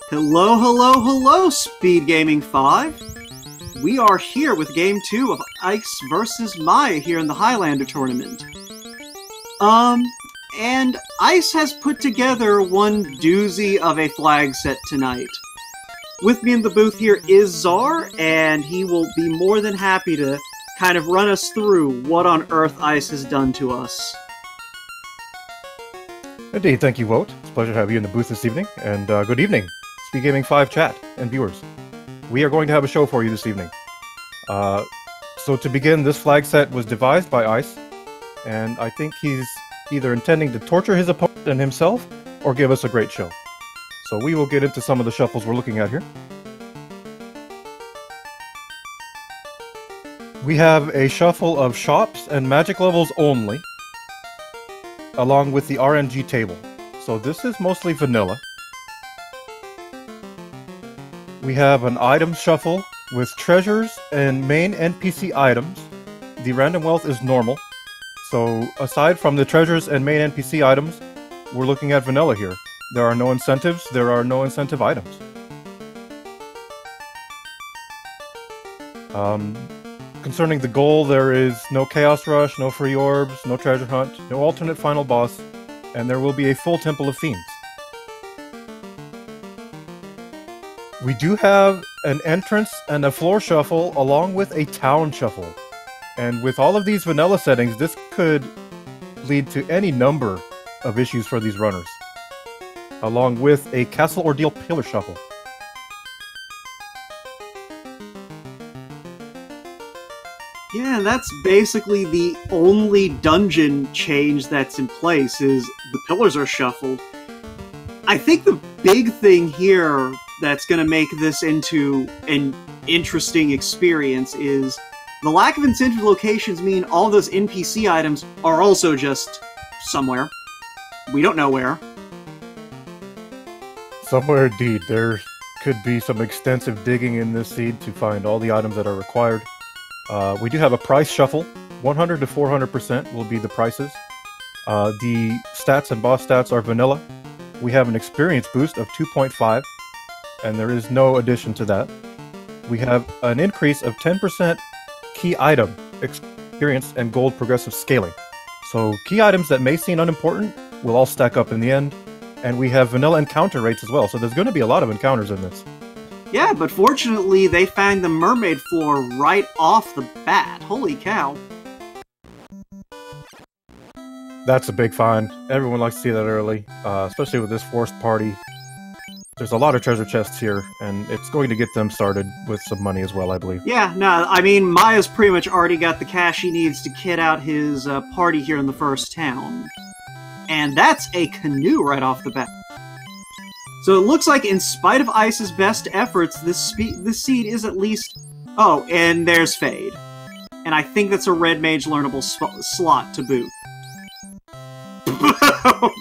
Hello, hello, hello, Speed Gaming 5. We are here with Game 2 of Ice vs. Maya here in the Highlander Tournament. And Ice has put together one doozy of a flag set tonight. With me in the booth here is Czar, and he will be more than happy to kind of run us through what on earth Ice has done to us. Indeed, thank you, Wout. It's a pleasure to have you in the booth this evening, and good evening, Speed Gaming 5 chat and viewers. We are going to have a show for you this evening. So to begin, this flag set was devised by Ice, and I think he's either intending to torture his opponent and himself, or give us a great show. So we will get into some of the shuffles we're looking at here. We have a shuffle of shops and magic levels only, along with the RNG table. So this is mostly vanilla. We have an item shuffle with treasures and main NPC items. The random wealth is normal. So aside from the treasures and main NPC items, we're looking at vanilla here. There are no incentives, there are no incentive items. Concerning the goal, there is no Chaos Rush, no free orbs, no treasure hunt, no alternate final boss, and there will be a full Temple of Fiends. We do have an entrance and a floor shuffle along with a town shuffle. And with all of these vanilla settings, this could lead to any number of issues for these runners, along with a Castle Ordeal Pillar shuffle. Yeah, that's basically the only dungeon change that's in place, is the pillars are shuffled. I think the big thing here that's going to make this into an interesting experience is the lack of incentive locations mean all those NPC items are also just somewhere. We don't know where. Somewhere indeed. There could be some extensive digging in this seed to find all the items that are required. We do have a price shuffle. 100 to 400% will be the prices. The stats and boss stats are vanilla. We have an experience boost of 2.5, and there is no addition to that. We have an increase of 10% key item experience and gold progressive scaling. So key items that may seem unimportant will all stack up in the end. And we have vanilla encounter rates as well, so there's going to be a lot of encounters in this. Yeah, but fortunately they found the mermaid floor right off the bat. Holy cow. That's a big find. Everyone likes to see that early, especially with this forced party. There's a lot of treasure chests here, and it's going to get them started with some money as well, I believe. Yeah, no, I mean, Maya's pretty much already got the cash he needs to kit out his party here in the first town. And that's a canoe right off the bat. So it looks like, in spite of Ice's best efforts, this seed is at least... Oh, and there's Fade. And I think that's a Red Mage learnable slot to boot.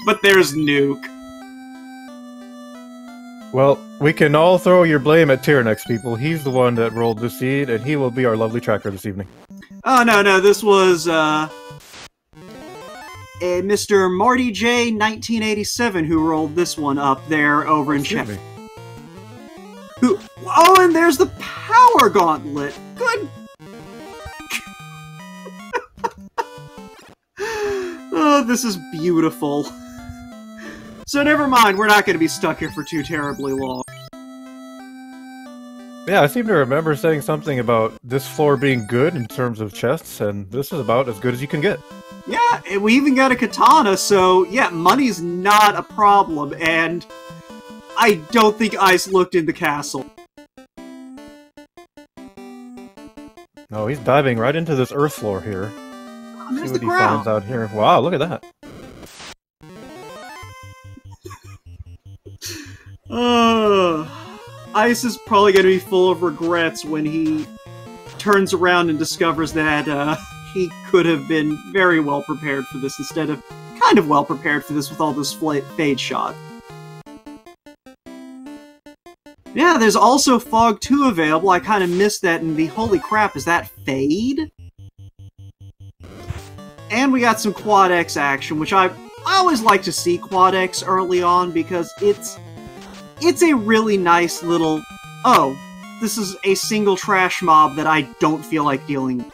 But there's Nuke. Well, we can all throw your blame at Tyrannex, people. He's the one that rolled the seed, and he will be our lovely tracker this evening. Oh, no, this was, Mr. Marty J. 1987 who rolled this one up there over in chat. Who? Oh, and there's the power gauntlet. Good. Oh, this is beautiful. So never mind, we're not going to be stuck here for too terribly long. Yeah, I seem to remember saying something about this floor being good in terms of chests, and this is about as good as you can get. Yeah, and we even got a katana, so yeah, money's not a problem, and I don't think Ice looked in the castle. No, he's diving right into this earth floor here. Oh, there's See the what he finds ground. out here. Wow, look at that. Ice is probably going to be full of regrets when he turns around and discovers that he could have been very well prepared for this instead of kind of well prepared for this with all this Fade shot. Yeah, there's also Fog 2 available. I kind of missed that in the holy crap, is that Fade? And we got some Quad X action, which I always like to see Quad X early on because it's it's a really nice little, oh, this is a single trash mob that I don't feel like dealing with.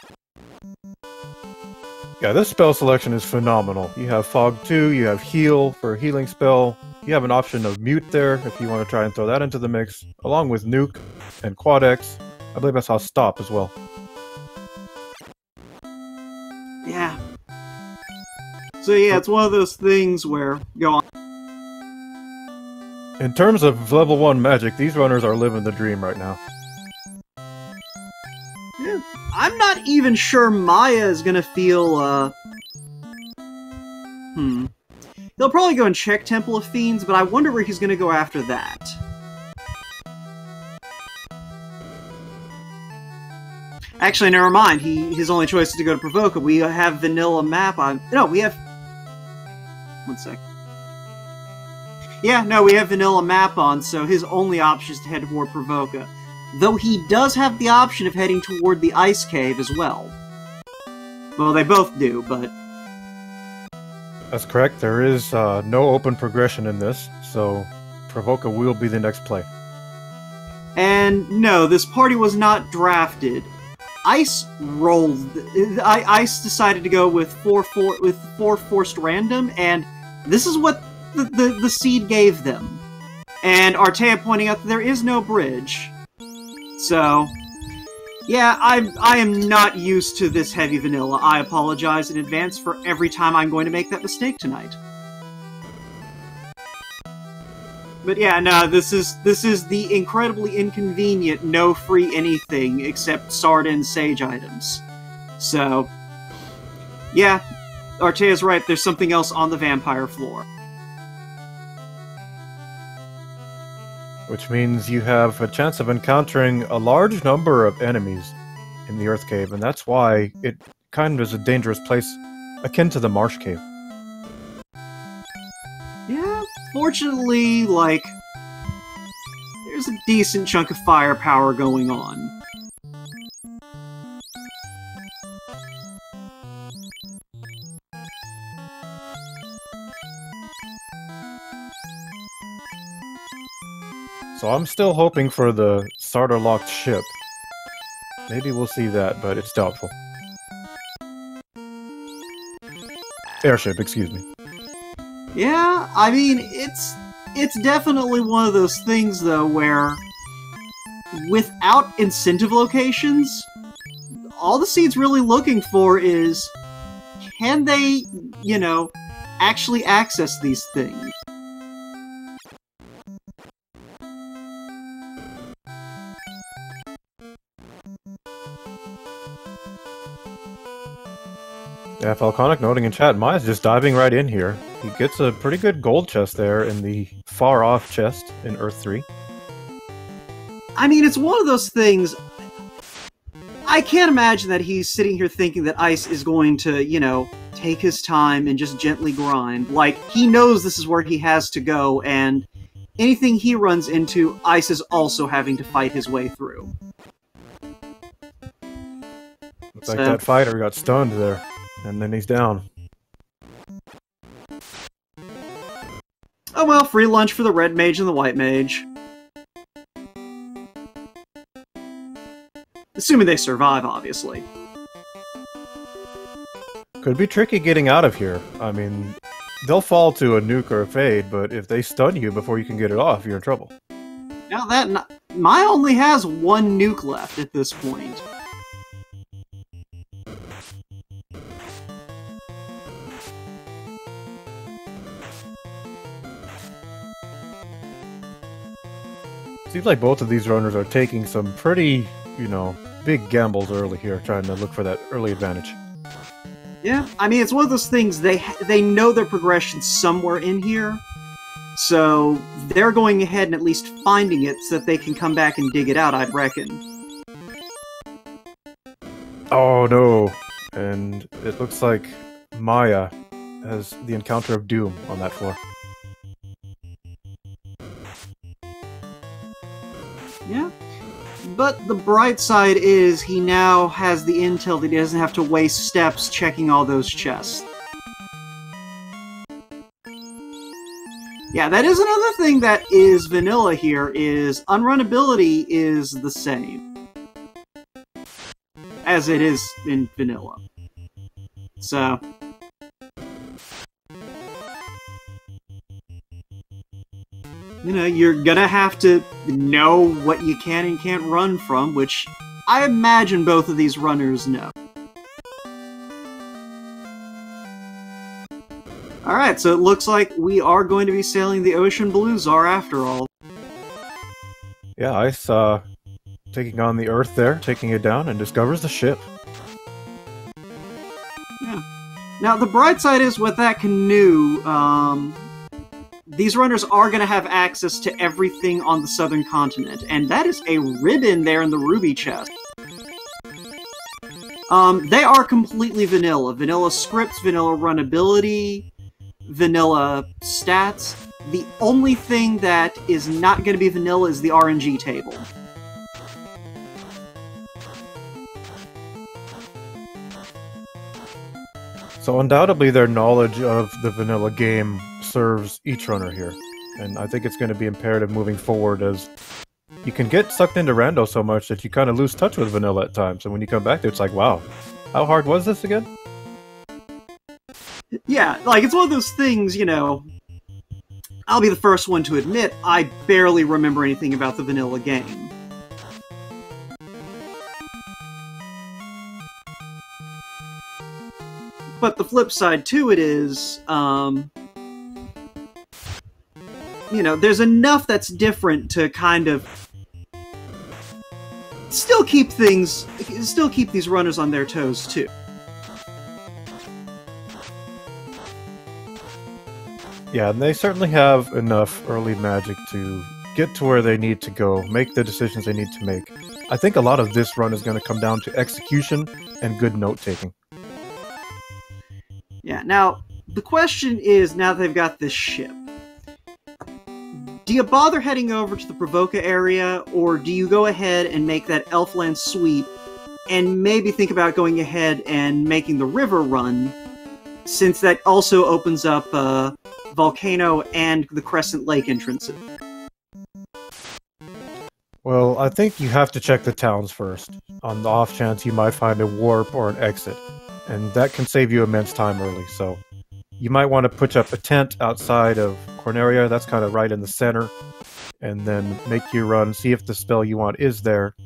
Yeah, this spell selection is phenomenal. You have Fog 2, you have Heal for a healing spell, you have an option of Mute there if you want to try and throw that into the mix, along with Nuke and Quad X. I believe I saw Stop as well. Yeah. So yeah, it's one of those things where, go on. In terms of level 1 magic, these runners are living the dream right now. Yeah. I'm not even sure Maya is gonna feel, He'll probably go and check Temple of Fiends, but I wonder where he's gonna go after that. Actually, never mind. His only choice is to go to Provoca. We have vanilla map on... No, we have... One sec. Yeah, no, we have vanilla map on, so his only option is to head toward Provoca. Though he does have the option of heading toward the Ice Cave as well. Well, they both do, but... That's correct. There is no open progression in this, so Provoca will be the next play. And no, this party was not drafted. Ice rolled. Ice decided to go with four forced random, and this is what the seed gave them. And Artea pointing out that there is no bridge. So, yeah, I am not used to this heavy vanilla. I apologize in advance for every time I'm going to make that mistake tonight. But yeah, no, this is the incredibly inconvenient no free anything except Sardin Sage items. So, yeah, Artea's right, there's something else on the vampire floor. Which means you have a chance of encountering a large number of enemies in the Earth Cave, and that's why it kind of is a dangerous place, akin to the Marsh Cave. Yeah, fortunately, like, there's a decent chunk of firepower going on. So I'm still hoping for the Sarder-locked ship. Maybe we'll see that, but it's doubtful. Airship, excuse me. Yeah, I mean, it's definitely one of those things, though, where without incentive locations, all the seed's really looking for is, can they, you know, actually access these things? Yeah, Falconic noting in chat, Maya's just diving right in here. He gets a pretty good gold chest there in the far-off chest in Earth 3. I mean, it's one of those things... I can't imagine that he's sitting here thinking that Ice is going to, you know, take his time and just gently grind. Like, he knows this is where he has to go, and anything he runs into, Ice is also having to fight his way through. Looks like that fighter got stunned there. And then he's down. Oh well, free lunch for the red mage and the white mage. Assuming they survive, obviously. Could be tricky getting out of here. I mean, they'll fall to a nuke or a fade, but if they stun you before you can get it off, you're in trouble. Now that... Maya only has one nuke left at this point. Seems like both of these runners are taking some pretty, you know, big gambles early here, trying to look for that early advantage. Yeah, I mean, it's one of those things, they know their progression's somewhere in here, so they're going ahead and at least finding it so that they can come back and dig it out, I'd reckon. Oh no! And it looks like Maya has the encounter of doom on that floor. Yeah, but the bright side is he now has the intel that he doesn't have to waste steps checking all those chests. Yeah, that is another thing that is vanilla here, is unrunnability is the same as it is in vanilla. So... you know, you're gonna have to know what you can and can't run from, which I imagine both of these runners know. Alright, so it looks like we are going to be sailing the Ocean Blue Czar after all. Yeah, Ice taking on the Earth there, taking it down, and discovers the ship. Yeah. Now, the bright side is with that canoe, these runners are going to have access to everything on the southern continent, and that is a ribbon there in the ruby chest. They are completely vanilla. Vanilla scripts, vanilla runnability, vanilla stats. The only thing that is not going to be vanilla is the RNG table. So undoubtedly their knowledge of the vanilla game serves each runner here, and I think it's going to be imperative moving forward, as you can get sucked into rando so much that you kind of lose touch with vanilla at times, and when you come back to it, it's like, wow, how hard was this again? Yeah, like, it's one of those things, you know, I'll be the first one to admit, I barely remember anything about the vanilla game. But the flip side to it is, you know, there's enough that's different to kind of still keep these runners on their toes too. Yeah, and they certainly have enough early magic to get to where they need to go, make the decisions they need to make. I think a lot of this run is going to come down to execution and good note-taking. Yeah, now, the question is, now that they've got this ship, do you bother heading over to the Provoca area, or do you go ahead and make that Elfland sweep, and maybe think about going ahead and making the river run, since that also opens up Volcano and the Crescent Lake entrances? Well, I think you have to check the towns first, on the off chance you might find a warp or an exit, and that can save you immense time early, so you might want to put up a tent outside of Corneria, that's kind of right in the center, and then make your run, see if the spell you want is there,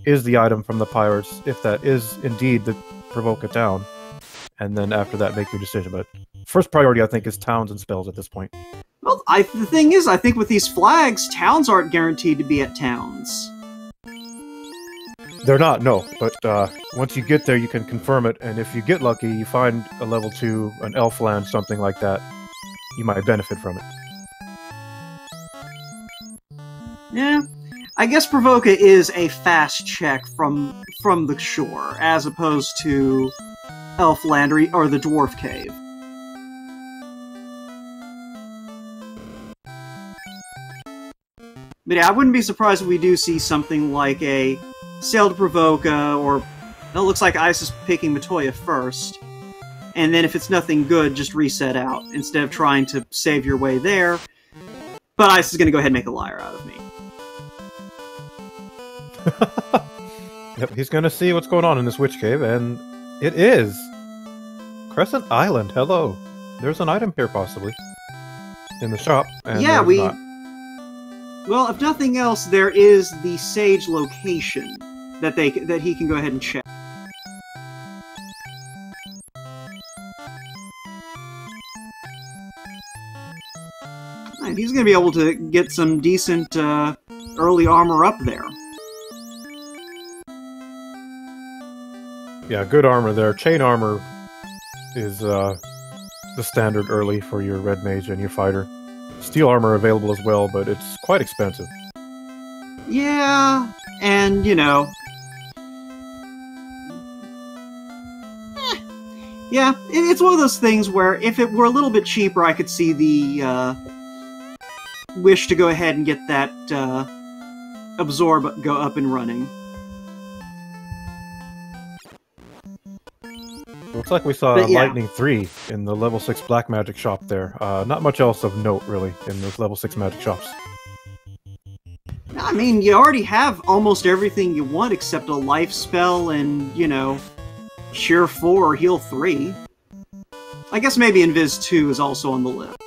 is the item from the pirates, if that is indeed the Provoca town, and then after that make your decision. But first priority, I think, is towns and spells at this point. Well, the thing is, I think with these flags, towns aren't guaranteed to be at towns. They're not, no, but once you get there, you can confirm it, and if you get lucky, you find a level 2, an Elfland, something like that, you might benefit from it. Yeah, I guess Provoca is a fast check from the shore, as opposed to Elfland or the Dwarf Cave. But yeah, I wouldn't be surprised if we do see something like a Sail to Provoca, or it looks like Ice is picking Matoya first. And then if it's nothing good, just reset out, instead of trying to save your way there. But Ice is going to go ahead and make a liar out of me. Yep, he's going to see what's going on in this witch cave, and it is Crescent Island. Hello. There's an item here, possibly, in the shop. And yeah, not. Well, if nothing else, there is the Sage location that he can go ahead and check. And he's going to be able to get some decent early armor up there. Yeah, good armor there. Chain armor is the standard early for your red mage and your fighter. Steel armor available as well, but it's quite expensive. Yeah, and, you know... yeah, it's one of those things where if it were a little bit cheaper, I could see the wish to go ahead and get that absorb go up and running. Looks like we saw But yeah. Lightning 3 in the level 6 black magic shop there. Not much else of note, really, in those level 6 magic shops. I mean, you already have almost everything you want except a life spell and, you know, Cure 4 or Heal 3. I guess maybe Invis 2 is also on the list.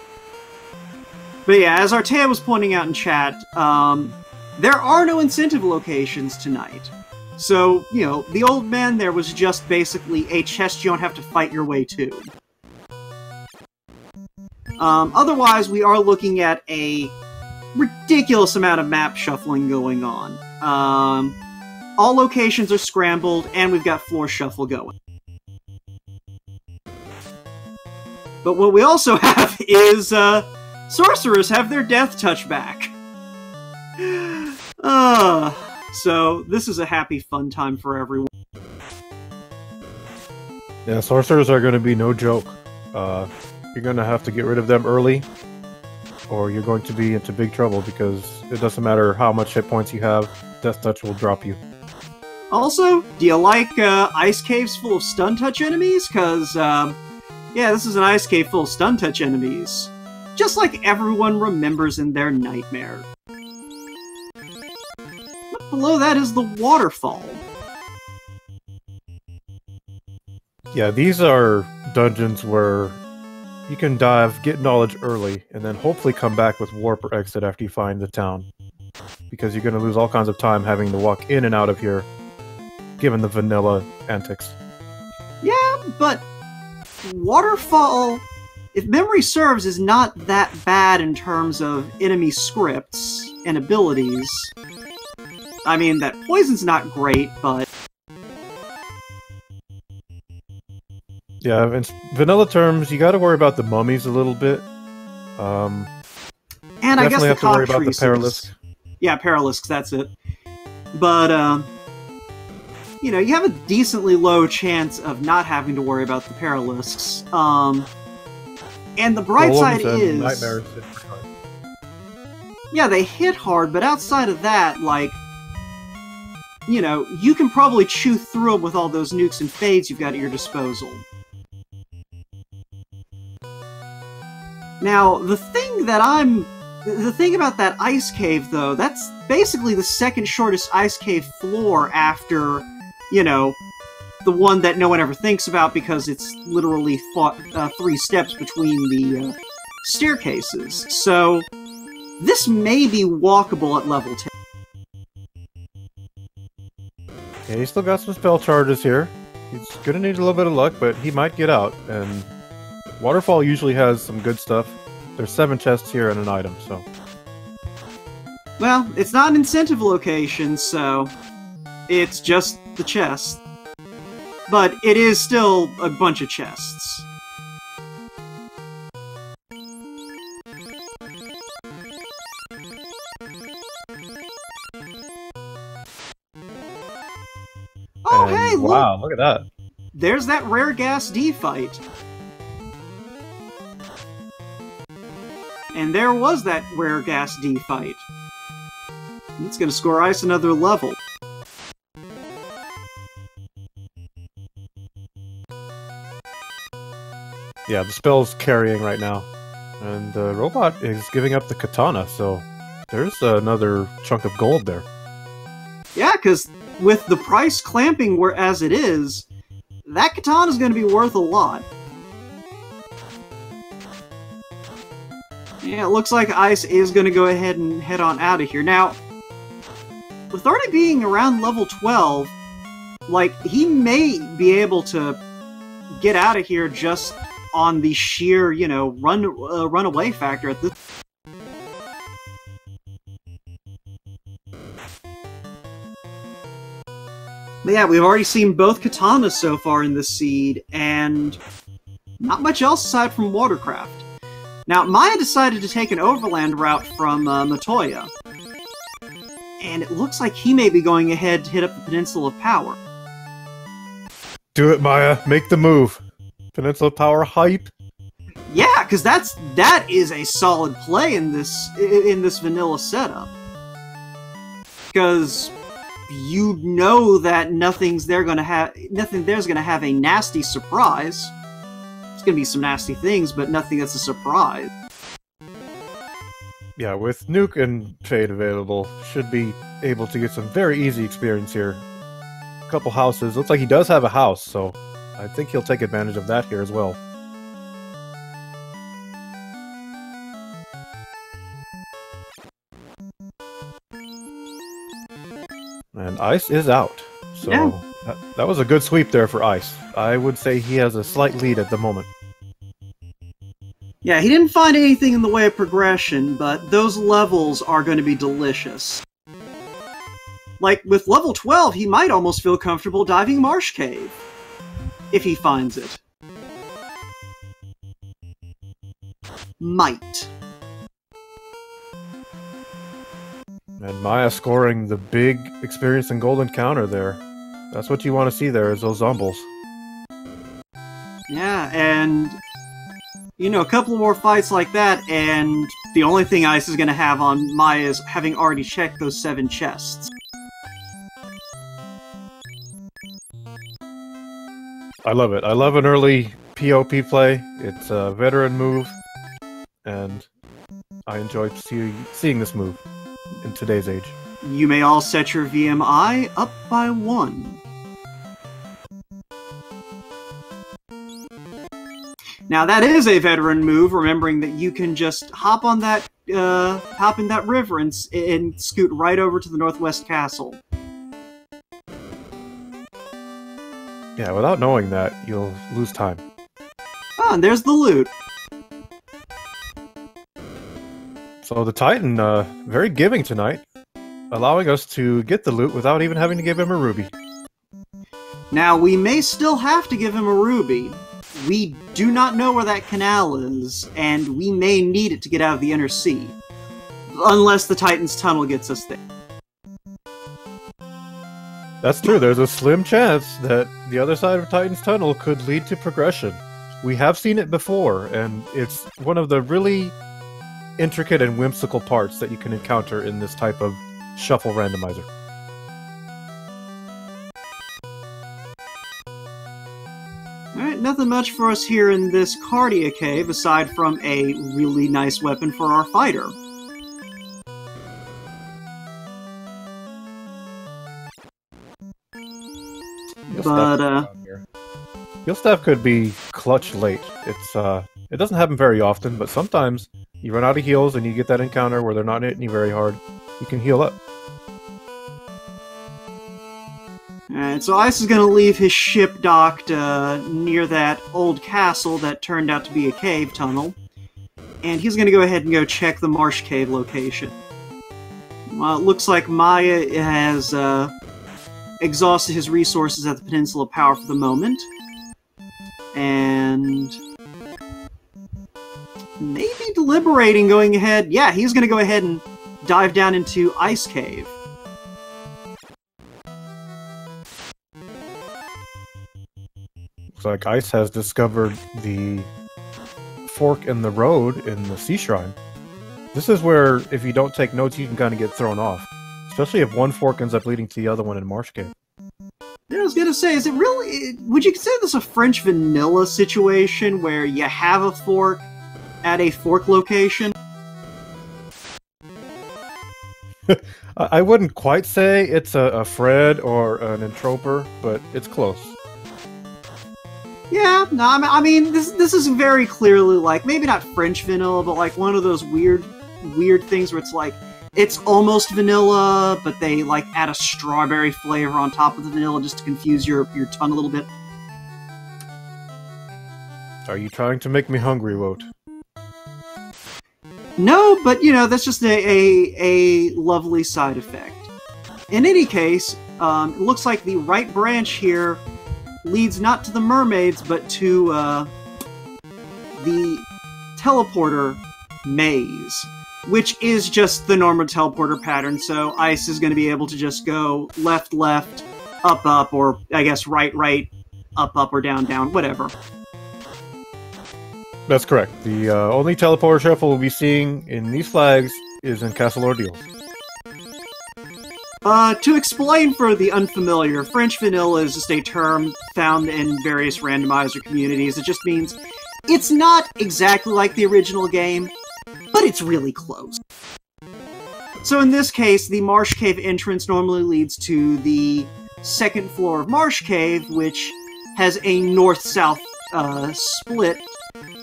But yeah, as Artea was pointing out in chat, there are no incentive locations tonight. So, you know, the old man there was just basically a chest you don't have to fight your way to. Otherwise, we are looking at a ridiculous amount of map shuffling going on. All locations are scrambled, and we've got floor shuffle going. But what we also have is, sorcerers have their death touch back. So, this is a happy, fun time for everyone. Yeah, sorcerers are going to be no joke. You're going to have to get rid of them early, or you're going to be into big trouble, because it doesn't matter how much hit points you have, Death Touch will drop you. Also, do you like ice caves full of stun touch enemies? Because, yeah, this is an ice cave full of stun touch enemies. Just like everyone remembers in their nightmare. But below that is the waterfall. Yeah, these are dungeons where you can dive, get knowledge early, and then hopefully come back with warp or exit after you find the town. Because you're going to lose all kinds of time having to walk in and out of here, given the vanilla antics. Yeah, but waterfall, if memory serves, is not that bad in terms of enemy scripts and abilities. I mean, that poison's not great, but... Yeah, in vanilla terms, you gotta worry about the mummies a little bit. And I guess the have to worry about the Paralisk. Yeah, Paralisks, that's it. But, you know, you have a decently low chance of not having to worry about the Paralisks. And the bright side is... Nightmares. Yeah, they hit hard, but outside of that, like, you know, you can probably chew through them with all those nukes and fades you've got at your disposal. Now, the thing about that ice cave, though, that's basically the second shortest ice cave floor after, you know, the one that no one ever thinks about because it's literally 3 steps between the staircases. So, this may be walkable at level 10. Yeah, he's still got some spell charges here. He's gonna need a little bit of luck, but he might get out. And Waterfall usually has some good stuff. There's 7 chests here and an item, so... Well, it's not an incentive location, so... it's just the chest. But it is still a bunch of chests. Oh, and hey, look! Wow, look at that. There's that rare gas D fight. And there was that rare gas D fight. It's gonna score ice another level. Yeah, the spell's carrying right now. And the robot is giving up the katana, so there's another chunk of gold there. Yeah, because with the price clamping as it is, that katana's going to be worth a lot. Yeah, it looks like Ice is going to go ahead and head on out of here. Now, with already being around level 12, like, he may be able to get out of here just on the sheer, you know, runaway factor at this. But yeah, we've already seen both katanas so far in this seed, and not much else aside from Watercraft. Now, Maya decided to take an overland route from Matoya, and it looks like he may be going ahead to hit up the Peninsula of Power. Do it, Maya. Make the move. Peninsula of Power hype. Yeah, because that is a solid play in this vanilla setup. Because you know that nothing there's gonna have a nasty surprise. It's gonna be some nasty things, but nothing that's a surprise. Yeah, with Nuke and Fade available, should be able to get some very easy experience here. A couple houses. Looks like he does have a house, so I think he'll take advantage of that here as well. And Ice is out. So yeah. that was a good sweep there for Ice. I would say he has a slight lead at the moment. Yeah, he didn't find anything in the way of progression, but those levels are going to be delicious. Like, with level 12, he might almost feel comfortable diving Marsh Cave. If he finds it. Might. And Maya scoring the big experience and gold encounter there. That's what you want to see there, is those zombles. Yeah, and... you know, a couple more fights like that, and the only thing Ice is going to have on Maya is having already checked those 7 chests. I love it. I love an early POP play. It's a veteran move, and I enjoy seeing this move in today's age. You may all set your VMI up by 1. Now that is a veteran move, remembering that you can just hop on that, hop in that river and scoot right over to the Northwest Castle. Yeah, without knowing that, you'll lose time. Oh, and there's the loot. So the Titan, very giving tonight, allowing us to get the loot without even having to give him a ruby. Now, we may still have to give him a ruby. We do not know where that canal is, and we may need it to get out of the inner sea. Unless the Titan's tunnel gets us there. That's true, there's a slim chance that the other side of Titan's tunnel could lead to progression. We have seen it before, and it's one of the really intricate and whimsical parts that you can encounter in this type of shuffle randomizer. Alright, nothing much for us here in this Cardia Cave, aside from a really nice weapon for our fighter. Heal staff could be clutch late. It doesn't happen very often, but sometimes you run out of heals and you get that encounter where they're not hitting you very hard. You can heal up. Alright, so Ice is going to leave his ship docked near that old castle that turned out to be a cave tunnel. And he's going to go ahead and go check the Marsh Cave location. Well, it looks like Maya has exhausted his resources at the Peninsula Power for the moment. And maybe deliberating going ahead. Yeah, he's going to go ahead and dive down into Ice Cave. Looks like Ice has discovered the fork in the road in the Sea Shrine. This is where, if you don't take notes, you can kind of get thrown off. Especially if one fork ends up leading to the other one in Marsh Cave. Yeah, I was gonna say, is it really... would you consider this a French vanilla situation where you have a fork at a fork location? I wouldn't quite say it's a Fred or an Entroper, but it's close. Yeah, no, I mean, this is very clearly, like, maybe not French vanilla, but like one of those weird things where it's like, it's almost vanilla, but they, like, add a strawberry flavor on top of the vanilla just to confuse your tongue a little bit. Are you trying to make me hungry, Woat? No, but, you know, that's just a lovely side effect. In any case, it looks like the right branch here leads not to the mermaids, but to the teleporter maze, which is just the normal teleporter pattern, so Ice is going to be able to just go left, left, up, up, or I guess right, right, up, up, or down, down, whatever. That's correct. The only teleporter shuffle we'll be seeing in these flags is in Castle Ordeals. To explain for the unfamiliar, French vanilla is just a term found in various randomizer communities. It just means it's not exactly like the original game, but it's really close. So in this case, the Marsh Cave entrance normally leads to the second floor of Marsh Cave, which has a north-south split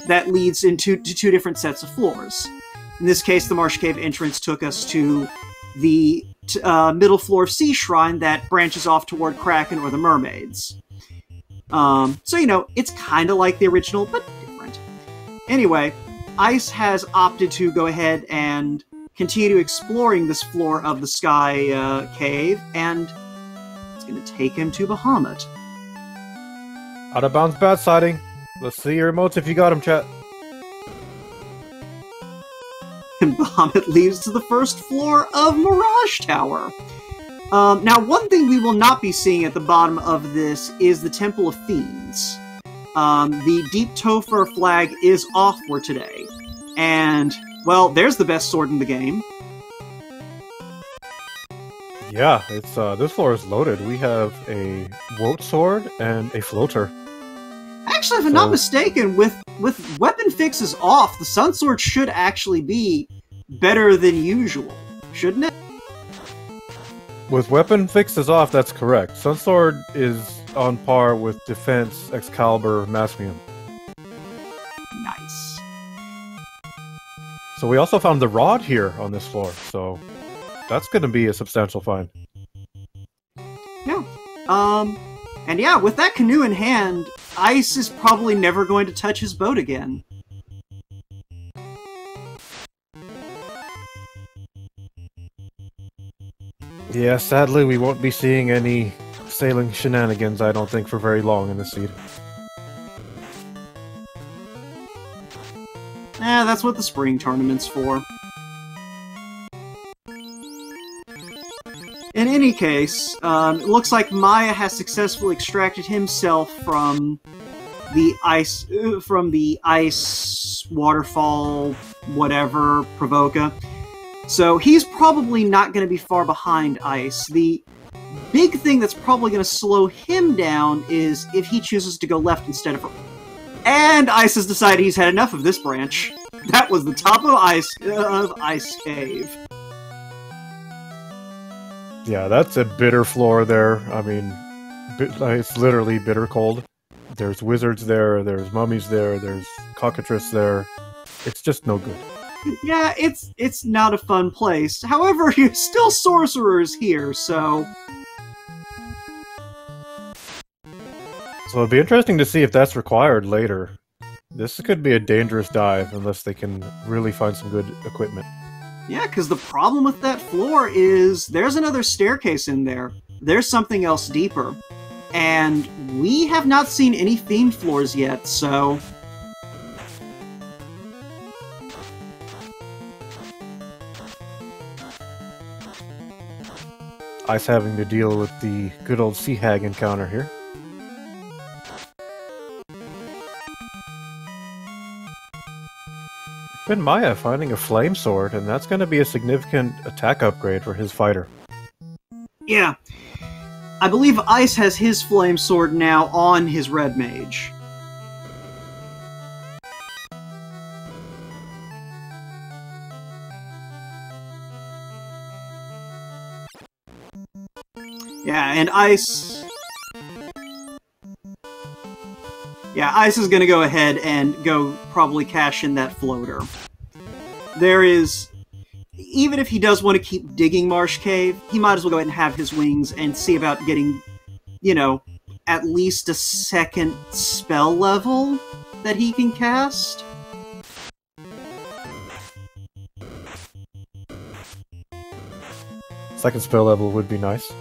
that leads into two different sets of floors. In this case, the Marsh Cave entrance took us to the middle floor of Sea Shrine that branches off toward Kraken or the Mermaids. So, you know, it's kind of like the original, but different. Anyway, Ice has opted to go ahead and continue exploring this floor of the Sky Cave, and it's going to take him to Bahamut. Out of bounds bat sighting. Let's see your emotes if you got them, chat. And Bahamut leads to the first floor of Mirage Tower. Now, one thing we will not be seeing at the bottom of this is the Temple of Fiends. The Deep Topher flag is off for today. And, well, there's the best sword in the game. Yeah, it's this floor is loaded. We have a Woat sword and a floater. Actually, if I'm not mistaken, with weapon fixes off, the Sun Sword should actually be better than usual, shouldn't it? With weapon fixes off, that's correct. Sun Sword is on par with Defense, Excalibur, Masmium. Nice. So we also found the rod here on this floor, so that's going to be a substantial find. Yeah. And yeah, with that canoe in hand, Ice is probably never going to touch his boat again. Yeah, sadly we won't be seeing any sailing shenanigans, I don't think, for very long in this seed. That's what the spring tournament's for. In any case, it looks like Maya has successfully extracted himself from the ice waterfall, whatever, Provoca. So he's probably not going to be far behind Ice. The big thing that's probably going to slow him down is if he chooses to go left instead of right. And Ice has decided he's had enough of this branch. That was the top of Ice Cave. Yeah, that's a bitter floor there. I mean, it's literally bitter cold. There's wizards there, there's mummies there, there's cockatrice there. It's just no good. Yeah, it's not a fun place. However, you're still sorcerers here, so... So it'd be interesting to see if that's required later. This could be a dangerous dive unless they can really find some good equipment. Yeah, because the problem with that floor is there's another staircase in there. There's something else deeper. And we have not seen any themed floors yet, so... Ice having to deal with the good old sea hag encounter here. xIceblue finding a flame sword, and that's going to be a significant attack upgrade for his fighter. Yeah. I believe Ice has his flame sword now on his red mage. Yeah, and Ice... Yeah, Ice is going to go ahead and go probably cash in that floater. There is... Even if he does want to keep digging Marsh Cave, he might as well go ahead and have his wings and see about getting, you know, at least a second spell level that he can cast. Second spell level would be nice.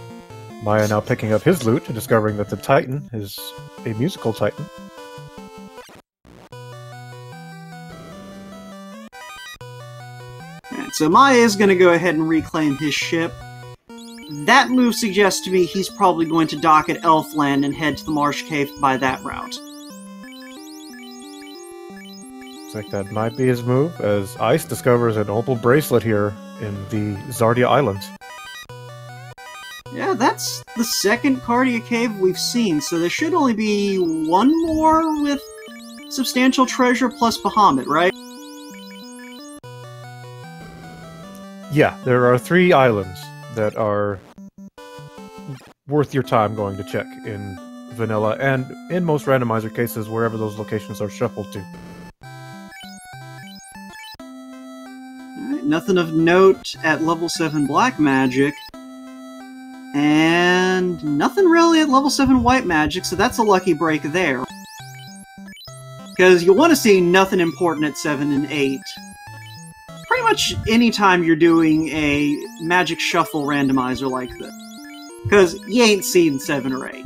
Maya now picking up his loot and discovering that the Titan is a musical Titan. Alright, so Maya is going to go ahead and reclaim his ship. That move suggests to me he's probably going to dock at Elfland and head to the Marsh Cave by that route. Looks like that might be his move, as Ice discovers an opal bracelet here in the Zardia Islands. Yeah, that's the second Cardia Cave we've seen, so there should only be one more with substantial treasure plus Bahamut, right? Yeah, there are 3 islands that are worth your time going to check in vanilla, and in most randomizer cases, wherever those locations are shuffled to. Alright, nothing of note at level 7 black magic. And nothing really at level 7 white magic, so that's a lucky break there. Because you want to see nothing important at 7 and 8. Pretty much anytime you're doing a magic shuffle randomizer like this. Because you ain't seen 7 or 8.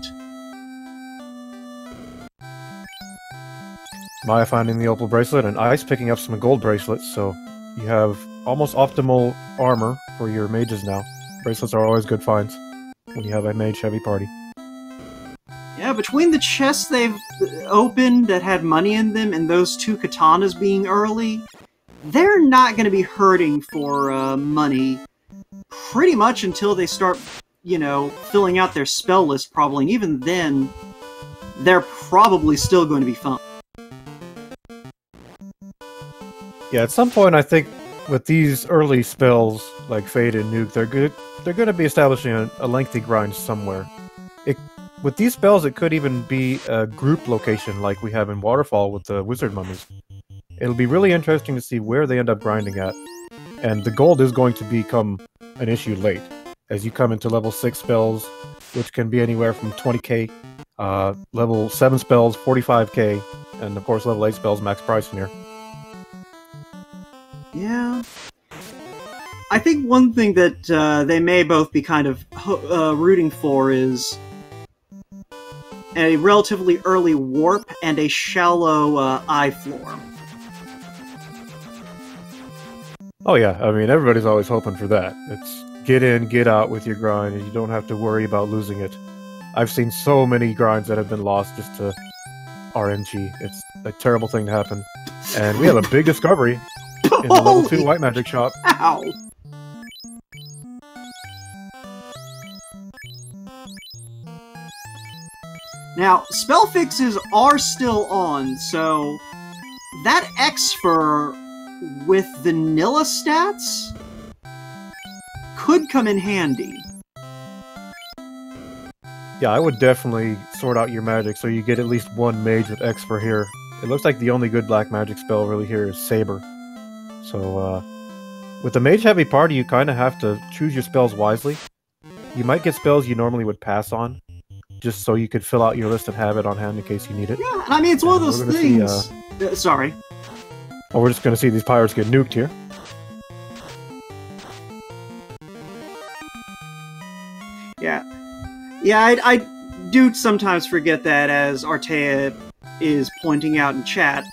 Maya finding the opal bracelet, and Ice picking up some gold bracelets, so you have almost optimal armor for your mages now. Bracelets are always good finds when you have a mage heavy party. Yeah, between the chests they've opened that had money in them and those 2 katanas being early, they're not going to be hurting for money pretty much until they start, you know, filling out their spell list probably, and even then, they're probably still going to be fun. Yeah, at some point I think with these early spells like Fade and Nuke, they're going to be establishing a lengthy grind somewhere. With these spells, it could even be a group location like we have in Waterfall with the Wizard Mummies. It'll be really interesting to see where they end up grinding at. And the gold is going to become an issue late, as you come into level 6 spells, which can be anywhere from 20k, level 7 spells, 45k, and of course level 8 spells max price in here. Yeah. I think one thing that they may both be kind of rooting for is a relatively early warp and a shallow eye floor. Oh yeah, I mean, everybody's always hoping for that. It's get in, get out with your grind, and you don't have to worry about losing it. I've seen so many grinds that have been lost just to RNG. It's a terrible thing to happen. And we have a big discovery in the level 2 white magic shop. Ow! Now, spell fixes are still on, so that xFR with vanilla stats could come in handy. Yeah, I would definitely sort out your magic so you get at least one mage with xFR here. It looks like the only good black magic spell really here is Saber. So, with a mage-heavy party, you kind of have to choose your spells wisely. You might get spells you normally would pass on, just so you could fill out your list and have it on hand in case you need it. Yeah, I mean, it's one of those things... sorry. Oh, we're just going to see these pirates get nuked here. Yeah. Yeah, I do sometimes forget that, as Artea is pointing out in chat.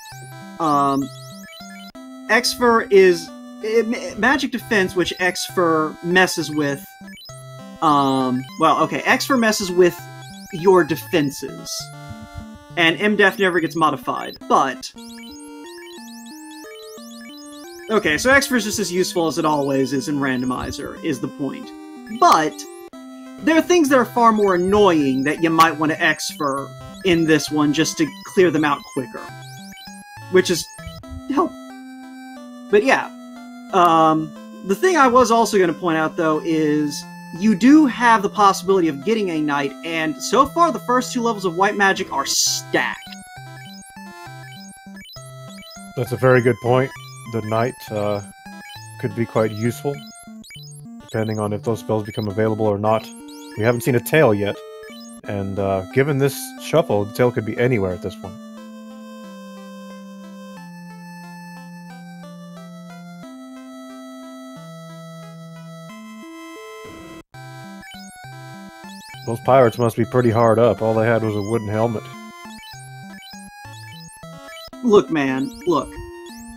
xFR is... magic defense, which xFR messes with... well, okay, xFR messes with your defenses. And MDef never gets modified, but... Okay, so xFR is just as useful as it always is in Randomizer, is the point. But, there are things that are far more annoying that you might want to xFR in this one just to clear them out quicker. Which is... help. But yeah, the thing I was also going to point out, though, is... you do have the possibility of getting a knight, and so far the first 2 levels of white magic are stacked. That's a very good point. The knight could be quite useful, depending on if those spells become available or not. We haven't seen a tail yet, and given this shuffle, the tail could be anywhere at this point. Those pirates must be pretty hard up. All they had was a wooden helmet. Look, man, look.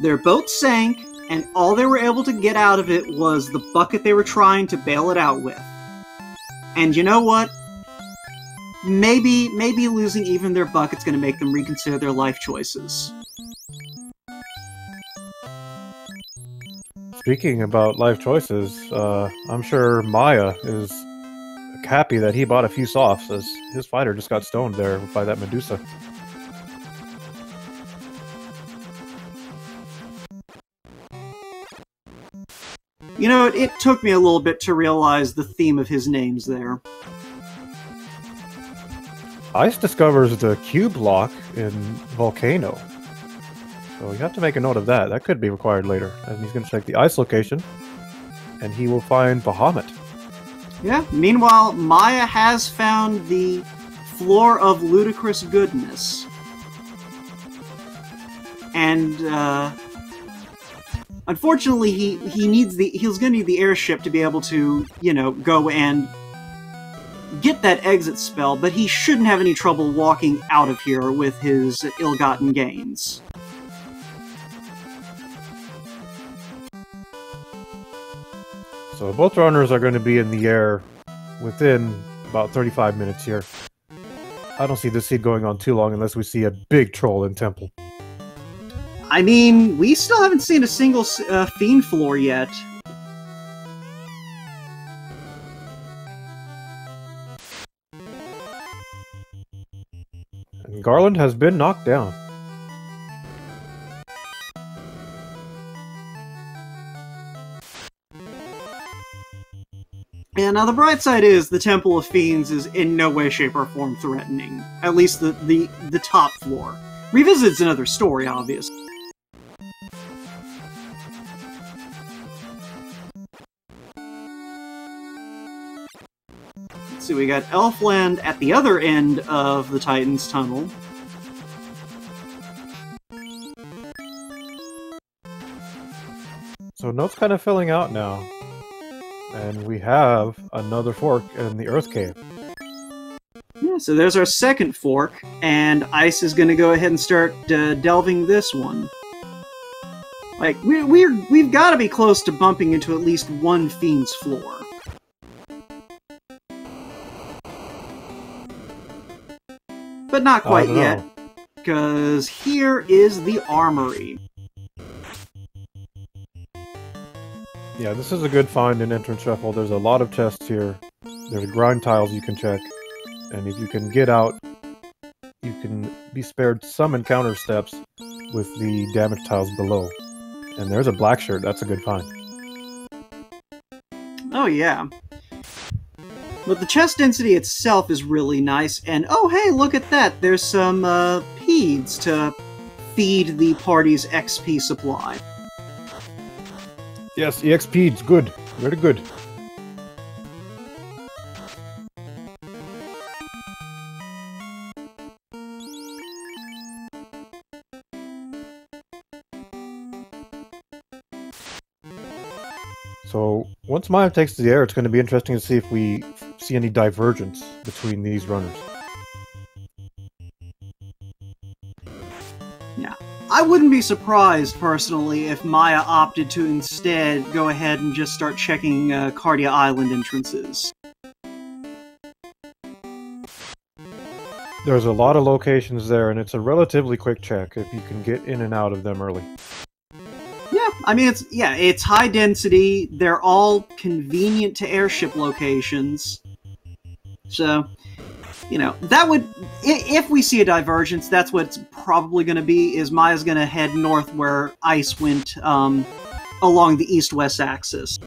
Their boat sank, and all they were able to get out of it was the bucket they were trying to bail it out with. And you know what? Maybe losing even their bucket's gonna make them reconsider their life choices. Speaking about life choices, I'm sure Maya is happy that he bought a few softs, as his fighter just got stoned there by that Medusa. You know, it took me a little bit to realize the theme of his names there. Ice discovers the cube lock in Volcano. So you have to make a note of that. That could be required later. And he's going to check the ice location, and he will find Bahamut. Yeah. Meanwhile, Maya has found the floor of ludicrous goodness. And, unfortunately, he's going to need the airship to be able to, you know, go and get that exit spell, but he shouldn't have any trouble walking out of here with his ill-gotten gains. So both runners are going to be in the air within about 35 minutes here. I don't see this seed going on too long unless we see a big troll in Temple. I mean, we still haven't seen a single Fiend floor yet. And Garland has been knocked down. And now the bright side is the Temple of Fiends is in no way, shape, or form threatening. At least the top floor. Revisit's another story, obviously. Let's see, we got Elfland at the other end of the Titan's Tunnel. So note's kind of filling out now. And we have another fork in the Earth Cave. Yeah, so there's our second fork, and Ice is going to go ahead and start delving this one. Like, we've got to be close to bumping into at least one Fiend's floor. But not quite yet, because here is the Armory. Yeah, this is a good find in Entrance Shuffle. There's a lot of chests here. There's grind tiles you can check. And if you can get out, you can be spared some encounter steps with the damage tiles below. And there's a black shirt. That's a good find. Oh, yeah. But the chest density itself is really nice. And, oh, hey, look at that. There's some peeds to feed the party's XP supply. Yes, EXP is good. Very good. So, once Maya takes to the air, it's going to be interesting to see if we see any divergence between these runners. Yeah. I wouldn't be surprised, personally, if Maya opted to instead go ahead and just start checking Cardia Island entrances. There's a lot of locations there, and it's a relatively quick check if you can get in and out of them early. Yeah, I mean, it's high density, they're all convenient to airship locations. So, you know, that would, if we see a divergence, that's what it's probably going to be, is Maya's going to head north where Ice went along the east-west axis.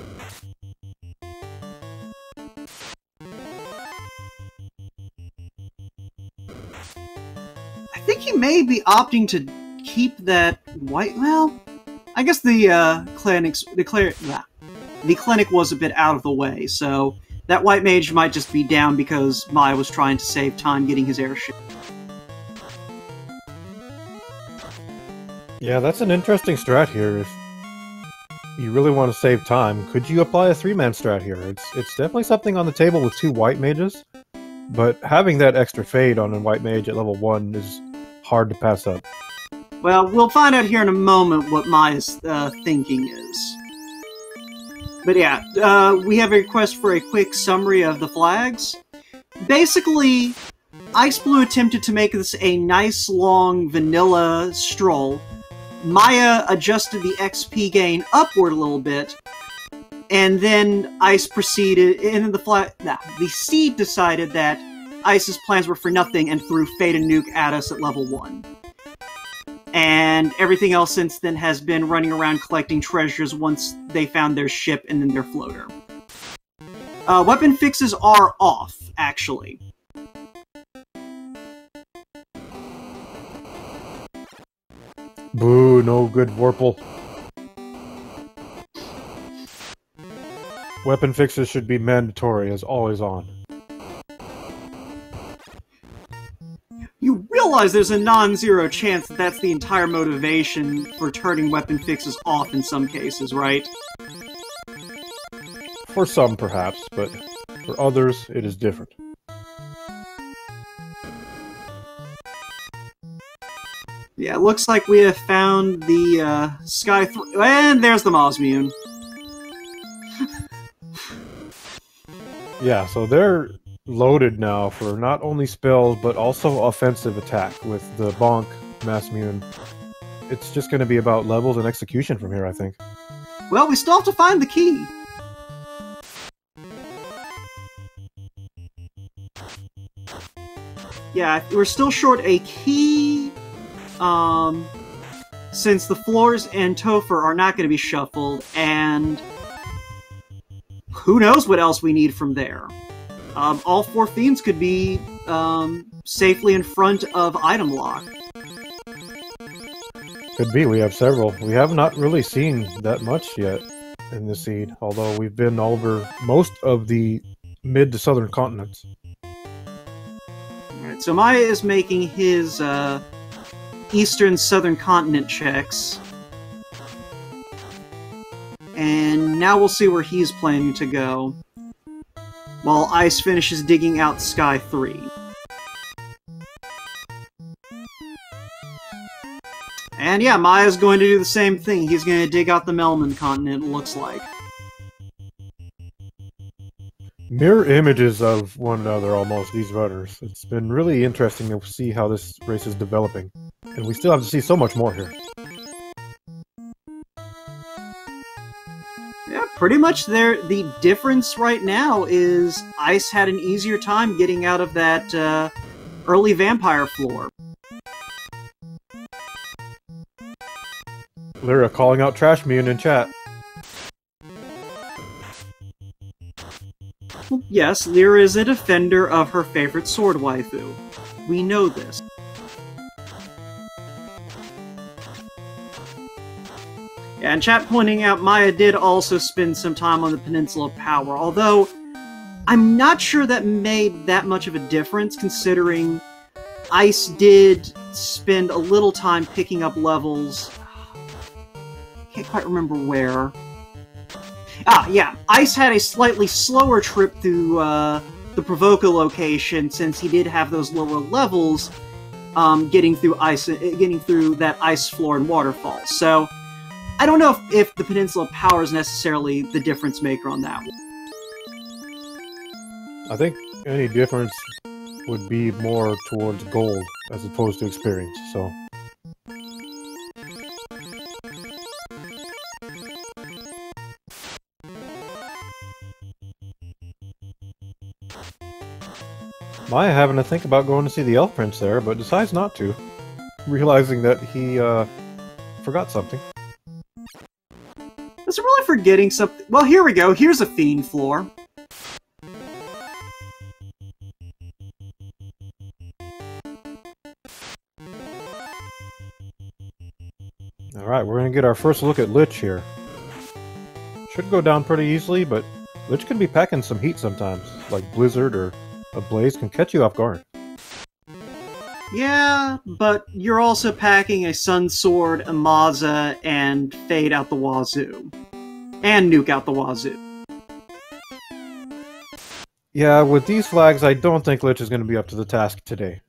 I think he may be opting to keep that white, well, I guess the clinic was a bit out of the way, so that white mage might just be down because Maya was trying to save time getting his airship. Yeah, that's an interesting strat here. If you really want to save time, could you apply a 3-man strat here? It's definitely something on the table with 2 white mages, but having that extra fade on a white mage at level 1 is hard to pass up. Well, we'll find out here in a moment what Maya's thinking is. But yeah, we have a request for a quick summary of the flags. Basically, xIceblue attempted to make this a nice, long, vanilla stroll. Maya adjusted the XP gain upward a little bit. And then Ice proceeded, and the Seed decided that Ice's plans were for nothing and threw Fate and Nuke at us at level 1. And everything else since then has been running around collecting treasures once they found their ship and then their floater. Weapon fixes are off, actually. Boo, no good Warple. Weapon fixes should be mandatory, as always on. You realize there's a non-zero chance that that's the entire motivation for turning weapon fixes off in some cases, right? For some, perhaps, but for others, it is different. Yeah, it looks like we have found the Sky 3... And there's the Mosmune. Yeah, so they're loaded now for not only spells, but also offensive attack with the Bonk, Mosmune. It's just going to be about levels and execution from here, I think. Well, we still have to find the key. Yeah, we're still short a key, since the floors and Topher are not going to be shuffled, and who knows what else we need from there. All 4 Fiends could be safely in front of item lock. Could be, we have several. We have not really seen that much yet in this seed, although we've been over most of the mid to southern continents. Alright, so Maya is making his eastern southern continent checks. And now we'll see where he's planning to go, while Ice finishes digging out Sky 3. And yeah, Maya's going to do the same thing. He's going to dig out the Melman continent, it looks like. Mirror images of one another, almost, these runners. It's been really interesting to see how this race is developing. And we still have to see so much more here. Yeah, pretty much the difference right now is Ice had an easier time getting out of that early vampire floor. Lyra calling out Trashmune in chat. Well, yes, Lyra is a defender of her favorite sword waifu. We know this. Yeah, and chat pointing out Maya did also spend some time on the Peninsula of Power, although I'm not sure that made that much of a difference, considering Ice did spend a little time picking up levels. Can't quite remember where. Ah, yeah. Ice had a slightly slower trip through the Provoca location, since he did have those lower levels, getting through that ice floor and waterfall. So I don't know if the Peninsula of Power is necessarily the difference maker on that one. I think any difference would be more towards gold as opposed to experience, so... Maya having to think about going to see the Elf Prince there, but decides not to, realizing that he forgot something. Was it really forgetting something? Well, here we go. Here's a Fiend floor. Alright, we're going to get our first look at Lich here. Should go down pretty easily, but Lich can be packing some heat sometimes, like Blizzard or a Blaze can catch you off guard. Yeah, but you're also packing a Sun Sword, a Maza, and Fade out the wazoo. And Nuke out the wazoo. Yeah, with these flags, I don't think Lich is going to be up to the task today.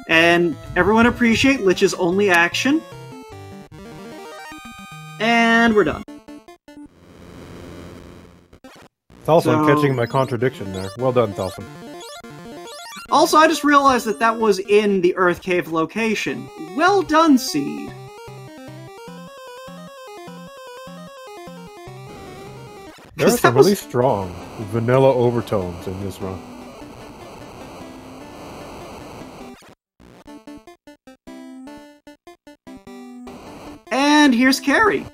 And everyone appreciate Lich's only action. And we're done. Thalson catching my contradiction there. Well done, Thalson. Also, I just realized that was in the Earth Cave location. Well done, Seed. There are some really strong vanilla overtones in this run. And here's Carrie.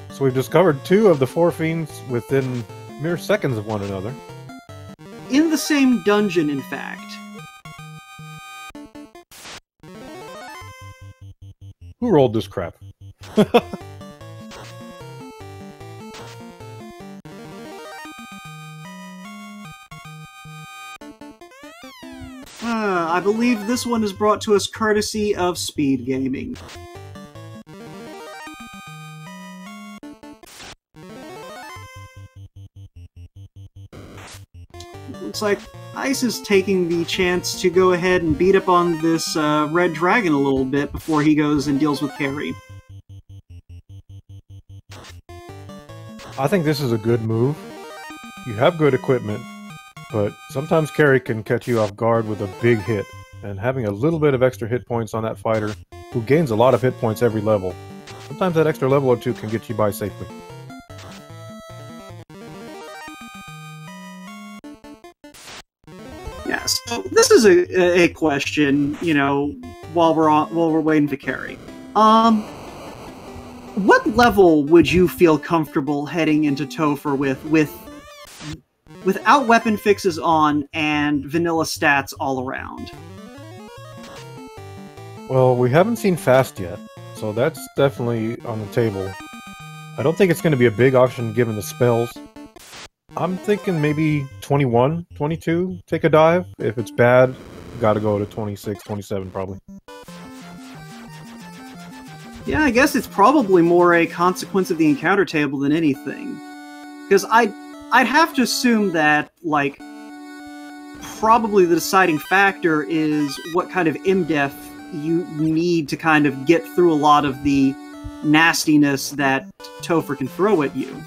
So we've discovered 2 of the 4 fiends within mere seconds of one another. In the same dungeon, in fact. Who rolled this crap? I believe this one is brought to us courtesy of Speed Gaming. Looks like Ice is taking the chance to go ahead and beat up on this red dragon a little bit before he goes and deals with Carrie. I think this is a good move. You have good equipment, but sometimes Carrie can catch you off guard with a big hit, and having a little bit of extra hit points on that fighter, who gains a lot of hit points every level, sometimes that extra level or 2 can get you by safely. Yeah, so this is a question, you know, while we're waiting for Carrie. What level would you feel comfortable heading into Topher without weapon fixes on and vanilla stats all around? Well, we haven't seen fast yet, so that's definitely on the table. I don't think it's going to be a big option given the spells. I'm thinking maybe 21, 22, take a dive. If it's bad, gotta go to 26, 27 probably. Yeah, I guess it's probably more a consequence of the encounter table than anything. Because I'd have to assume that, like, probably the deciding factor is what kind of MDef you need to kind of get through a lot of the nastiness that Topher can throw at you.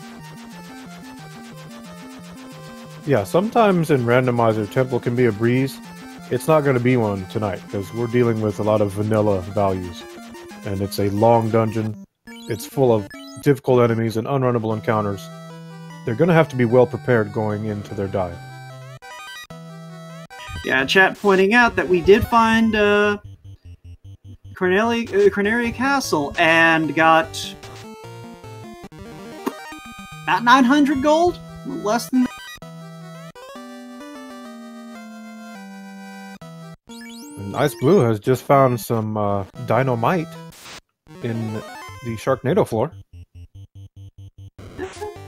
Yeah, sometimes in Randomizer, Temple can be a breeze. It's not going to be one tonight, because we're dealing with a lot of vanilla values. And it's a long dungeon. It's full of difficult enemies and unrunnable encounters. They're going to have to be well prepared going into their dive. Yeah, chat pointing out that we did find Cornelia Castle and got about 900 gold? Less than that. And iCiceblue has just found some dynamite in the Sharknado floor.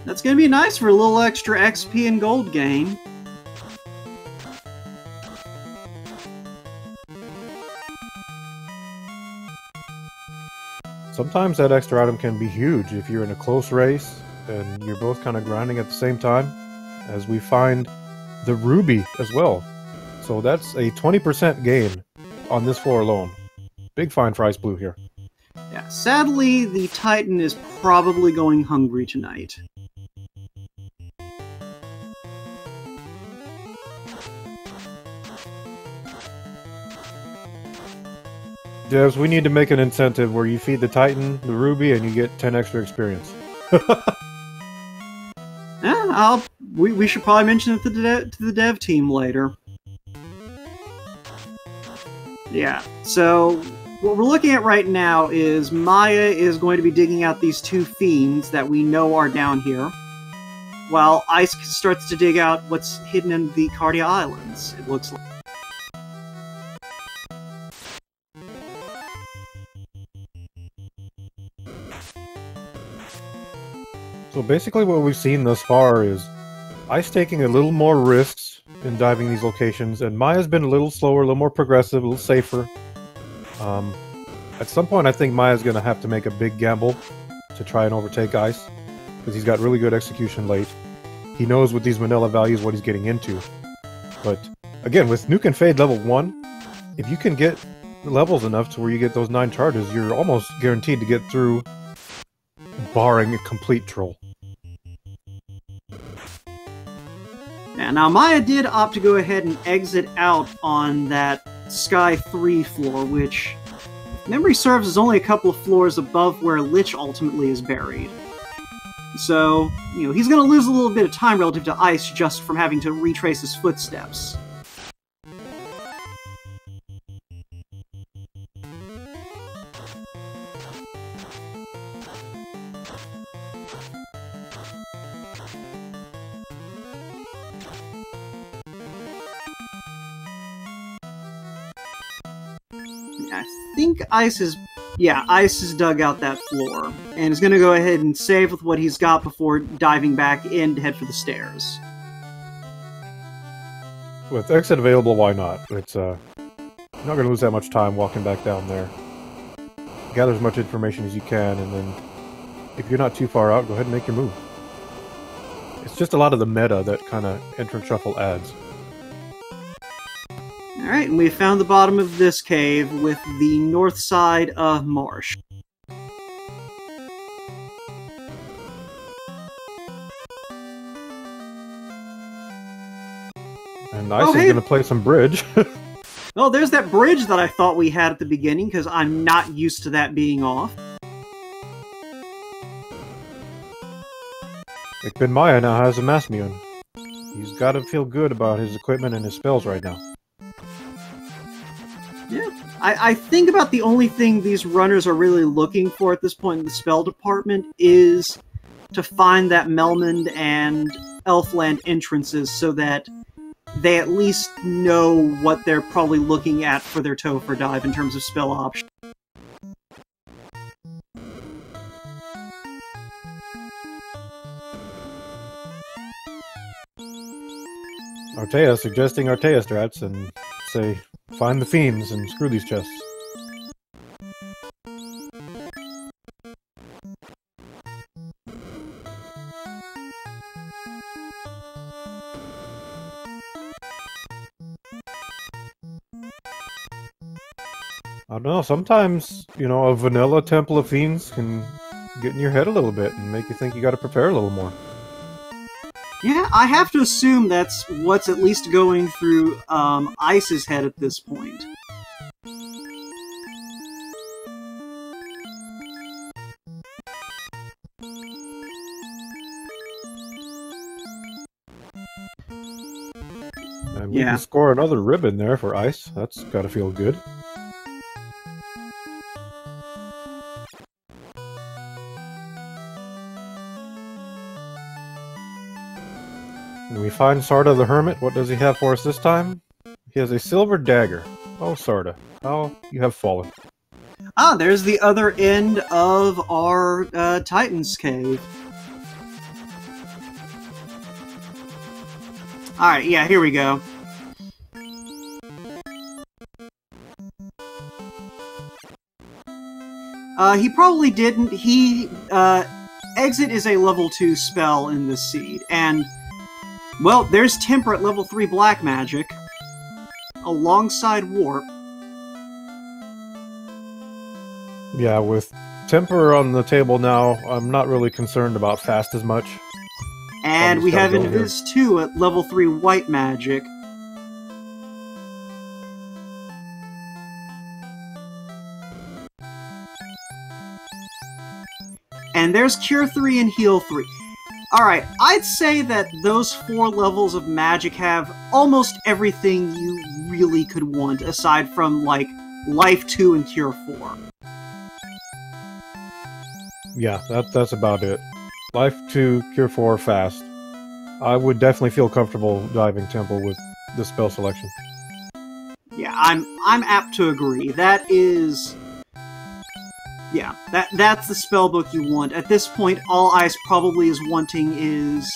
That's gonna be nice for a little extra XP and gold gain. Sometimes that extra item can be huge if you're in a close race and you're both kind of grinding at the same time, as we find the ruby as well. So that's a 20% gain on this floor alone. Big find for iCiceblue here. Yeah, sadly, the Titan is probably going hungry tonight. Devs, we need to make an incentive where you feed the Titan the ruby and you get 10 extra experience. Yeah, we should probably mention it to the dev team later. Yeah, so what we're looking at right now is Maya is going to be digging out these 2 fiends that we know are down here, while Ice starts to dig out what's hidden in the Cardia Islands, it looks like. So basically what we've seen thus far is Ice taking a little more risks in diving these locations, and Maya's been a little slower, a little more progressive, a little safer. At some point I think Maya's going to have to make a big gamble to try and overtake Ice, because he's got really good execution late. He knows with these vanilla values what he's getting into. But again, with Nuke and Fade level 1, if you can get levels enough to where you get those 9 charges, you're almost guaranteed to get through, barring a complete troll. Yeah, now Maya did opt to go ahead and exit out on that Sky 3 floor, which memory serves is only a couple of floors above where Lich ultimately is buried. So, he's going to lose a little bit of time relative to Ice just from having to retrace his footsteps. I think Ice has dug out that floor, and is going to go ahead and save with what he's got before diving back in to head for the stairs. With exit available, why not? It's you're not going to lose that much time walking back down there. Gather as much information as you can, and then if you're not too far out, go ahead and make your move. It's just a lot of the meta that kind of entrance shuffle adds. Alright, and we found the bottom of this cave with the north side of Marsh. And Ice is going to play some bridge. Well, there's that bridge that I thought we had at the beginning, because I'm not used to that being off. ichbinmiah now has a Masmion. He's got to feel good about his equipment and his spells right now. Yeah, I think about the only thing these runners are really looking for at this point in the spell department is to find that Melmond and Elfland entrances so that they at least know what they're probably looking at for their Topher dive in terms of spell options. Artea suggesting Artea strats and say, find the fiends and screw these chests. I don't know, sometimes, a vanilla Temple of Fiends can get in your head a little bit and make you think you gotta prepare a little more. Yeah, I have to assume that's what's at least going through Ice's head at this point. And we can score another ribbon there for Ice. That's gotta feel good. And we find Sarda the Hermit. What does he have for us this time? He has a silver dagger. Oh, Sarda, how you have fallen. Ah, there's the other end of our Titan's Cave. Alright, yeah, here we go. He probably didn't. Exit is a level 2 spell in this seed, and well, there's Temperate level 3 black magic, alongside Warp. Yeah, with Temper on the table now, I'm not really concerned about fast as much. And we have Invis 2 at level 3 white magic. And there's Cure 3 and Heal 3. Alright, I'd say that those 4 levels of magic have almost everything you really could want, aside from, like, Life 2 and Cure 4. Yeah, that's about it. Life 2, Cure 4, fast. I would definitely feel comfortable diving Temple with the spell selection. Yeah, I'm apt to agree. That is... yeah, that's the spellbook you want. At this point, all Ice probably is wanting is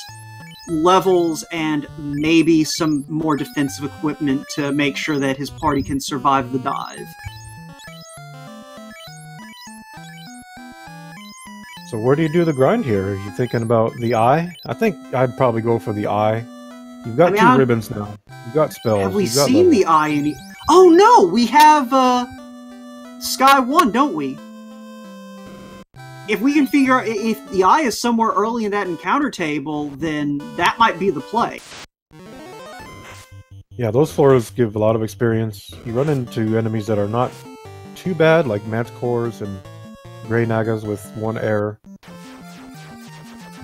levels and maybe some more defensive equipment to make sure that his party can survive the dive. So where do you do the grind here? Are you thinking about the eye? I think I'd probably go for the eye. You've got 2 ribbons now. You've got spells. Have we seen the eye any... oh no! We have, Sky 1, don't we? If we can figure out if the eye is somewhere early in that encounter table, then that might be the play. Yeah, those floors give a lot of experience. You run into enemies that are not too bad, like Manticores and Grey Nagas with 1 error.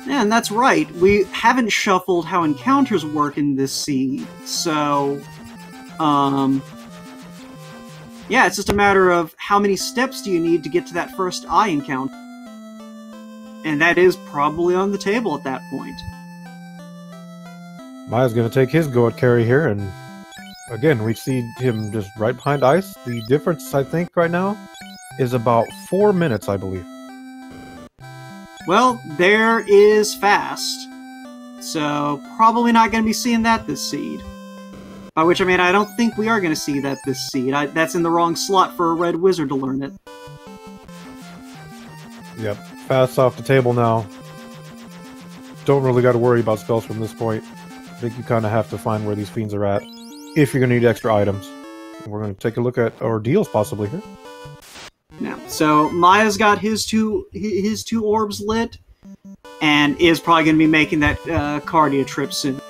Yeah, and that's right. We haven't shuffled how encounters work in this seed, so... yeah, it's just a matter of how many steps do you need to get to that first eye encounter. And that is probably on the table at that point. Maya's going to take his go at carry here, and again, we see him just right behind Ice. The difference, I think, right now is about 4 minutes, I believe. Well, there is fast. So, probably not going to be seeing that this seed. By which I mean, I don't think we are going to see that this seed. That's in the wrong slot for a red wizard to learn it. Yep, fast off the table now. Don't really got to worry about spells from this point. I think you kind of have to find where these fiends are at if you're going to need extra items. And we're going to take a look at ordeals possibly here. Now, so Maya's got his two orbs lit, and is probably going to be making that Cardia trip soon.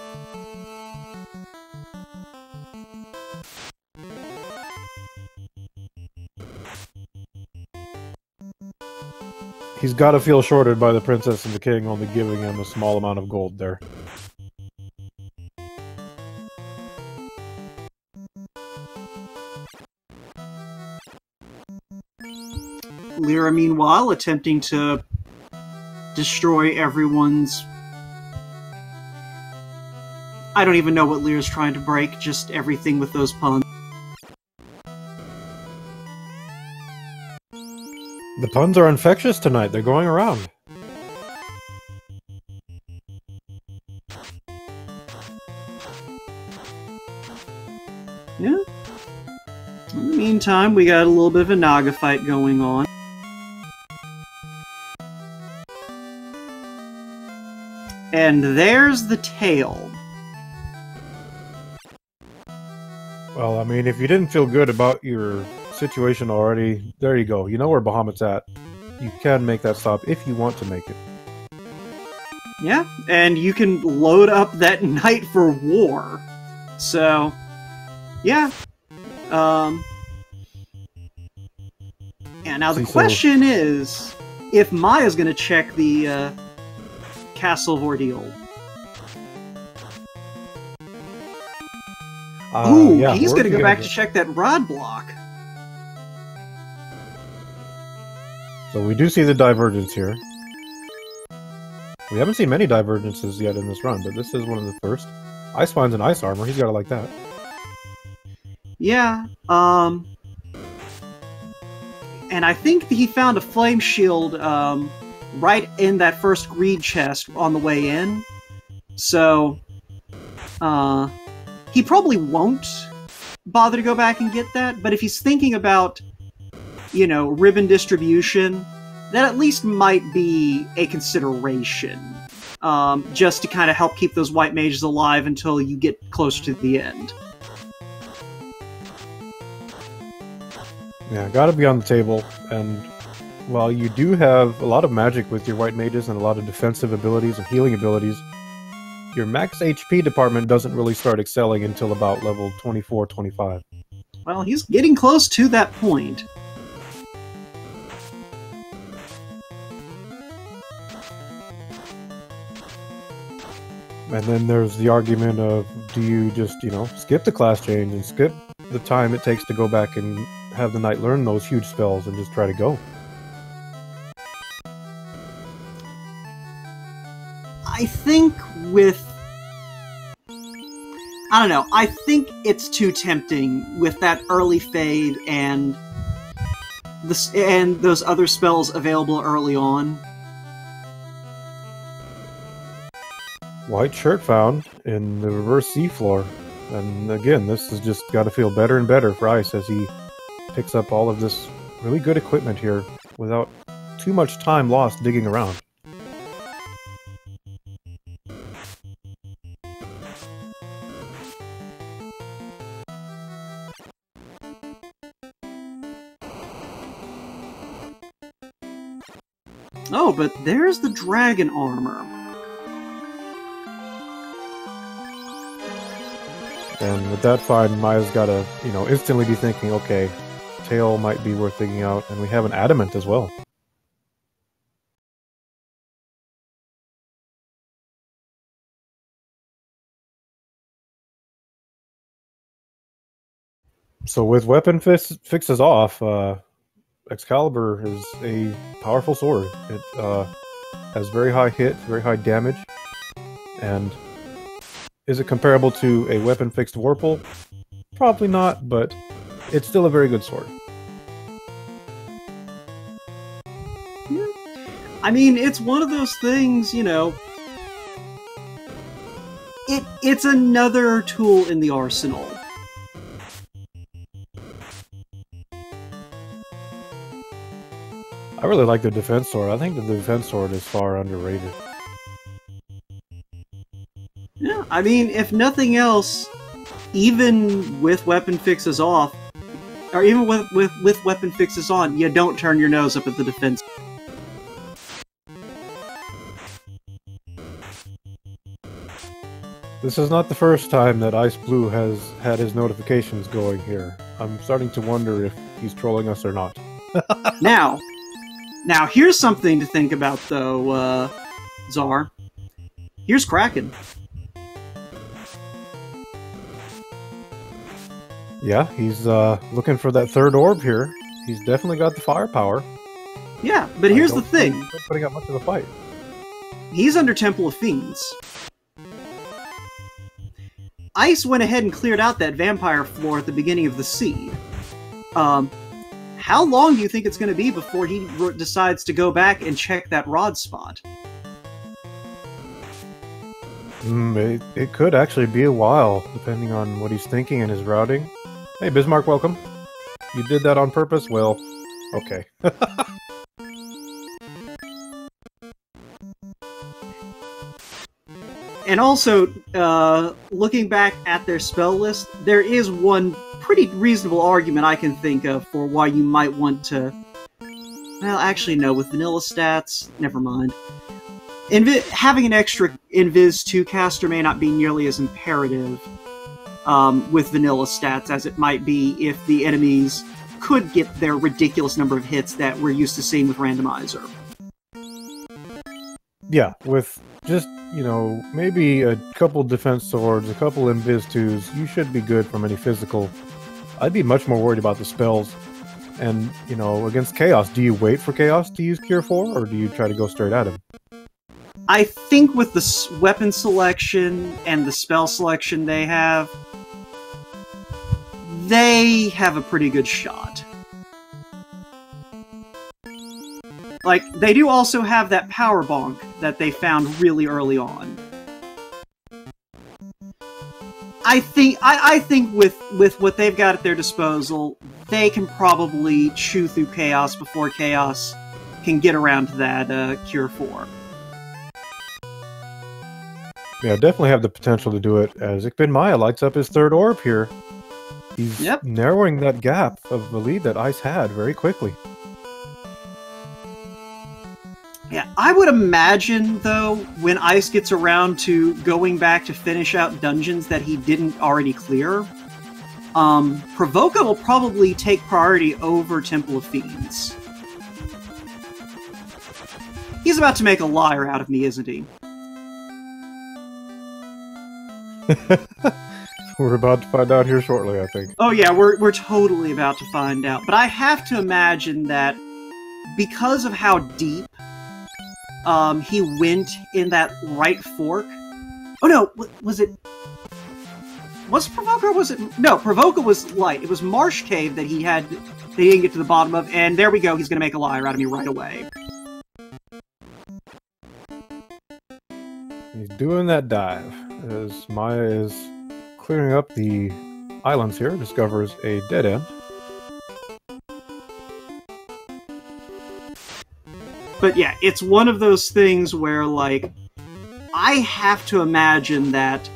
He's got to feel shorted by the princess and the king only giving him a small amount of gold there. Lyra, meanwhile, attempting to destroy everyone's... I don't even know what Lyra's trying to break, just everything with those puns. The puns are infectious tonight. They're going around. Yeah. In the meantime, we got a little bit of a Naga fight going on. And there's the tail. Well, I mean, if you didn't feel good about your situation already, there you go. You know where Bahamut's at. You can make that stop if you want to make it. Yeah, and you can load up that Knight for War. So, yeah. Yeah, now the question is, if Maya's gonna check the, Castle of Ordeal. Ooh, yeah, he's gonna go back to check that rod block. So we do see the divergence here. We haven't seen many divergences yet in this run, but this is one of the first. Ice finds an ice armor, he's got it like that. Yeah, and I think he found a flame shield, right in that first greed chest on the way in. So, he probably won't bother to go back and get that, but if he's thinking about, you know, ribbon distribution, that at least might be a consideration. Just to kind of help keep those white mages alive until you get closer to the end. Yeah, gotta be on the table, and while you do have a lot of magic with your white mages and a lot of defensive abilities and healing abilities, your max HP department doesn't really start excelling until about level 24, 25. Well, he's getting close to that point. And then there's the argument of, do you just, you know, skip the class change and skip the time it takes to go back and have the knight learn those huge spells and just try to go? I think with... I don't know, I think it's too tempting with that early fade and those other spells available early on. White shirt found in the reverse seafloor. And again, this has just got to feel better and better for Ice as he picks up all of this really good equipment here without too much time lost digging around. Oh, but there's the dragon armor. And with that find, Maya's got to, you know, instantly be thinking, okay, tail might be worth digging out, and we have an adamant as well. So with weapon fixes off, Excalibur is a powerful sword. It has very high hit, very high damage, and is it comparable to a weapon fixed Warple? Probably not, but it's still a very good sword. Yeah. I mean, it's one of those things, you know, it's another tool in the arsenal. I really like the defense sword. I think the defense sword is far underrated. Yeah, I mean, if nothing else, even with weapon fixes off, or even with weapon fixes on, you don't turn your nose up at the defense. This is not the first time that xIceblue has had his notifications going here. I'm starting to wonder if he's trolling us or not. Now, here's something to think about, though, Czar. Here's Kraken. Yeah, he's looking for that third orb here. He's definitely got the firepower. Yeah, but here's the thing. He's not putting up much of a fight. He's under Temple of Fiends. Ice went ahead and cleared out that vampire floor at the beginning of the seed. How long do you think it's going to be before he decides to go back and check that rod spot? It could actually be a while, depending on what he's thinking and his routing. Hey, Bismarck, welcome. You did that on purpose? Well, okay. And also, looking back at their spell list, there is one pretty reasonable argument I can think of for why you might want to... Well, actually, no, with vanilla stats, never mind. Having an extra Invis 2 caster may not be nearly as imperative with vanilla stats as it might be if the enemies could get their ridiculous number of hits that we're used to seeing with Randomizer. Yeah, with just, you know, maybe a couple defense swords, a couple Invis 2s, you should be good from any physical. I'd be much more worried about the spells. And, you know, against Chaos, do you wait for Chaos to use Cure 4, or do you try to go straight at him? I think with the weapon selection and the spell selection they have a pretty good shot. Like, they do also have that power bonk that they found really early on. I think with what they've got at their disposal, they can probably chew through Chaos before Chaos can get around to that Cure 4. Yeah, definitely have the potential to do it, as ichbinmiah lights up his third orb here. He's narrowing that gap of the lead that Ice had very quickly. Yeah, I would imagine, though, when Ice gets around to going back to finish out dungeons that he didn't already clear, Provoka will probably take priority over Temple of Fiends. He's about to make a liar out of me, isn't he? We're about to find out here shortly, I think. Oh yeah, we're totally about to find out. But I have to imagine that because of how deep he went in that right fork... Oh no, was it... Was Provoka or was it... No, Provoka was light. It was Marsh Cave that he didn't get to the bottom of, and there we go, he's gonna make a liar out of me right away. He's doing that dive, as Maya is clearing up the islands here, discovers a dead end. But yeah, it's one of those things where, like, I have to imagine that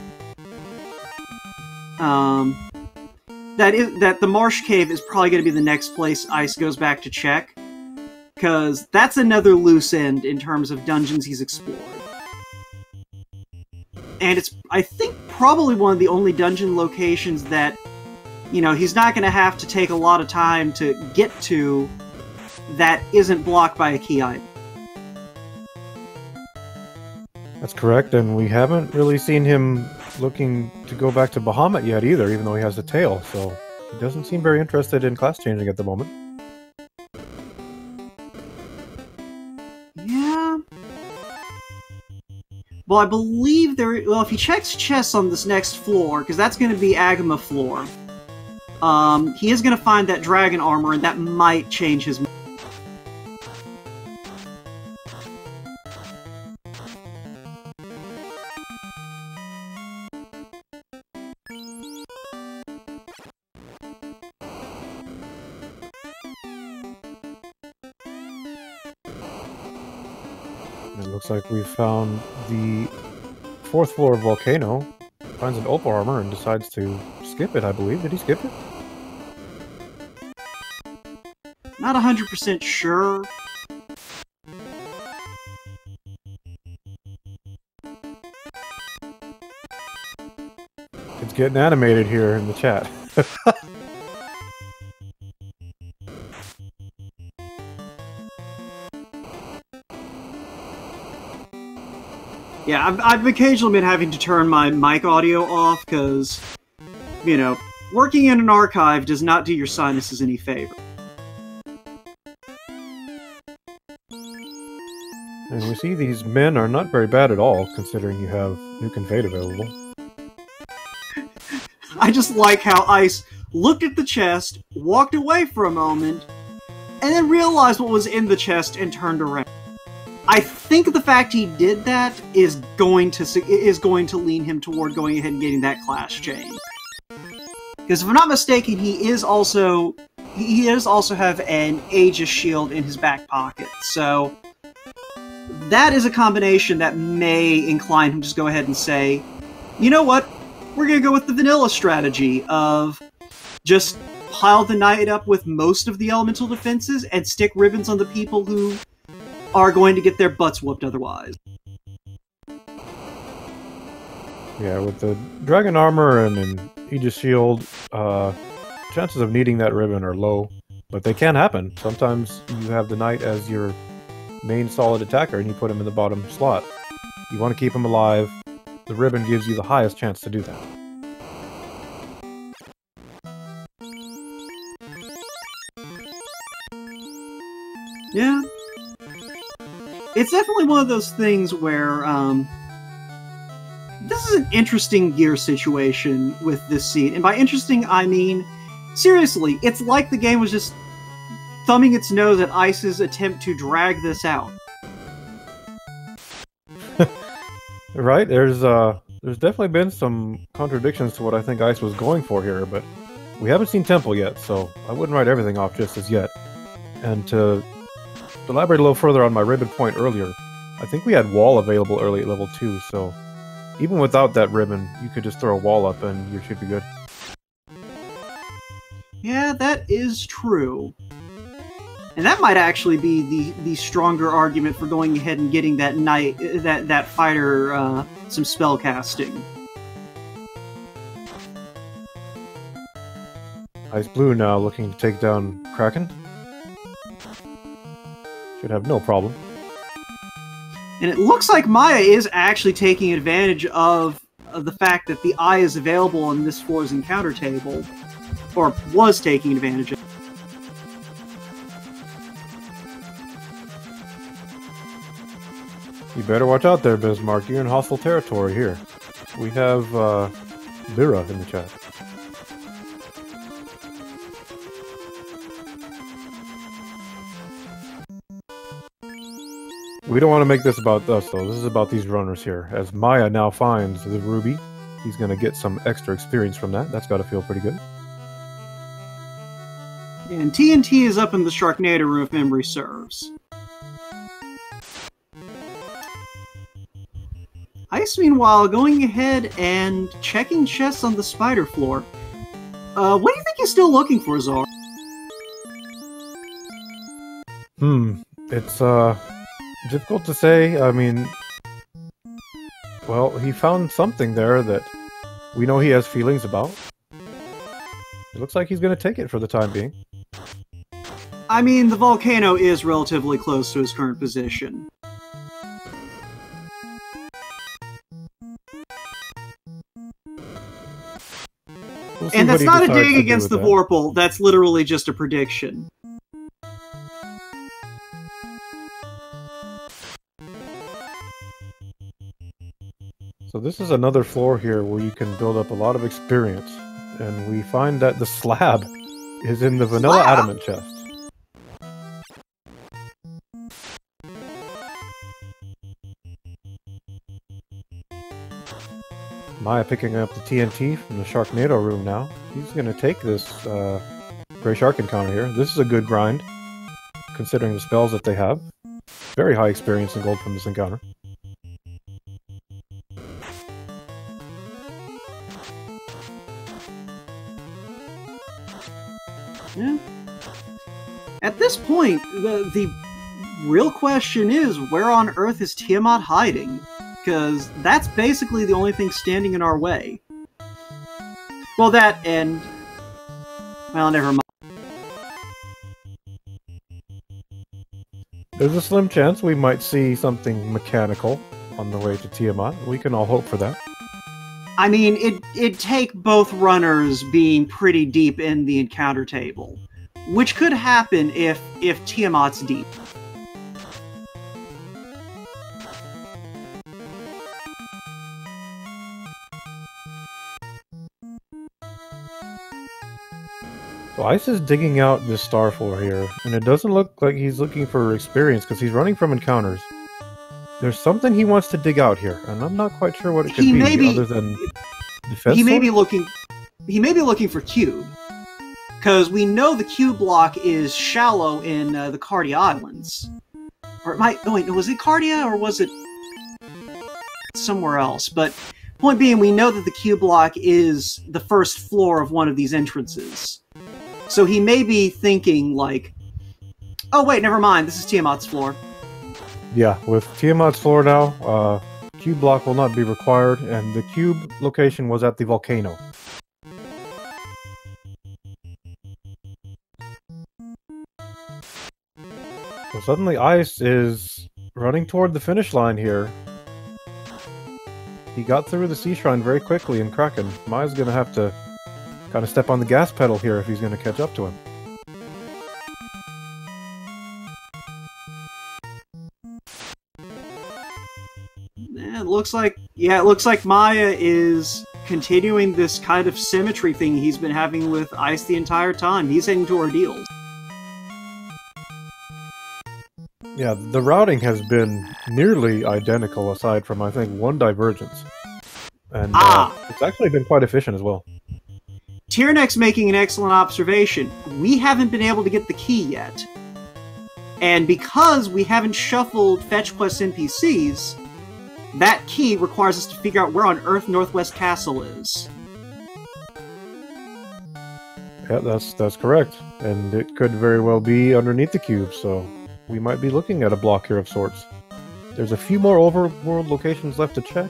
that the Marsh Cave is probably going to be the next place Ice goes back to check, because that's another loose end in terms of dungeons he's explored. And it's, I think, probably one of the only dungeon locations that you know, he's not going to have to take a lot of time to get to that isn't blocked by a key item. That's correct, and we haven't really seen him looking to go back to Bahamut yet either, even though he has the tail, so he doesn't seem very interested in class changing at the moment. Yeah. Well, I believe well, if he checks chests on this next floor, because that's going to be Agama floor, he is going to find that dragon armor, and that might change his... It looks like we've found the 4th floor volcano, finds an opal armor, and decides to skip it, I believe. Did he skip it? Not 100% sure. It's getting animated here in the chat. Yeah, I've occasionally been having to turn my mic audio off because, you know, working in an archive does not do your sinuses any favor. And we see these men are not very bad at all, considering you have Nuke and Fate available. I just like how Ice looked at the chest, walked away for a moment, and then realized what was in the chest and turned around. I think the fact he did that is going to lean him toward going ahead and getting that class change. Because if I'm not mistaken, he is also have an Aegis shield in his back pocket. So that is a combination that may incline him to just go ahead and say, you know what, we're going to go with the vanilla strategy of just pile the knight up with most of the elemental defenses and stick ribbons on the people who are going to get their butts whooped otherwise. Yeah, with the dragon armor and an Aegis shield, chances of needing that ribbon are low, but they can happen. Sometimes you have the knight as your main solid attacker and you put him in the bottom slot. You want to keep him alive. The ribbon gives you the highest chance to do that. Yeah. It's definitely one of those things where, this is an interesting gear situation with this seed. And by interesting, I mean, seriously, it's like the game was just thumbing its nose at Ice's attempt to drag this out. Right? There's definitely been some contradictions to what I think Ice was going for here, but we haven't seen Temple yet, so I wouldn't write everything off just as yet. And to elaborate a little further on my ribbon point earlier, I think we had wall available early at level 2, so even without that ribbon, you could just throw a wall up and you should be good. Yeah, that is true. And that might actually be the stronger argument for going ahead and getting that knight, that fighter, some spell casting. xIceblue now looking to take down Kraken. Should have no problem. And it looks like Maya is actually taking advantage of the fact that the eye is available on this floor's encounter table. Or was taking advantage of it. You better watch out there, Bismarck. You're in hostile territory here. We have Lyra in the chat. We don't want to make this about us, though. This is about these runners here. As Maya now finds the ruby, he's going to get some extra experience from that. That's got to feel pretty good. And TNT is up in the Sharknado room if memory serves. Ice, meanwhile, going ahead and checking chests on the spider floor. What do you think he's still looking for, Zar? It's, difficult to say. I mean, well, he found something there that we know he has feelings about. It looks like he's going to take it for the time being. I mean, the volcano is relatively close to his current position. And that's not a dig against the Vorpal, that's literally just a prediction. So this is another floor here where you can build up a lot of experience. And we find that the slab is in the vanilla adamant chest. Maya picking up the TNT from the Sharknado room now. He's going to take this Grey Shark encounter here. This is a good grind, considering the spells that they have. Very high experience in gold from this encounter. Yeah. At this point, the real question is, where on earth is Tiamat hiding? Because that's basically the only thing standing in our way. Well, that and... well, never mind. There's a slim chance we might see something mechanical on the way to Tiamat. We can all hope for that. I mean, it'd take both runners being pretty deep in the encounter table. Which could happen if Tiamat's deep. So Ice is digging out this star floor here, and it doesn't look like he's looking for experience because he's running from encounters. There's something he wants to dig out here, and I'm not quite sure what it could be other than defense. He may be looking for cube, because we know the cube block is shallow in the Cardia Islands. Or it might. Oh wait, was it Cardia or was it somewhere else? But point being, we know that the cube block is the first floor of one of these entrances. So he may be thinking like, oh wait, never mind, this is Tiamat's floor. Yeah, with Tiamat's floor now, cube block will not be required, and the cube location was at the volcano. So suddenly Ice is running toward the finish line here. He got through the Sea Shrine very quickly in Kraken. Maya's gonna have to kind of step on the gas pedal here if he's going to catch up to him. It looks like Maya is continuing this kind of symmetry thing he's been having with Ice the entire time. He's heading to Ordeals. Yeah, the routing has been nearly identical aside from, I think, one divergence. And it's actually been quite efficient as well. Tyrnek's making an excellent observation. We haven't been able to get the key yet. And because we haven't shuffled Fetch Quest NPCs, that key requires us to figure out where on Earth Northwest Castle is. Yeah, that's correct. And it could very well be underneath the cube, so we might be looking at a block here of sorts. There's a few more overworld locations left to check.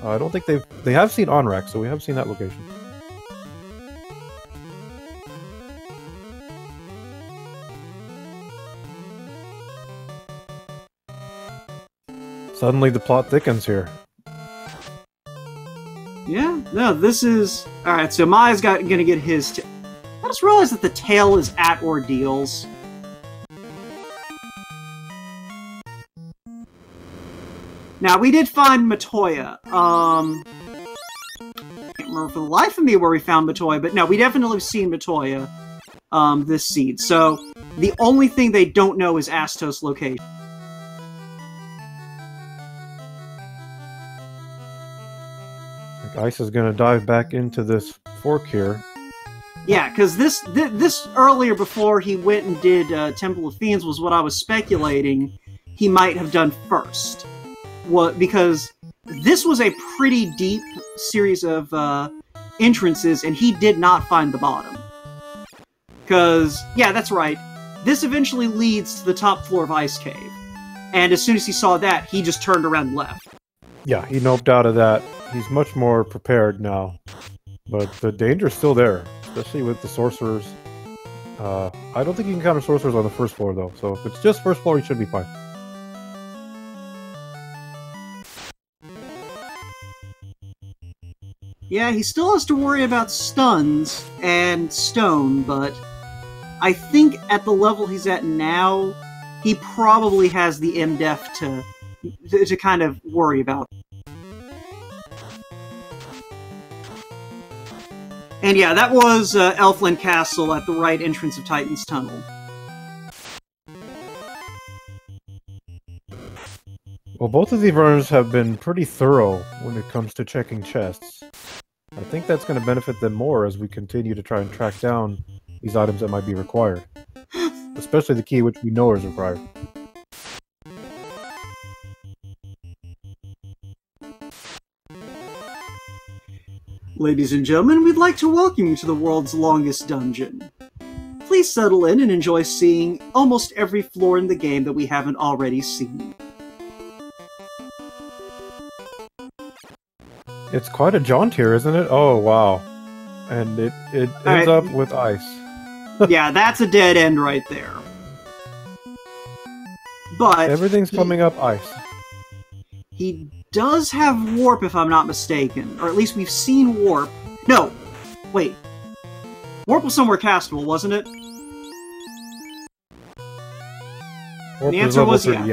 I don't think they have seen Onrak, so we have seen that location. Suddenly the plot thickens here. Yeah, no, this is... Alright, so Maya's gonna get his... I just realized that the tail is at Ordeals. Now, we did find Matoya. I can't remember for the life of me where we found Matoya, but no, we definitely have seen Matoya this seed. So, the only thing they don't know is Astos' location. Ice is going to dive back into this fork here. Yeah, because this earlier, before he went and did Temple of Fiends, was what I was speculating he might have done first. Because this was a pretty deep series of entrances, and he did not find the bottom. Because, yeah, that's right, this eventually leads to the top floor of Ice Cave. And as soon as he saw that, he just turned around and left. Yeah, he noped out of that. He's much more prepared now. But the danger's still there, especially with the sorcerers. I don't think you can counter sorcerers on the first floor, though. So if it's just first floor, you should be fine. Yeah, he still has to worry about stuns and stone, but I think at the level he's at now, he probably has the MDef to kind of worry about. And yeah, that was Elfland Castle at the right entrance of Titan's Tunnel. Well, both of these runners have been pretty thorough when it comes to checking chests. I think that's going to benefit them more as we continue to try and track down these items that might be required. Especially the key, which we know is required. Ladies and gentlemen, we'd like to welcome you to the world's longest dungeon. Please settle in and enjoy seeing almost every floor in the game that we haven't already seen. It's quite a jaunt here, isn't it? Oh, wow. And it ends up with ice. Yeah, that's a dead end right there. But everything's coming up ice. He does have warp, if I'm not mistaken. Or at least we've seen warp. No! Wait. Warp was somewhere castable, wasn't it? Warp the answer was, 30,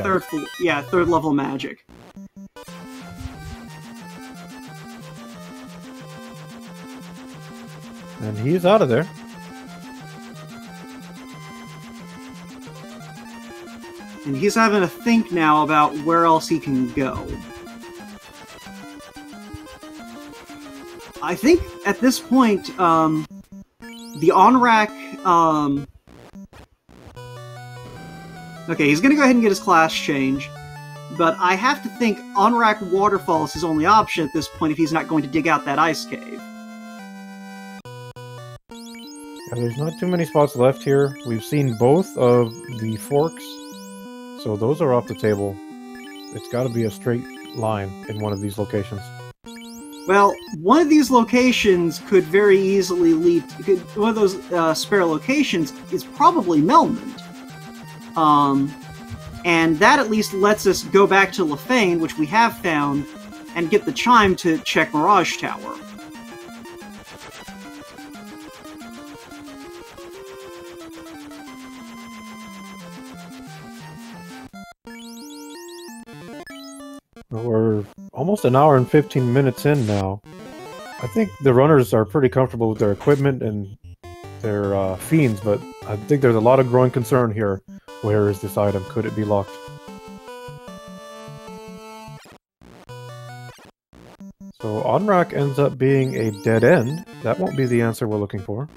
third level magic. And he's out of there. And he's having to think now about where else he can go. I think at this point, the on-rack... Okay, he's gonna go ahead and get his class change, but I have to think on-rack waterfall is his only option at this point if he's not going to dig out that ice cave. There's not too many spots left here. We've seen both of the forks, so those are off the table. It's got to be a straight line in one of these locations. Well, one of these locations could very easily lead... one of those spare locations is probably Melmond. And that at least lets us go back to Lefane, which we have found, and get the chime to check Mirage Tower. We're almost an hour and 15 minutes in now. I think the runners are pretty comfortable with their equipment and their fiends, but I think there's a lot of growing concern here. Where is this item? Could it be locked? So on-rack ends up being a dead end. That won't be the answer we're looking for.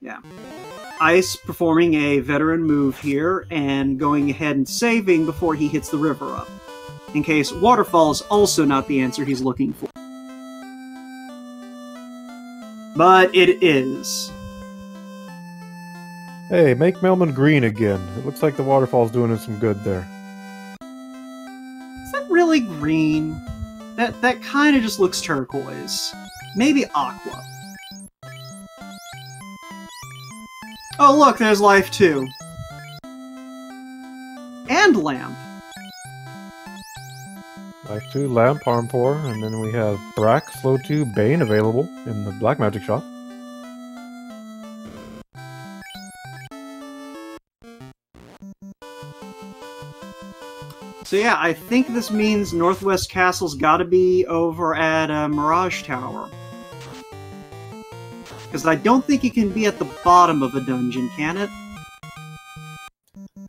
Yeah. Ice performing a veteran move here and going ahead and saving before he hits the river up, in case waterfall is also not the answer he's looking for. But it is. Hey, make Melmond green again. It looks like the waterfall's doing him some good there. Is that really green? That kind of just looks turquoise. Maybe aqua. Oh look, there's life too. And lamp. Life 2, lamp, harm 4, and then we have Brack, slow 2, Bane available in the black magic shop. So yeah, I think this means Northwest Castle's gotta be over at Mirage Tower. Because I don't think it can be at the bottom of a dungeon, can it?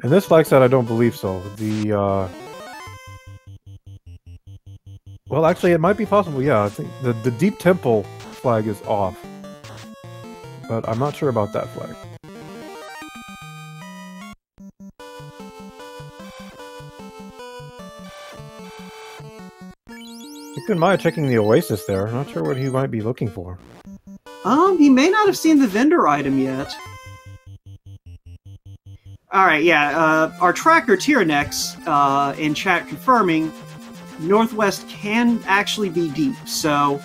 In this flag set, I don't believe so. Well, actually, it might be possible, yeah. I think the Deep Temple flag is off. But I'm not sure about that flag. ichbinmiah checking the Oasis there. Not sure what he might be looking for. He may not have seen the vendor item yet. Alright, yeah, our tracker Tyrannex in chat confirming Northwest can actually be deep, so...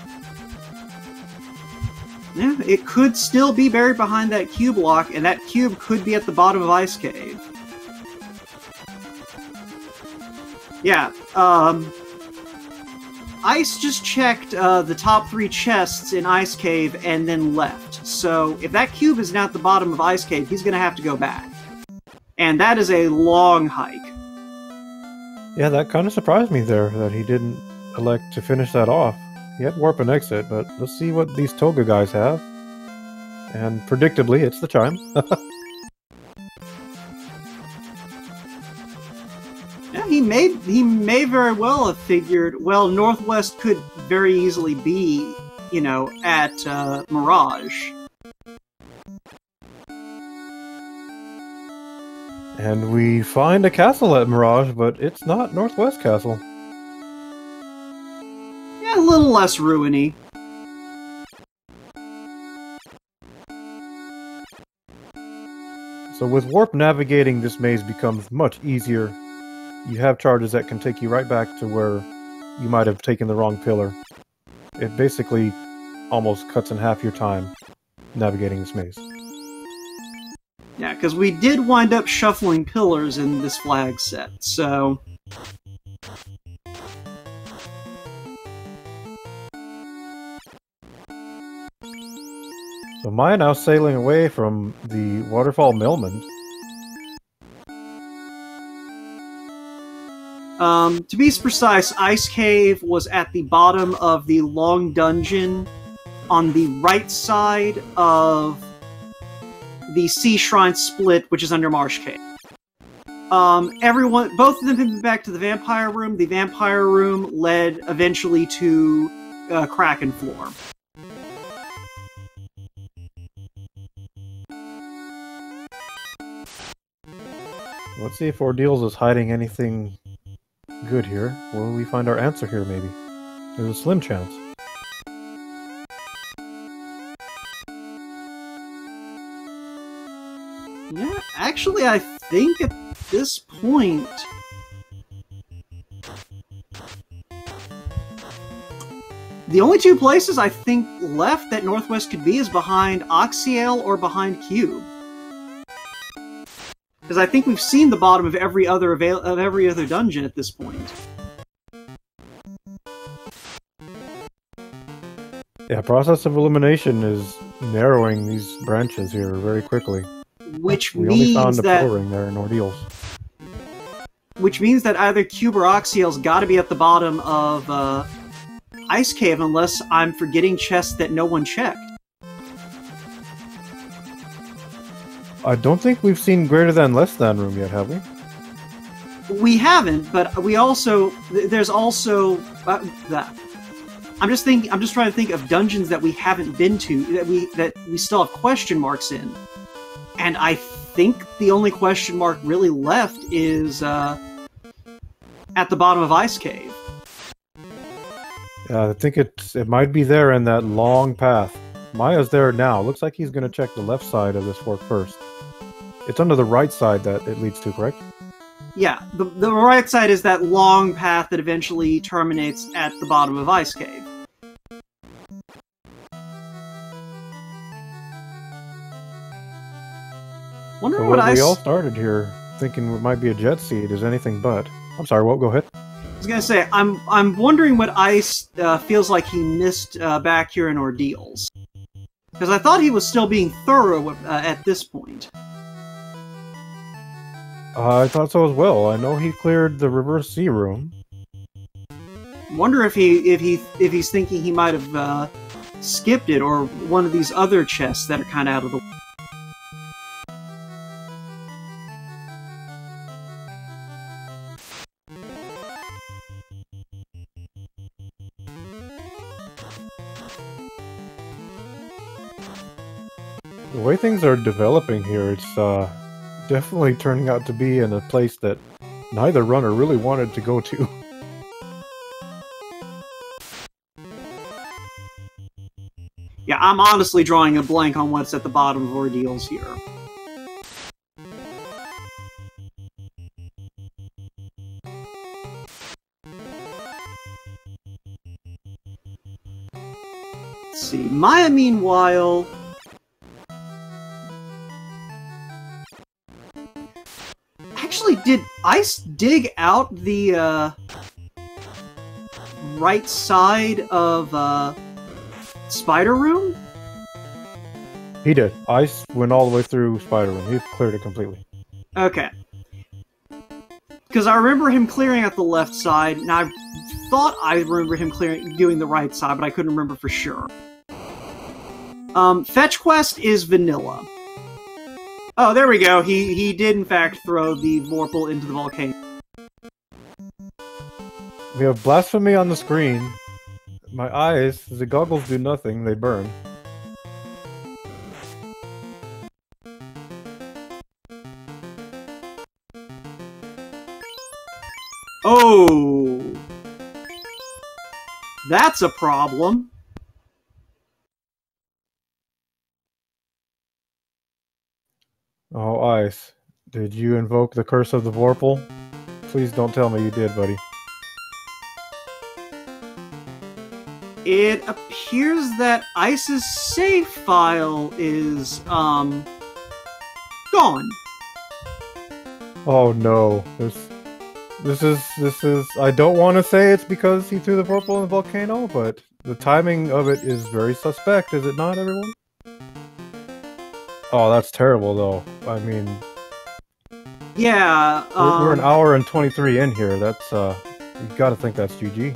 Yeah, it could still be buried behind that cube block, and that cube could be at the bottom of Ice Cave. Yeah, Ice just checked the top 3 chests in Ice Cave and then left. So if that cube is now at the bottom of Ice Cave, he's going to have to go back. And that is a long hike. Yeah, that kind of surprised me there, that he didn't elect to finish that off. He had warp and exit, but let's see what these Toga guys have. And predictably, it's the chime. Yeah, he may very well have figured, well, Northwest could very easily be, you know, at Mirage. And we find a castle at Mirage, but it's not Northwest Castle. Yeah, a little less ruiny. So with warp navigating, this maze becomes much easier. You have charges that can take you right back to where you might have taken the wrong pillar. It basically almost cuts in half your time navigating this maze. Yeah, because we did wind up shuffling pillars in this flag set, so... So Maya now sailing away from the waterfall Millman. To be precise, Ice Cave was at the bottom of the long dungeon on the right side of the Sea Shrine Split, which is under Marsh Cave. Both of them have been back to the Vampire Room. The Vampire Room led eventually to Kraken Floor. Let's see if Ordeals is hiding anything good here. Will we find our answer here, maybe? There's a slim chance. Yeah, actually, I think at this point... the only 2 places I think left that Northwest could be is behind Oxiale or behind Cube. Because I think we've seen the bottom of every other dungeon at this point. Yeah, process of elimination is narrowing these branches here very quickly. Which we means only found a that pull ring there in Ordeals. Which means that either Cube or Oxiale's got to be at the bottom of Ice Cave, unless I'm forgetting chests that no one checked. I don't think we've seen greater than less than room yet, have we? We haven't, but we also there's also that. I'm just trying to think of dungeons that we haven't been to that we still have question marks in, and I think the only question mark really left is at the bottom of Ice Cave. Yeah, I think it might be there in that long path. Maya's there now. Looks like he's going to check the left side of this fork first. It's under the right side that it leads to, correct? Yeah, the right side is that long path that eventually terminates at the bottom of Ice Cave. Wonder so what we all started here thinking it might be a jet seed is anything but. I'm sorry, what? Go ahead. I was gonna say, I'm wondering what Ice feels like he missed back here in Ordeals. Because I thought he was still being thorough at this point. I thought so as well. I know he cleared the reverse C room. Wonder if he's thinking he might have skipped it, or one of these other chests that are kind of out of the way. The way things are developing here, it's definitely turning out to be in a place that neither runner really wanted to go to. Yeah, I'm honestly drawing a blank on what's at the bottom of Ordeals here. Let's see, Maya, meanwhile... Actually, did Ice dig out the, right side of, Spider Room? He did. Ice went all the way through Spider Room. He cleared it completely. Okay. Because I remember him clearing out the left side, and I thought I remember him doing the right side, but I couldn't remember for sure. Fetch Quest is vanilla. Oh, there we go. He did, in fact, throw the Vorpal into the volcano. We have Blasphemy on the screen. My eyes, the goggles do nothing. They burn. Oh! That's a problem. Oh, Ice. Did you invoke the Curse of the Vorpal? Please don't tell me you did, buddy. It appears that Ice's save file is, gone. Oh no. This is... I don't want to say it's because he threw the Vorpal in the volcano, but the timing of it is very suspect, is it not, everyone? Oh, that's terrible, though. I mean... Yeah, We're an hour and 23 in here. That's, you gotta think that's GG.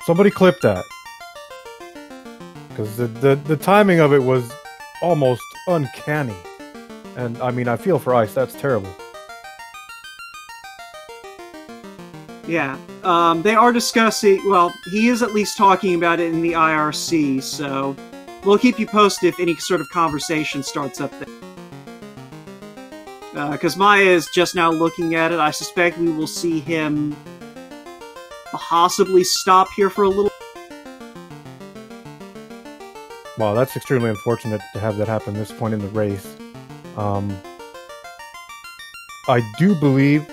Somebody clip that. Because the timing of it was almost uncanny. And, I mean, I feel for Ice. That's terrible. Yeah, they are discussing, well, he is at least talking about it in the IRC, so we'll keep you posted if any sort of conversation starts up there. Because Maya is just now looking at it. I suspect we will see him possibly stop here for a little. Wow, that's extremely unfortunate to have that happen this point in the race. I do believe...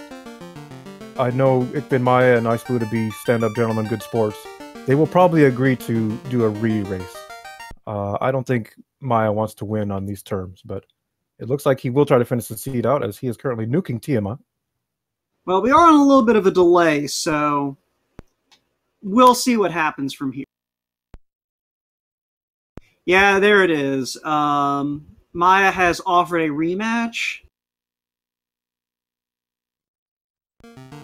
I know ichbinmiah and xIceblue to be stand-up gentlemen, good sports. They will probably agree to do a re-race. I don't think Maya wants to win on these terms, but it looks like he will try to finish the seed out as he is currently nuking Tiamat. Well, we are on a little bit of a delay, so we'll see what happens from here. Yeah, there it is. Maya has offered a rematch.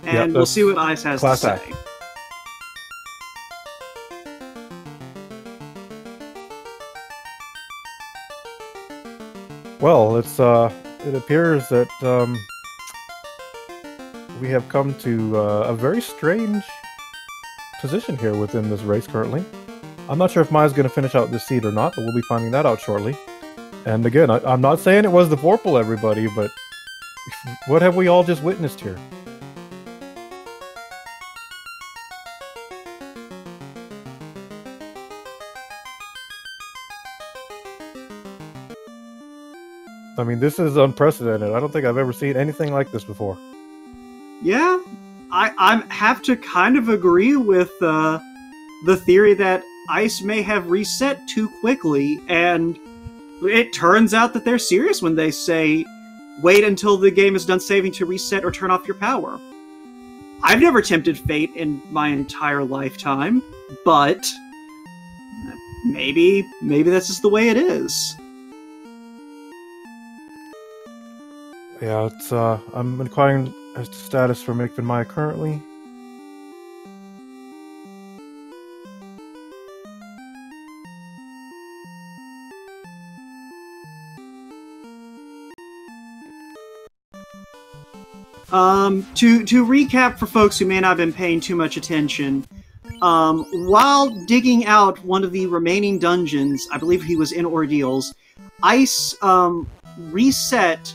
And we'll see what Ice has to say. Well, it appears that we have come to a very strange position here within this race currently. I'm not sure if Maya's going to finish out this seed or not, but we'll be finding that out shortly. And again, I'm not saying it was the Vorpal, everybody, but what have we all just witnessed here? I mean, this is unprecedented. I don't think I've ever seen anything like this before. Yeah, I have to kind of agree with the theory that Ice may have reset too quickly, and it turns out that they're serious when they say, wait until the game is done saving to reset or turn off your power. I've never tempted fate in my entire lifetime, but maybe that's just the way it is. Yeah, it's, I'm inquiring as to status for ichbinmiah currently. To recap for folks who may not have been paying too much attention, while digging out one of the remaining dungeons, I believe he was in Ordeals, Ice, reset,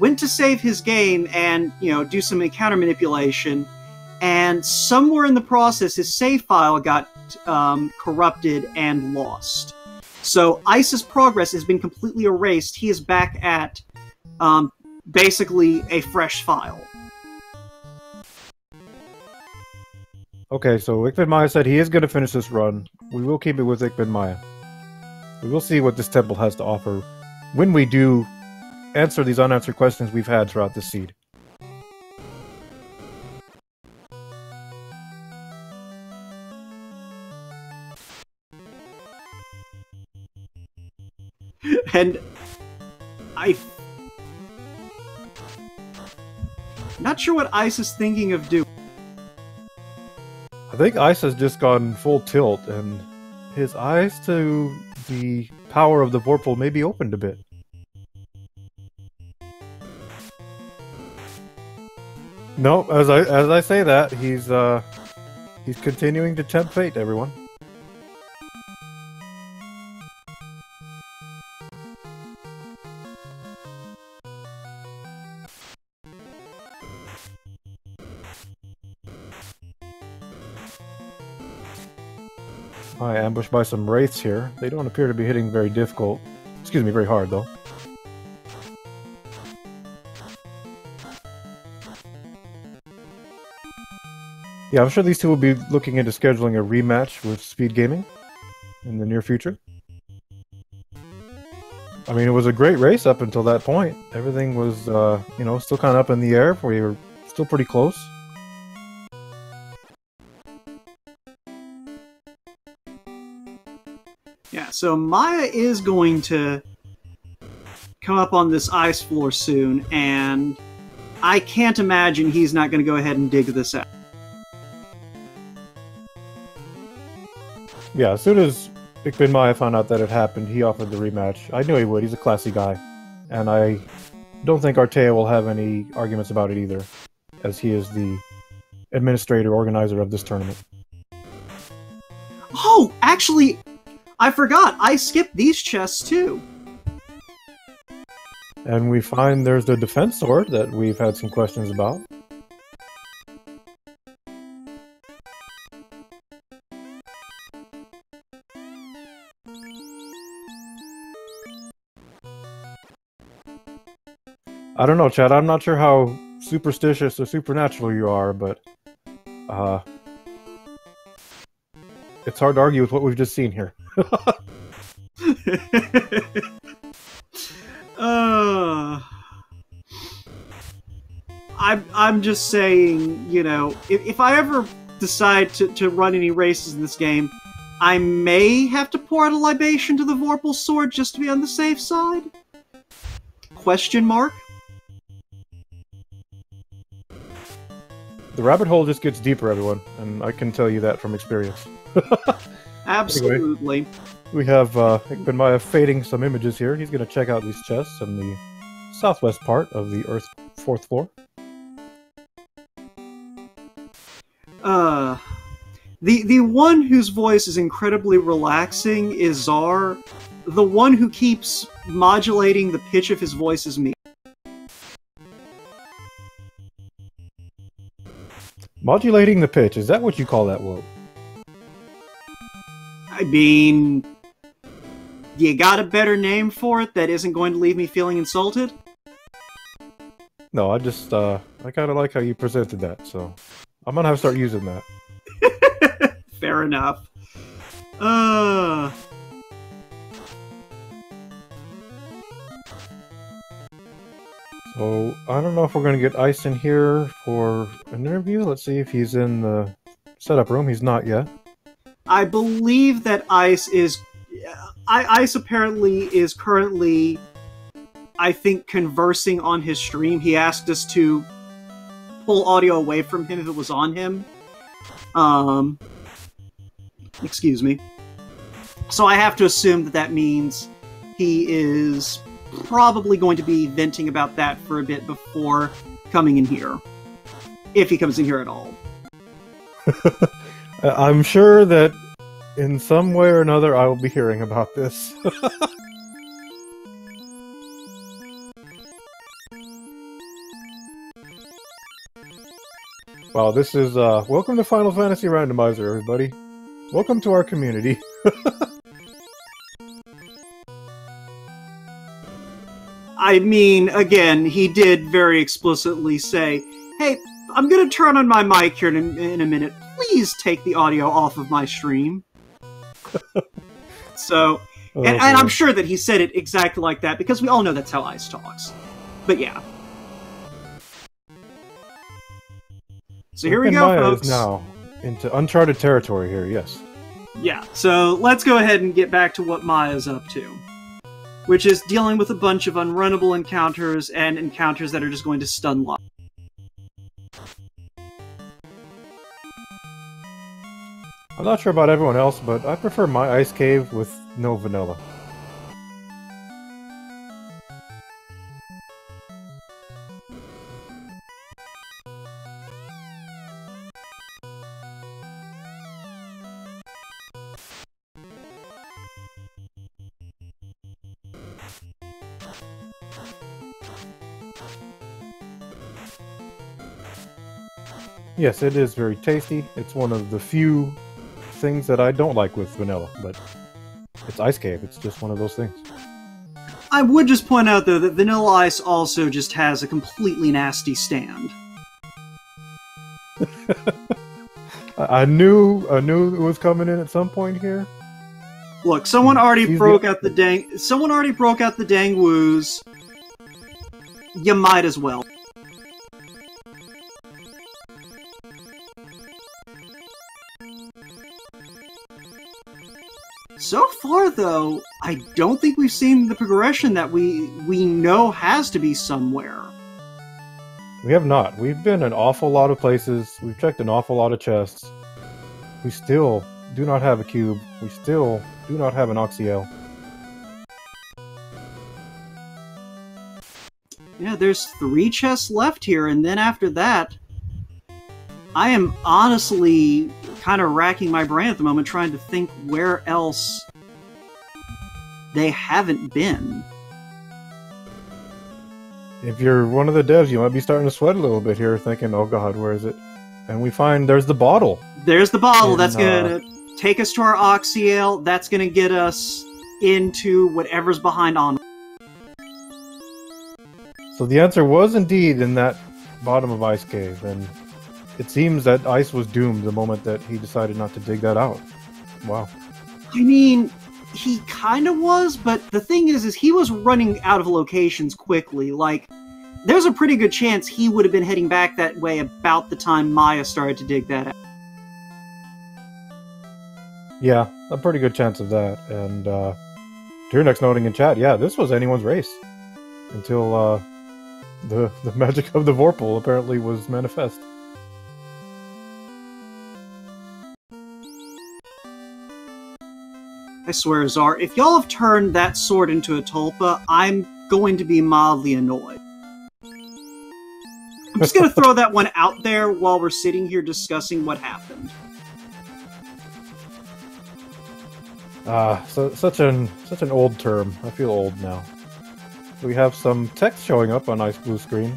went to save his game and, do some encounter manipulation, and somewhere in the process his save file got corrupted and lost. So Ice's progress has been completely erased. He is back at basically a fresh file. Okay, so ichbinmiah said he is going to finish this run. We will keep it with ichbinmiah. We will see what this temple has to offer when we do answer these unanswered questions we've had throughout this seed. And I'm not sure what Ice is thinking of doing. I think Ice has just gone full tilt, and his eyes to the power of the Vorpal may be opened a bit. No, as I say that, he's continuing to tempt fate, everyone. I ambushed by some wraiths here. They don't appear to be hitting very difficult. Excuse me, very hard though. Yeah, I'm sure these two will be looking into scheduling a rematch with Speed Gaming in the near future. I mean, it was a great race up until that point. Everything was, you know, still kind of up in the air. We were still pretty close. Yeah, so Maya is going to come up on this ice floor soon, and I can't imagine he's not going to go ahead and dig this out. Yeah, as soon as ichbinmiah found out that it happened, he offered the rematch. I knew he would. He's a classy guy. And I don't think Artea will have any arguments about it either, as he is the administrator, organizer of this tournament. Oh, actually, I forgot. I skipped these chests too. And we find there's the defense sword that we've had some questions about. I don't know, Chad. I'm not sure how superstitious or supernatural you are, but it's hard to argue with what we've just seen here. I'm just saying, you know, if I ever decide to run any races in this game, I may have to pour out a libation to the Vorpal sword just to be on the safe side? Question mark? The rabbit hole just gets deeper, everyone, and I can tell you that from experience. Absolutely. Anyway, we have ichbinmiah fading some images here. He's going to check out these chests in the southwest part of the Earth's 4th floor. The one whose voice is incredibly relaxing is Czar. The one who keeps modulating the pitch of his voice is me. Modulating the pitch, is that what you call that, Will? I mean, you got a better name for it that isn't going to leave me feeling insulted? No, I just, I kind of like how you presented that, so I'm gonna have to start using that. Fair enough. So, I don't know if we're going to get Ice in here for an interview. Let's see if he's in the setup room. He's not yet. I believe that Ice is... Ice apparently is currently, I think, conversing on his stream. He asked us to pull audio away from him if it was on him. Excuse me. So I have to assume that that means he is probably going to be venting about that for a bit before coming in here. If he comes in here at all. I'm sure that in some way or another I will be hearing about this. Wow, this is, welcome to Final Fantasy Randomizer, everybody. Welcome to our community. I mean, again, he did very explicitly say, hey, I'm gonna turn on my mic here in a minute please take the audio off of my stream. So, Oh, and boy. I'm sure that he said it exactly like that, because we all know that's how Ice talks. But yeah. So here we go, xIceblue folks. is now into uncharted territory here, yes. Yeah, so let's go ahead and get back to what Maya's up to. Which is dealing with a bunch of unrunnable encounters and encounters that are just going to stun lock. I'm not sure about everyone else, but I prefer my ice cave with no vanilla. Yes, it is very tasty. It's one of the few things that I don't like with vanilla, but it's ice cave. It's just one of those things. I would just point out, though, that Vanilla Ice also just has a completely nasty stand. I knew it was coming in at some point here. Look, someone already He's broke out the dang. Someone already broke out the dang woos. You might as well. So far, though, I don't think we've seen the progression that we know has to be somewhere. We have not. We've been an awful lot of places. We've checked an awful lot of chests. We still do not have a cube. We still do not have an Oxyel. Yeah, there's 3 chests left here, and then after that, I am honestly kind of racking my brain at the moment, trying to think where else they haven't been. If you're one of the devs, you might be starting to sweat a little bit here, thinking, oh god, where is it? And we find there's the bottle. There's the bottle. And, that's gonna take us to our Oxyale. That's gonna get us into whatever's behind on. So the answer was indeed in that bottom of Ice Cave, and it seems that Ice was doomed the moment that he decided not to dig that out. Wow. I mean, he kind of was, but the thing is he was running out of locations quickly. Like, there's a pretty good chance he would have been heading back that way about the time Maya started to dig that out. Yeah, a pretty good chance of that. And Tyrnex noting in chat, yeah, this was anyone's race. Until the magic of the Vorpal apparently was manifest. I swear, Czar, if y'all have turned that sword into a tulpa, I'm going to be mildly annoyed. I'm just gonna throw that one out there while we're sitting here discussing what happened. So such an old term. I feel old now. We have some text showing up on xIceblue screen.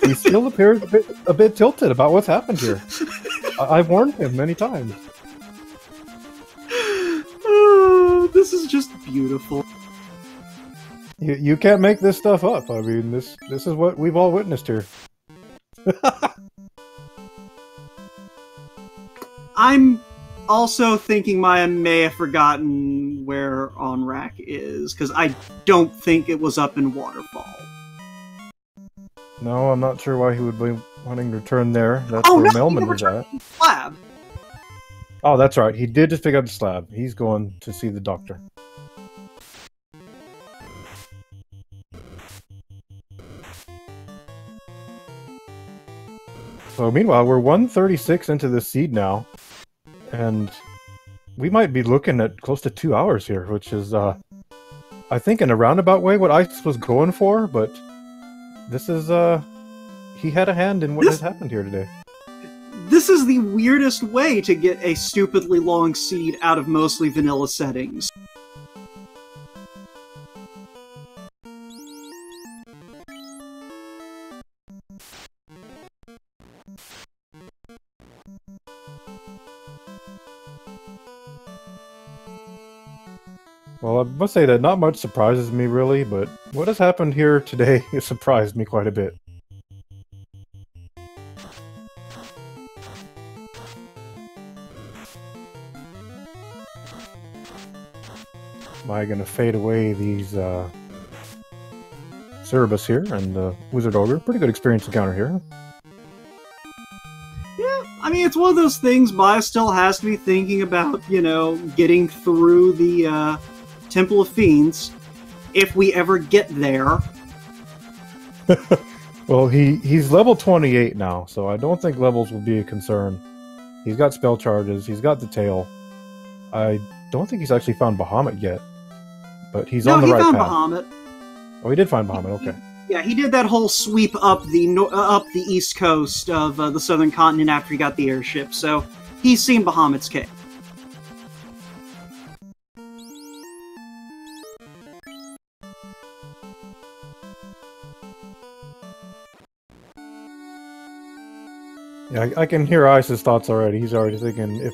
He still appears a bit tilted about what's happened here. I've warned him many times. Oh, this is just beautiful. You can't make this stuff up. I mean, this is what we've all witnessed here. I'm also thinking Maya may have forgotten where Onrak is, because I don't think it was up in Waterfall. No, I'm not sure why he would be wanting to return there. That's Oh, where no, Melman he was at. Slab. Oh, that's right. He did just pick up the slab. He's going to see the doctor. So meanwhile, we're 136 into the seed now, and we might be looking at close to 2 hours here, which is, I think in a roundabout way what Ice was going for, but this is, he had a hand in what has happened here today. This is the weirdest way to get a stupidly long seed out of mostly vanilla settings. Well, I must say that not much surprises me, really, but what has happened here today has surprised me quite a bit. Am I going to fade away these Cerebus here and the Wizard Ogre? Pretty good experience encounter here. Yeah, I mean, it's one of those things Maya still has to be thinking about, you know, getting through the Temple of Fiends, if we ever get there. Well, he's level 28 now, so I don't think levels will be a concern. He's got spell charges, he's got the tail. I don't think he's actually found Bahamut yet, but he's on the right path. No, he found Bahamut. Oh, he did find Bahamut, okay. Yeah, he did that whole sweep up the east coast of the southern continent after he got the airship, so he's seen Bahamut's cave. Yeah, I can hear Ice's thoughts already. He's already thinking,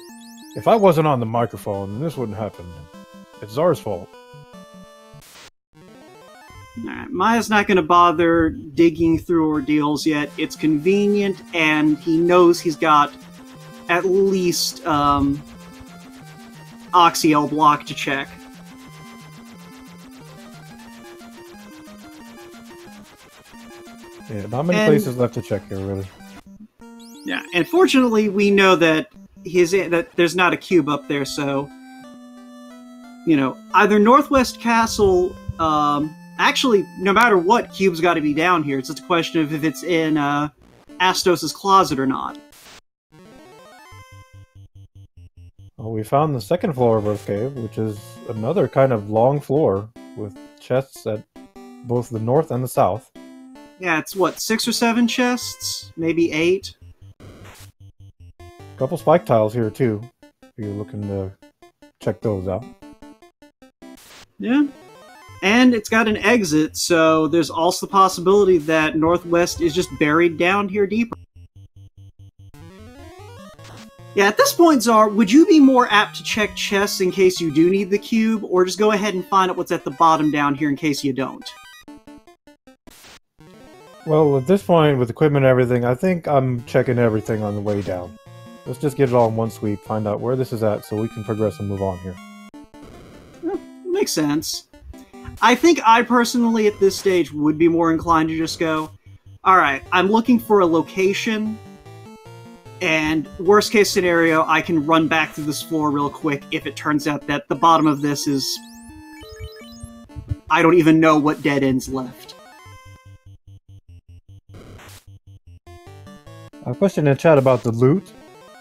if I wasn't on the microphone, then this wouldn't happen. It's Czar's fault. Alright, Maya's not going to bother digging through ordeals yet. It's convenient, and he knows he's got at least Oxyel block to check. Yeah, not many places left to check here, really. Yeah, and fortunately, we know that that there's not a cube up there, so you know, either Northwest Castle. Actually, no matter what, cube's got to be down here. It's just a question of if it's in Astos' closet or not. Well, we found the second floor of Earth Cave, which is another kind of long floor with chests at both the north and the south. Yeah, it's what, 6 or 7 chests? Maybe 8? A couple spike tiles here, too, if you're looking to check those out. Yeah. And it's got an exit, so there's also the possibility that Northwest is just buried down here deeper. Yeah, at this point, Czar, would you be more apt to check chests in case you do need the cube, or just go ahead and find out what's at the bottom down here in case you don't? Well, at this point, with equipment and everything, I think I'm checking everything on the way down. Let's just get it all in one sweep, find out where this is at, so we can progress and move on here. Makes sense. I think I personally, at this stage, would be more inclined to just go, alright, I'm looking for a location, and worst case scenario, I can run back through this floor real quick if it turns out that the bottom of this is... I don't even know what dead ends left. A question in the chat about the loot.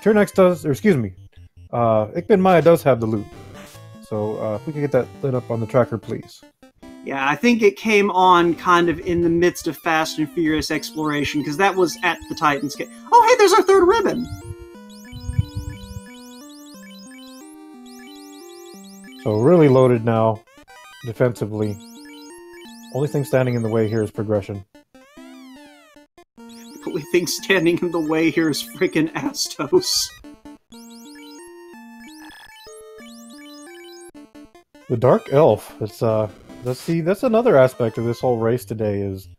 Turnex does, or excuse me, xIceblue does have the loot. So if we can get that lit up on the tracker, please. Yeah, I think it came on kind of in the midst of Fast and Furious exploration, because that was at the Titan's Cave. Oh, hey, there's our third ribbon! So really loaded now, defensively. Only thing standing in the way here is progression. The only thing standing in the way here is frickin' Astos. The Dark Elf. It's let's see, that's another aspect of this whole race today is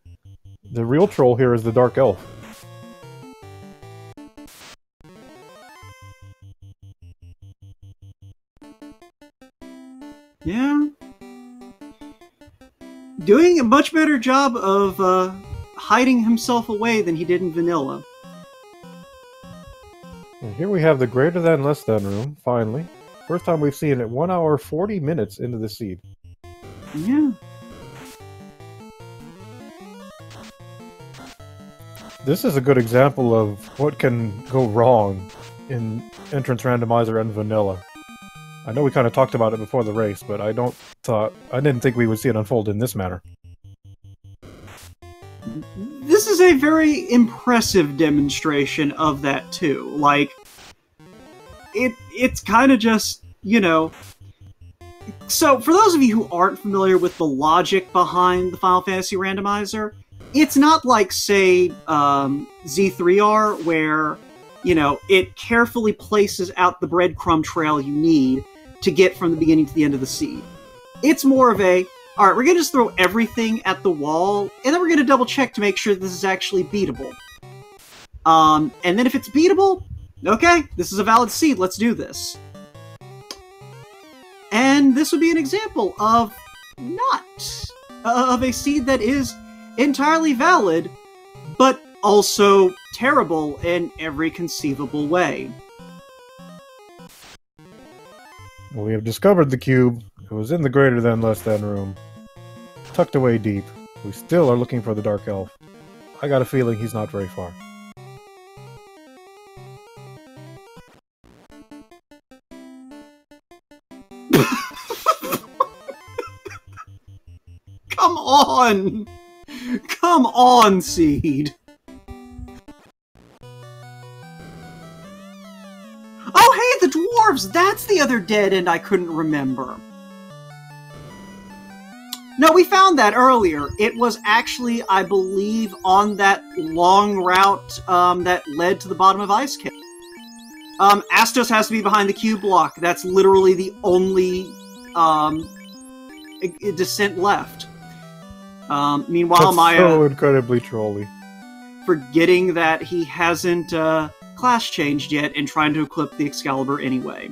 the real troll here is the Dark Elf. Yeah. Doing a much better job of hiding himself away than he did in Vanilla. And here we have the greater than less than room, finally. First time we've seen it 1 hour 40 minutes into the seed. Yeah. This is a good example of what can go wrong in Entrance Randomizer and Vanilla. I know we kind of talked about it before the race, but I didn't think we would see it unfold in this manner. This is a very impressive demonstration of that, too. Like, it's kind of just, you know... So, for those of you who aren't familiar with the logic behind the Final Fantasy Randomizer, it's not like, say, Z3R, where, you know, it carefully places out the breadcrumb trail you need to get from the beginning to the end of the seed. It's more of a, alright, we're gonna just throw everything at the wall, and then we're gonna double check to make sure this is actually beatable. And then if it's beatable, okay, this is a valid seed, let's do this. And then this would be an example of of a seed that is entirely valid, but also terrible in every conceivable way. Well, we have discovered the cube. It was in the greater than less than room, tucked away deep. We still are looking for the Dark Elf. I got a feeling he's not very far. Come on! Come on, Seed! Oh, hey, the dwarves! That's the other dead end I couldn't remember. No, we found that earlier. It was actually, I believe, on that long route that led to the bottom of Ice Cave. Astos has to be behind the cube block. That's literally the only descent left. Meanwhile, That's Maya, so incredibly trolly. forgetting that he hasn't class changed yet and trying to equip the Excalibur anyway.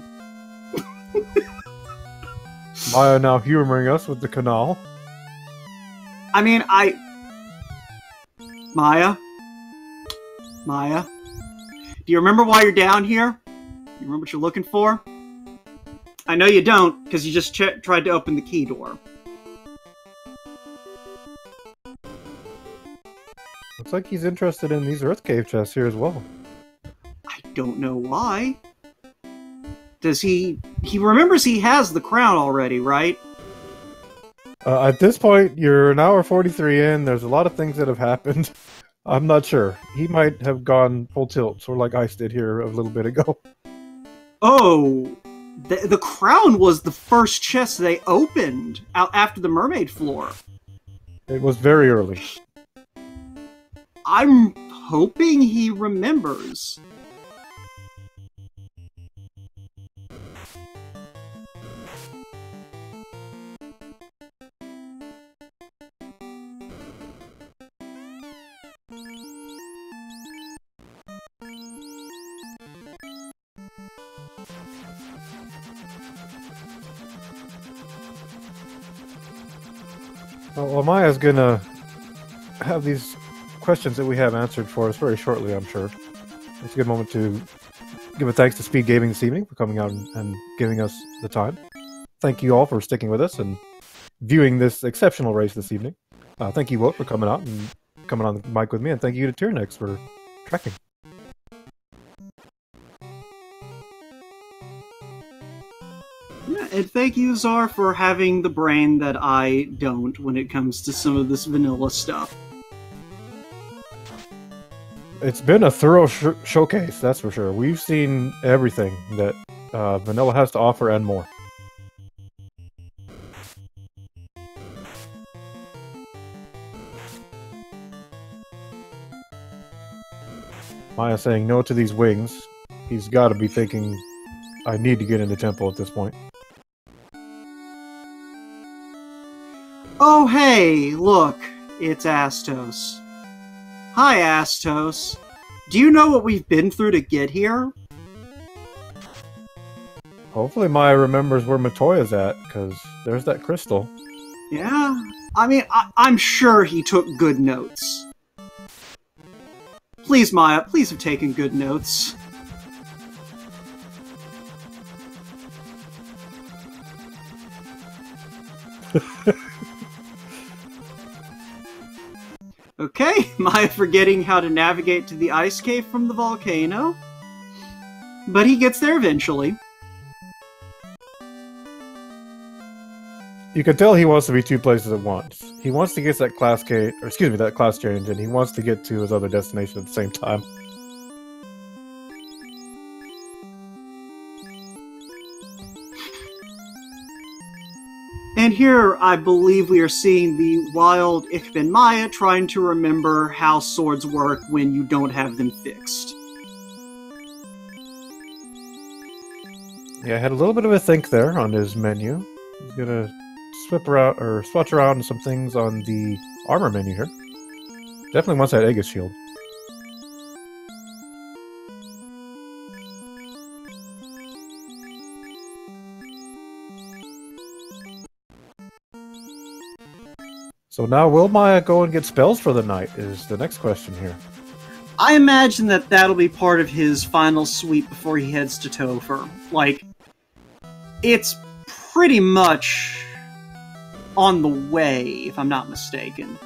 Maya now humoring us with the canal. I mean, Maya? Do you remember why you're down here? You remember what you're looking for? I know you don't, because you just tried to open the key door. Looks like he's interested in these Earth Cave chests here as well. I don't know why. Does he... He remembers he has the crown already, right? At this point, you're an hour 43 in. There's a lot of things that have happened. I'm not sure. He might have gone full tilt, sort of like Ice did here a little bit ago. Oh, the crown was the first chest they opened out after the mermaid floor. It was very early. I'm hoping he remembers. Well, Maya's gonna have these questions that we have answered for us very shortly, I'm sure. It's a good moment to give a thanks to Speed Gaming this evening for coming out and giving us the time. Thank you all for sticking with us and viewing this exceptional race this evening. Thank you, Wout, for coming out and coming on the mic with me, and thank you to Tyrnex for tracking. Yeah, and thank you, Czar, for having the brain that I don't when it comes to some of this vanilla stuff. It's been a thorough showcase, that's for sure. We've seen everything that vanilla has to offer and more. Maya saying no to these wings. He's got to be thinking, I need to get into tempo at this point. Oh, hey, look, it's Astos. Hi, Astos. Do you know what we've been through to get here? Hopefully Maya remembers where Matoya's at, because there's that crystal. Yeah, I mean, I'm sure he took good notes. Please, Maya, please have taken good notes. Okay, Maya forgetting how to navigate to the ice cave from the volcano. But he gets there eventually. You can tell he wants to be two places at once. He wants to get that class change, and he wants to get to his other destination at the same time. And here, I believe we are seeing the wild ichbinmiah trying to remember how swords work when you don't have them fixed. Yeah, I had a little bit of a think there on his menu. He's gonna switch around some things on the armor menu here. Definitely wants that Aegis shield. So now, will Maya go and get spells for the night? Is the next question here. I imagine that that'll be part of his final sweep before he heads to Topher. Like, it's pretty much on the way, if I'm not mistaken.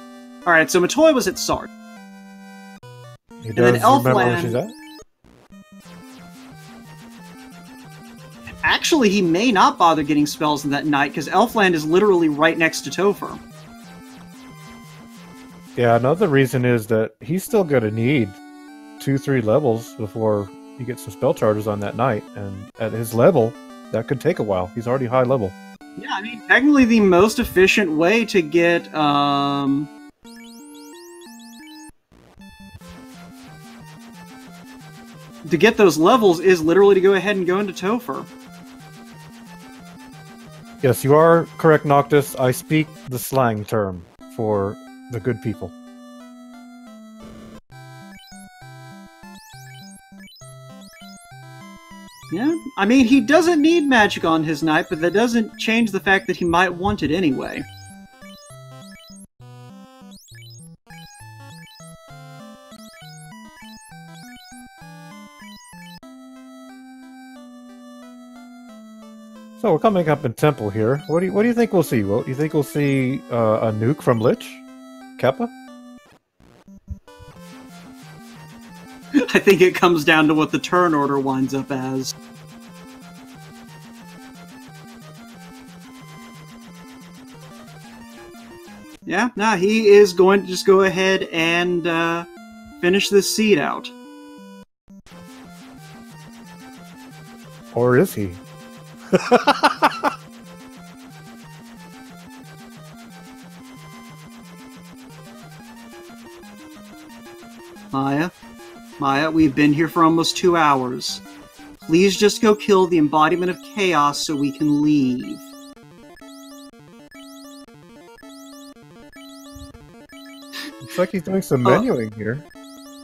Alright, so Matoy was at Sark. He does remember where she's at? Actually, he may not bother getting spells in that night, because Elfland is literally right next to Topher. Yeah, another reason is that he's still going to need 2-3 levels before he gets some spell charges on that night, and at his level, that could take a while. He's already high level. Yeah, I mean, technically the most efficient way to get, to get those levels is literally to go ahead and go into Topher. Yes, you are correct, Noctis. I speak the slang term for the good people. Yeah, I mean, he doesn't need magic on his knight, but that doesn't change the fact that he might want it anyway. So we're coming up in Temple here. What do you think we'll see? Well, you think we'll see a nuke from Lich? Keppa? I think it comes down to what the turn order winds up as. Yeah, no, he is going to just go ahead and finish this seed out. Or is he? Maya, we've been here for almost 2 hours. Please just go kill the embodiment of chaos so we can leave. Looks like he's doing some menuing here.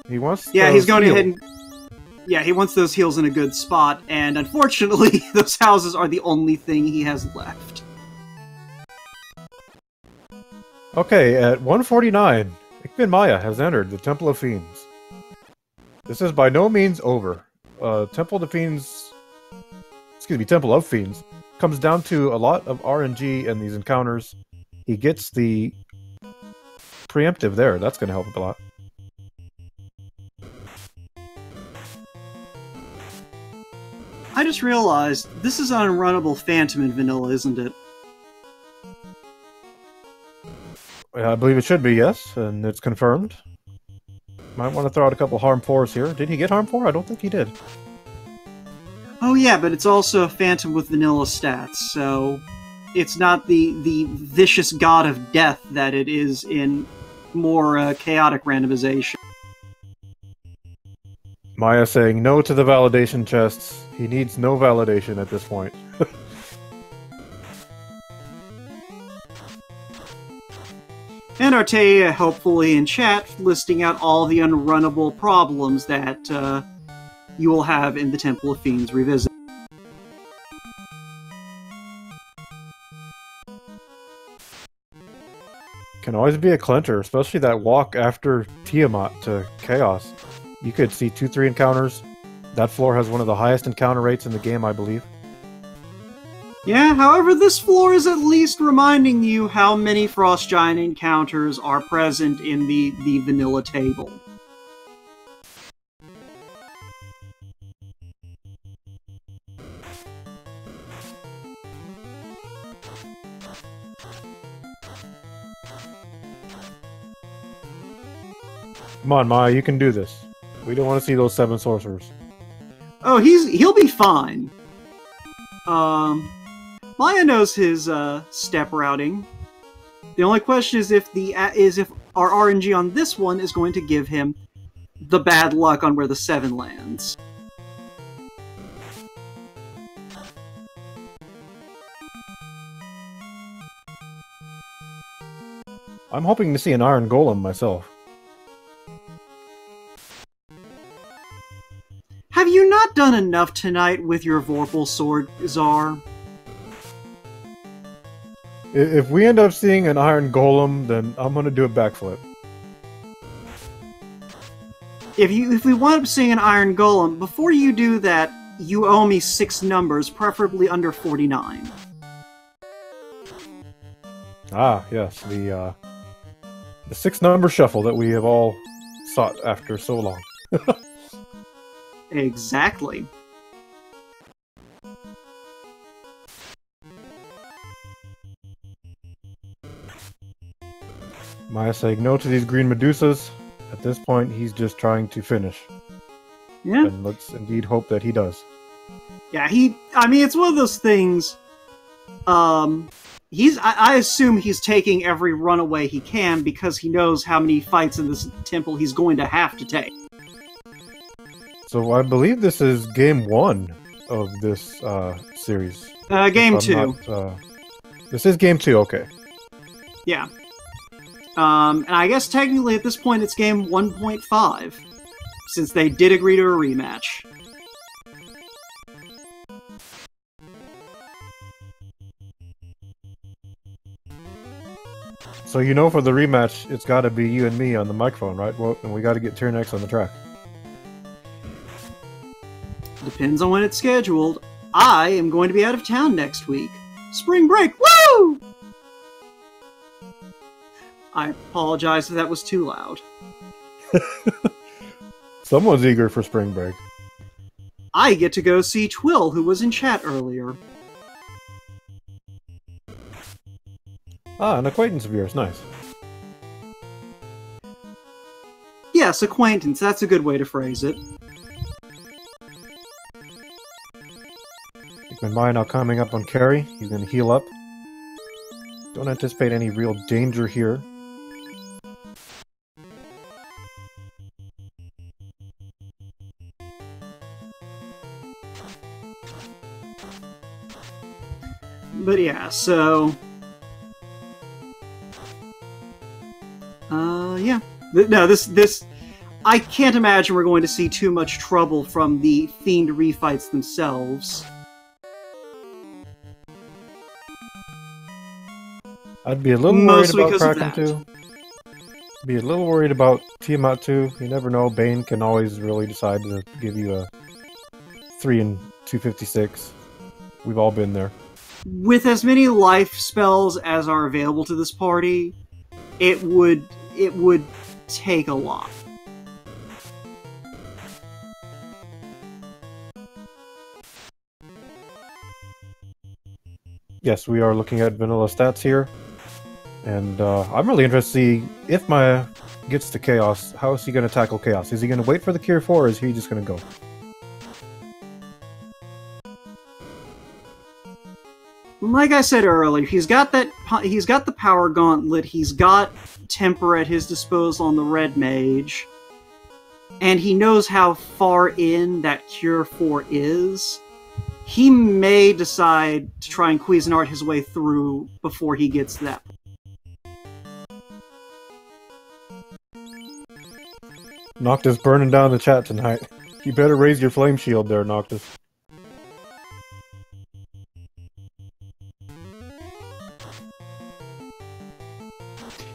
He wants. Yeah, he's going ahead and. Yeah, he wants those heals in a good spot, and unfortunately, those houses are the only thing he has left. Okay, at 149, xIceblue has entered the Temple of Fiends. This is by no means over. Temple of Fiends comes down to a lot of RNG in these encounters. He gets the preemptive there. That's going to help a lot. I just realized this is an unrunnable Phantom in vanilla, isn't it? I believe it should be, yes, and it's confirmed. Might want to throw out a couple Harm 4s here. Did he get Harm 4? I don't think he did. Oh yeah, but it's also a Phantom with vanilla stats, so it's not the vicious god of death that it is in more chaotic randomization. Maya saying no to the validation chests. He needs no validation at this point. And Artea, hopefully in chat, listing out all the unrunnable problems that you will have in the Temple of Fiends Revisit. Can always be a clincher, especially that walk after Tiamat to Chaos. You could see 2-3 encounters. That floor has one of the highest encounter rates in the game, I believe. Yeah, however, this floor is at least reminding you how many Frost Giant encounters are present in the vanilla table. Come on, Maya, you can do this. We don't want to see those 7 sorcerers. Oh, he'll be fine. Maya knows his step routing. The only question is if our RNG on this one is going to give him the bad luck on where the 7 lands. I'm hoping to see an Iron Golem myself. Have you not done enough tonight with your Vorpal Sword, Czar? If we end up seeing an iron golem, then I'm gonna do a backflip. If we wind up seeing an iron golem, before you do that, you owe me 6 numbers, preferably under 49. Ah, yes, the 6-number shuffle that we have all sought after so long. Exactly. Maya saying no to these green Medusas. At this point, he's just trying to finish. Yeah. And let's indeed hope that he does. Yeah, I mean, it's one of those things, I assume he's taking every runaway he can because he knows how many fights in this temple he's going to have to take. So I believe this is game 1 of this series. Game 2. This is game 2, okay. Yeah. And I guess technically at this point it's game 1.5, since they did agree to a rematch. So you know for the rematch, it's gotta be you and me on the microphone, right? Well, and we gotta get Turn X on the track. Depends on when it's scheduled. I am going to be out of town next week. Spring break, woo! I apologize if that was too loud. Someone's eager for spring break. I get to go see Twill, who was in chat earlier. Ah, an acquaintance of yours, nice. Yes, acquaintance, that's a good way to phrase it. ichbinmiah now coming up on carry. He's gonna heal up. Don't anticipate any real danger here. But yeah, so... yeah. No, this... I can't imagine we're going to see too much trouble from the Fiend refights themselves. I'd be a little worried about Kraken 2. Be a little worried about Tiamat 2. You never know, Bane can always really decide to give you a 3 and 256. We've all been there. With as many life spells as are available to this party, it would take a lot. Yes, we are looking at vanilla stats here. And I'm really interested to see if Maya gets to Chaos, how is he going to tackle Chaos? Is he going to wait for the Cure 4 or is he just going to go? Like I said earlier, he's got the Power Gauntlet, he's got Temper at his disposal on the Red Mage, and he knows how far in that Cure 4 is. He may decide to try and Cuisinart his way through before he gets to that. Noctis burning down the chat tonight. You better raise your flame shield there, Noctis.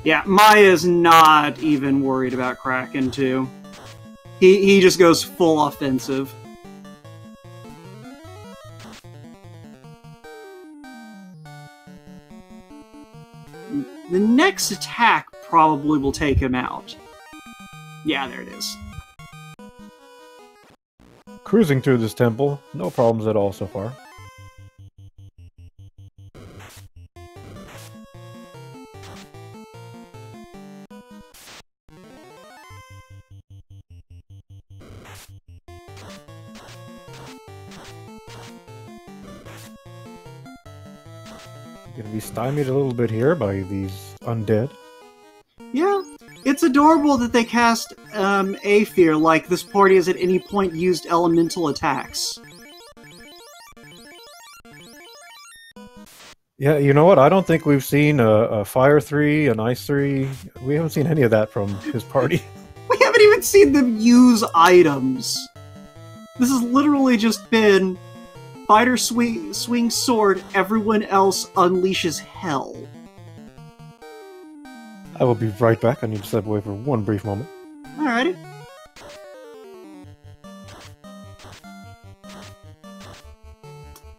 Yeah, Maya's not even worried about Kraken 2. He just goes full offensive. The next attack probably will take him out. Yeah, there it is. Cruising through this temple, no problems at all so far. Gonna be stymied a little bit here by these undead. Yeah, it's adorable that they cast Aether like this party has at any point used elemental attacks. Yeah, you know what? I don't think we've seen a Fire 3, an Ice 3. We haven't seen any of that from his party. We haven't even seen them use items. This has literally just been, Fighter swings sword, everyone else unleashes hell. I will be right back. I need to step away for one brief moment. Alrighty.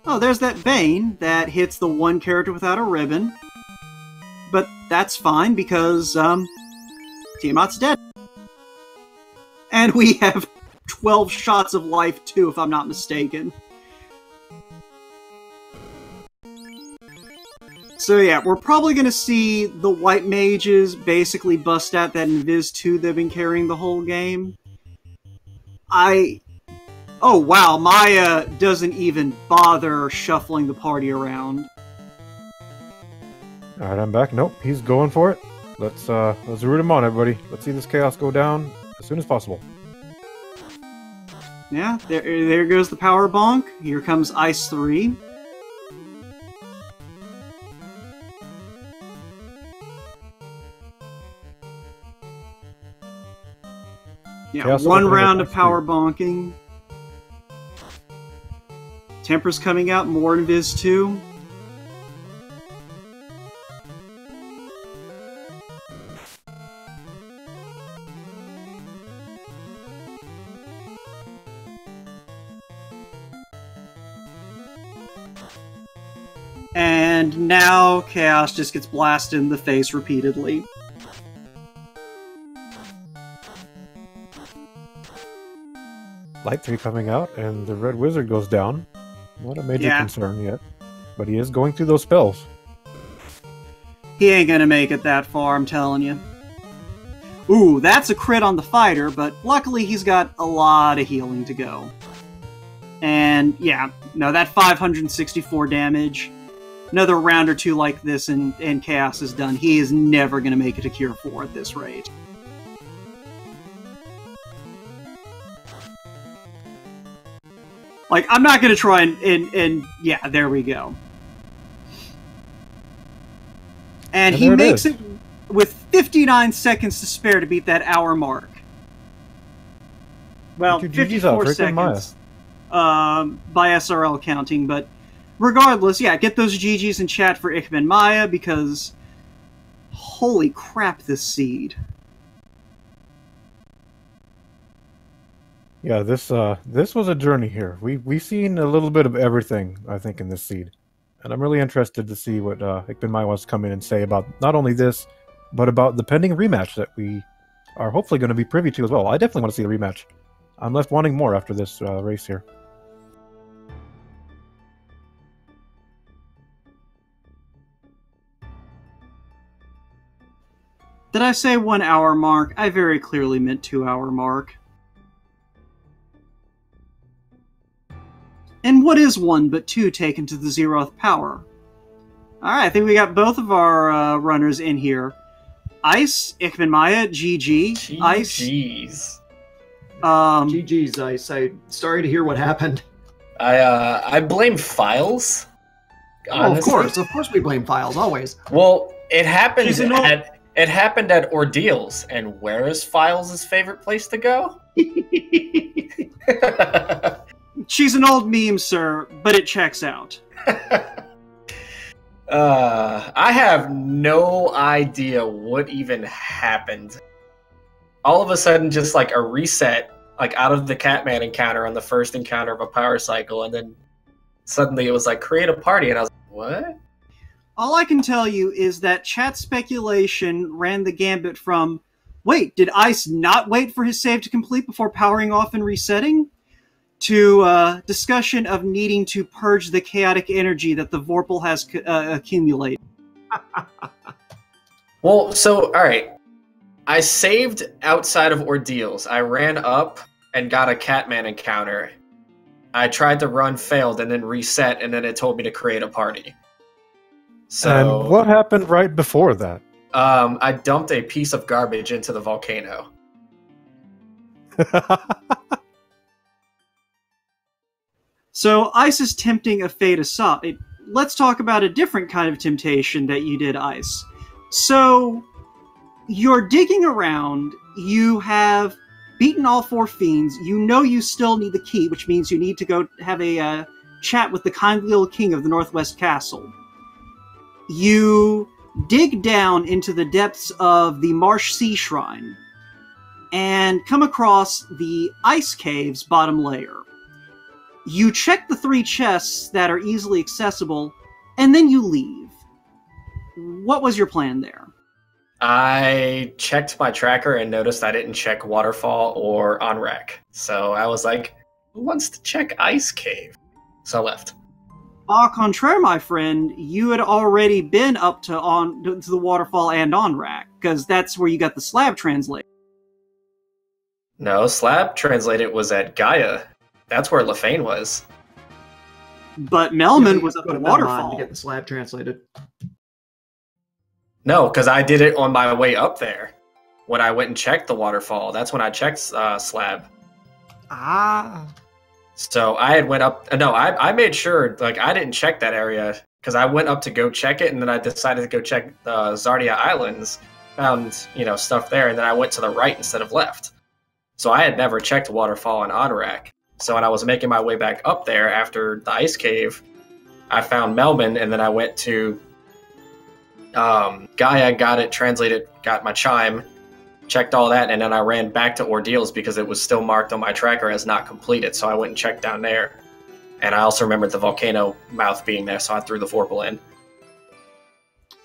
Oh, there's that Bane that hits the one character without a ribbon. But that's fine because, Tiamat's dead. And we have 12 shots of life too, if I'm not mistaken. So yeah, we're probably going to see the white mages basically bust out that Invis 2 they've been carrying the whole game. Oh wow, Maya doesn't even bother shuffling the party around. Alright, I'm back. Nope, he's going for it. Let's root him on, everybody. Let's see this chaos go down as soon as possible. Yeah, there goes the power bonk. Here comes Ice 3. Yeah, Chaos one opening round up of power bonking. Temper's coming out, more Invis 2. And now Chaos just gets blasted in the face repeatedly. Light 3 coming out, and the Red Wizard goes down. Not a major concern yet, but he is going through those spells. He ain't gonna make it that far, I'm telling you. Ooh, that's a crit on the fighter, but luckily he's got a lot of healing to go. And yeah, no, that 564 damage. Another round or two like this and Chaos is done. He is never gonna make it to Cure 4 at this rate. Like, I'm not gonna try and yeah, there we go. And he makes it with 59 seconds to spare to beat that hour mark. Well, 54 seconds by SRL counting, but regardless, yeah, get those GGs in chat for ichbinmiah because holy crap, this seed. Yeah, this was a journey here. We've seen a little bit of everything, I think, in this seed. And I'm really interested to see what ichbinmiah wants to come in and say about not only this, but about the pending rematch that we are hopefully going to be privy to as well. I definitely want to see the rematch. I'm left wanting more after this race here. Did I say 1 hour mark? I very clearly meant 2 hour mark. And what is 1 but 2 taken to the 0th power? Alright, I think we got both of our runners in here. Ice, ichbinmiah, GG. Ice. GG's. GG's, Ice. I'm sorry to hear what happened. I blame Files. Honestly. Oh, of course we blame Files, always. Well, it happened at Ordeals, and where is Files' favorite place to go? She's an old meme, sir, but it checks out. I have no idea what even happened. All of a sudden, just like a reset, like out of the Catman encounter on the first encounter of a power cycle, and then suddenly it was like, create a party, and I was like, what? All I can tell you is that chat speculation ran the gambit from, wait, did Ice not wait for his save to complete before powering off and resetting? To discussion of needing to purge the chaotic energy that the Vorpal has accumulated. Well, so, alright. I saved outside of Ordeals. I ran up and got a Catman encounter. I tried to run, failed, and then reset, and then it told me to create a party. So, and what happened right before that? I dumped a piece of garbage into the volcano. So, Ice is tempting a fate aside. Let's talk about a different kind of temptation that you did, Ice. So, you're digging around, you have beaten all 4 fiends, you know you still need the key, which means you need to go have a chat with the kindly little king of the Northwest Castle. You dig down into the depths of the Marsh Sea Shrine and come across the Ice Cave's bottom layer. You check the 3 chests that are easily accessible, and then you leave. What was your plan there? I checked my tracker and noticed I didn't check Waterfall or On-Rack. So I was like, who wants to check Ice Cave? So I left. Au contraire, my friend, you had already been up to the Waterfall and On-Rack, because that's where you got the slab translated. No, Slab translated was at Gaia. That's where Lefane was. But Melman was at the Waterfall. To get the slab translated. No, because I did it on my way up there. When I went and checked the Waterfall, that's when I checked Slab. Ah. So I had went up. No, I made sure, like, I didn't check that area because I went up to go check it, and then I decided to go check Zardia Islands, found stuff there, and then I went to the right instead of left. So I had never checked Waterfall and On-Rack. So when I was making my way back up there after the Ice Cave, I found Melbourne, and then I went to Gaia, got it translated, got my chime, checked all that, and then I ran back to Ordeals because it was still marked on my tracker as not completed, so I went and checked down there. And I also remembered the volcano mouth being there, so I threw the Vorpal in.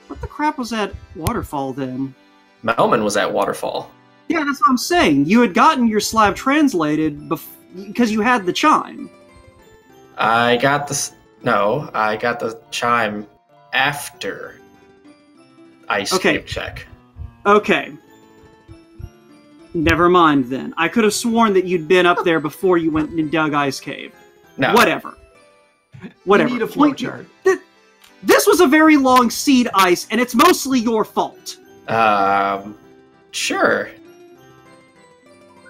What the crap was that Waterfall then? Melman was at Waterfall. Yeah, that's what I'm saying. You had gotten your slab translated because you had the chime. I got the chime after Ice Cave check. Okay. Never mind then. I could have sworn that you'd been up there before you went and dug Ice Cave. No. Whatever. You need a flowchart. This was a very long seed ice, and it's mostly your fault. Sure.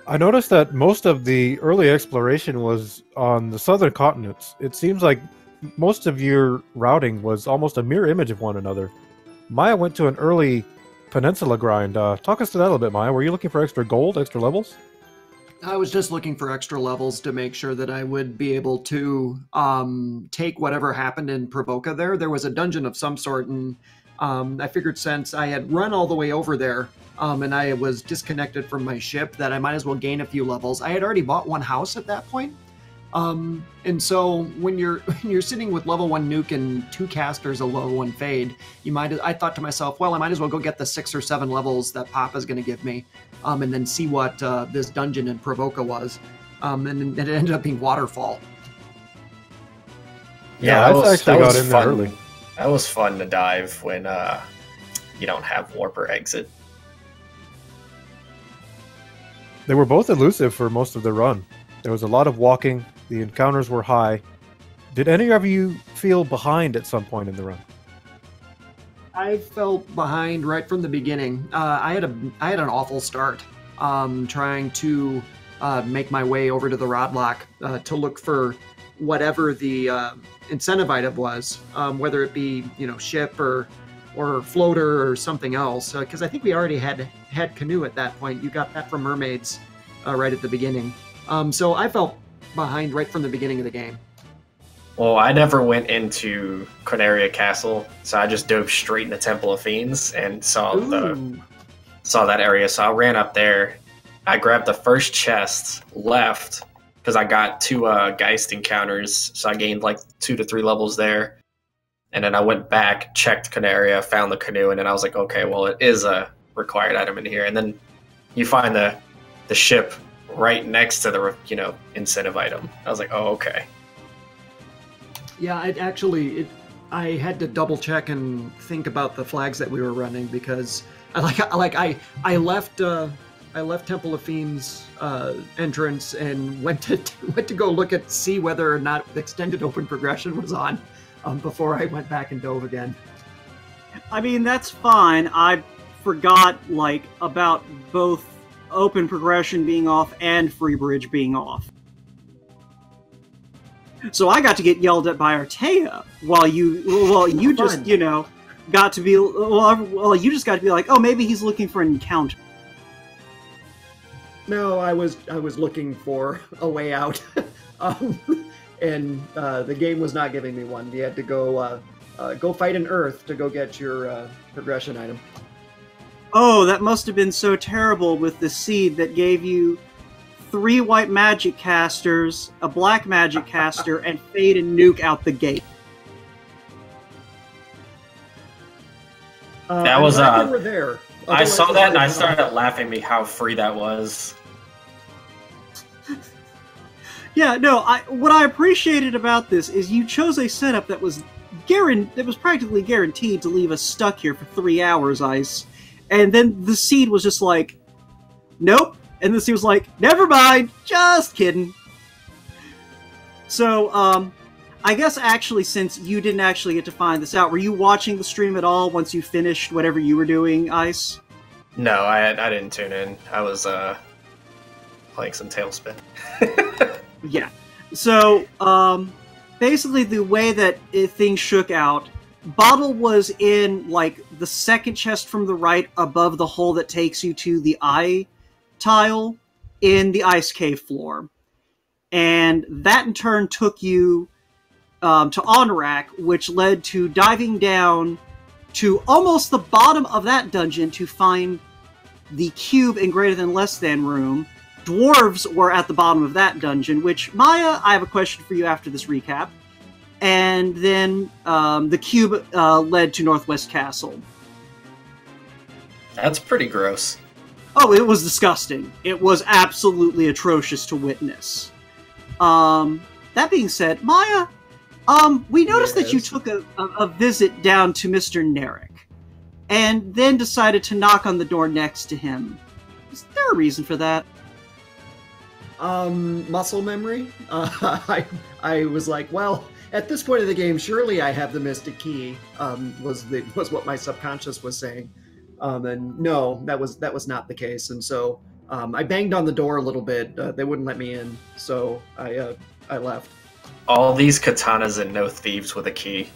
I noticed that most of the early exploration was on the southern continents. It seems like most of your routing was almost a mirror image of one another. Maya went to an early peninsula grind. Talk us to that a little bit, Maya. Were you looking for extra gold, extra levels? I was just looking for extra levels to make sure that I would be able to take whatever happened in Provoca there. There was a dungeon of some sort, and I figured since I had run all the way over there and I was disconnected from my ship that I might as well gain a few levels. I had already bought one house at that point. And so when you're sitting with level 1 nuke and 2 casters, a level 1 fade, I thought to myself, well, I might as well go get the 6 or 7 levels that Papa's going to give me, and then see what this dungeon in Provoca was. And it ended up being Waterfall. Yeah, I actually got in there fun. early. That was fun to dive when you don't have warp or exit. They were both elusive for most of the run. There was a lot of walking. The encounters were high. Did any of you feel behind at some point in the run? I felt behind right from the beginning. I had an awful start trying to make my way over to the Rodlock to look for whatever the incentive item was, whether it be ship or floater or something else. Because I think we already had canoe at that point. You got that from mermaids right at the beginning. So I felt behind right from the beginning of the game. Well, I never went into Corneria Castle, so I just dove straight into Temple of Fiends and saw that area. So I ran up there. I grabbed the first chest, left, because I got 2 Geist encounters, so I gained like 2 to 3 levels there. And then I went back, checked Corneria, found the canoe, and then I was like, okay, well, it is a required item in here. And then you find the ship right next to the incentive item. I was like, oh, okay. Yeah, I had to double check and think about the flags that we were running because I left Temple of Fiends entrance and went to go look at see whether or not extended open progression was on before I went back and dove again. I mean, that's fine. I forgot about both open progression being off and free bridge being off. So I got to get yelled at by Artea while you just got to be you just got to be like, oh, maybe he's looking for an encounter. No, I was looking for a way out. and the game was not giving me one. You had to go fight an Earth to go get your progression item. Oh, that must have been so terrible with the seed that gave you 3 white magic casters, a black magic caster, and Fade and Nuke out the gate. That was we were there. I saw that and I started laughing at how free that was. Yeah, no. What I appreciated about this is you chose a setup that was practically guaranteed to leave us stuck here for 3 hours, Ice. And then the seed was just like, nope. And the seed was like, never mind, just kidding. So, I guess actually, since you didn't actually get to find this out, were you watching the stream at all once you finished whatever you were doing, Ice? No, I didn't tune in. I was playing some Tailspin. Yeah. So, basically the way that things shook out, Bottle was in, like, the second chest from the right above the hole that takes you to the eye tile in the ice cave floor. And that in turn took you to Onrak, which led to diving down to almost the bottom of that dungeon to find the cube in greater than less than room. Dwarves were at the bottom of that dungeon, which, Maya, I have a question for you after this recap. And then the cube led to Northwest Castle. That's pretty gross. Oh, it was disgusting. It was absolutely atrocious to witness. That being said, Maya, we noticed that you took a visit down to Mr. Narek, and then decided to knock on the door next to him. Is there a reason for that? Muscle memory. I was like, well, at this point of the game, surely I have the Mystic Key. Was what my subconscious was saying. And no, that was not the case. And so I banged on the door a little bit. They wouldn't let me in, so I left. All these katanas and no thieves with a key.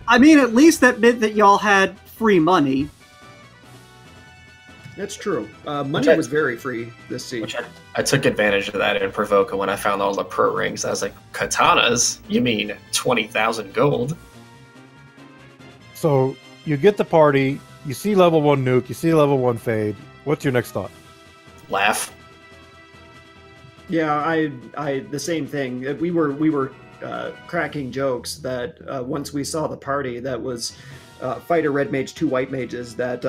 I mean, at least that meant that y'all had free money. That's true. Money was very free this season. Which I took advantage of that in Provoca when I found all the pro rings. I was like, katanas? You mean 20,000 gold? So you get the party, you see level 1 Nuke, you see level 1 Fade. What's your next thought? Laugh. Yeah, I the same thing. We were cracking jokes that once we saw the party, that was fight a red mage, 2 white mages. That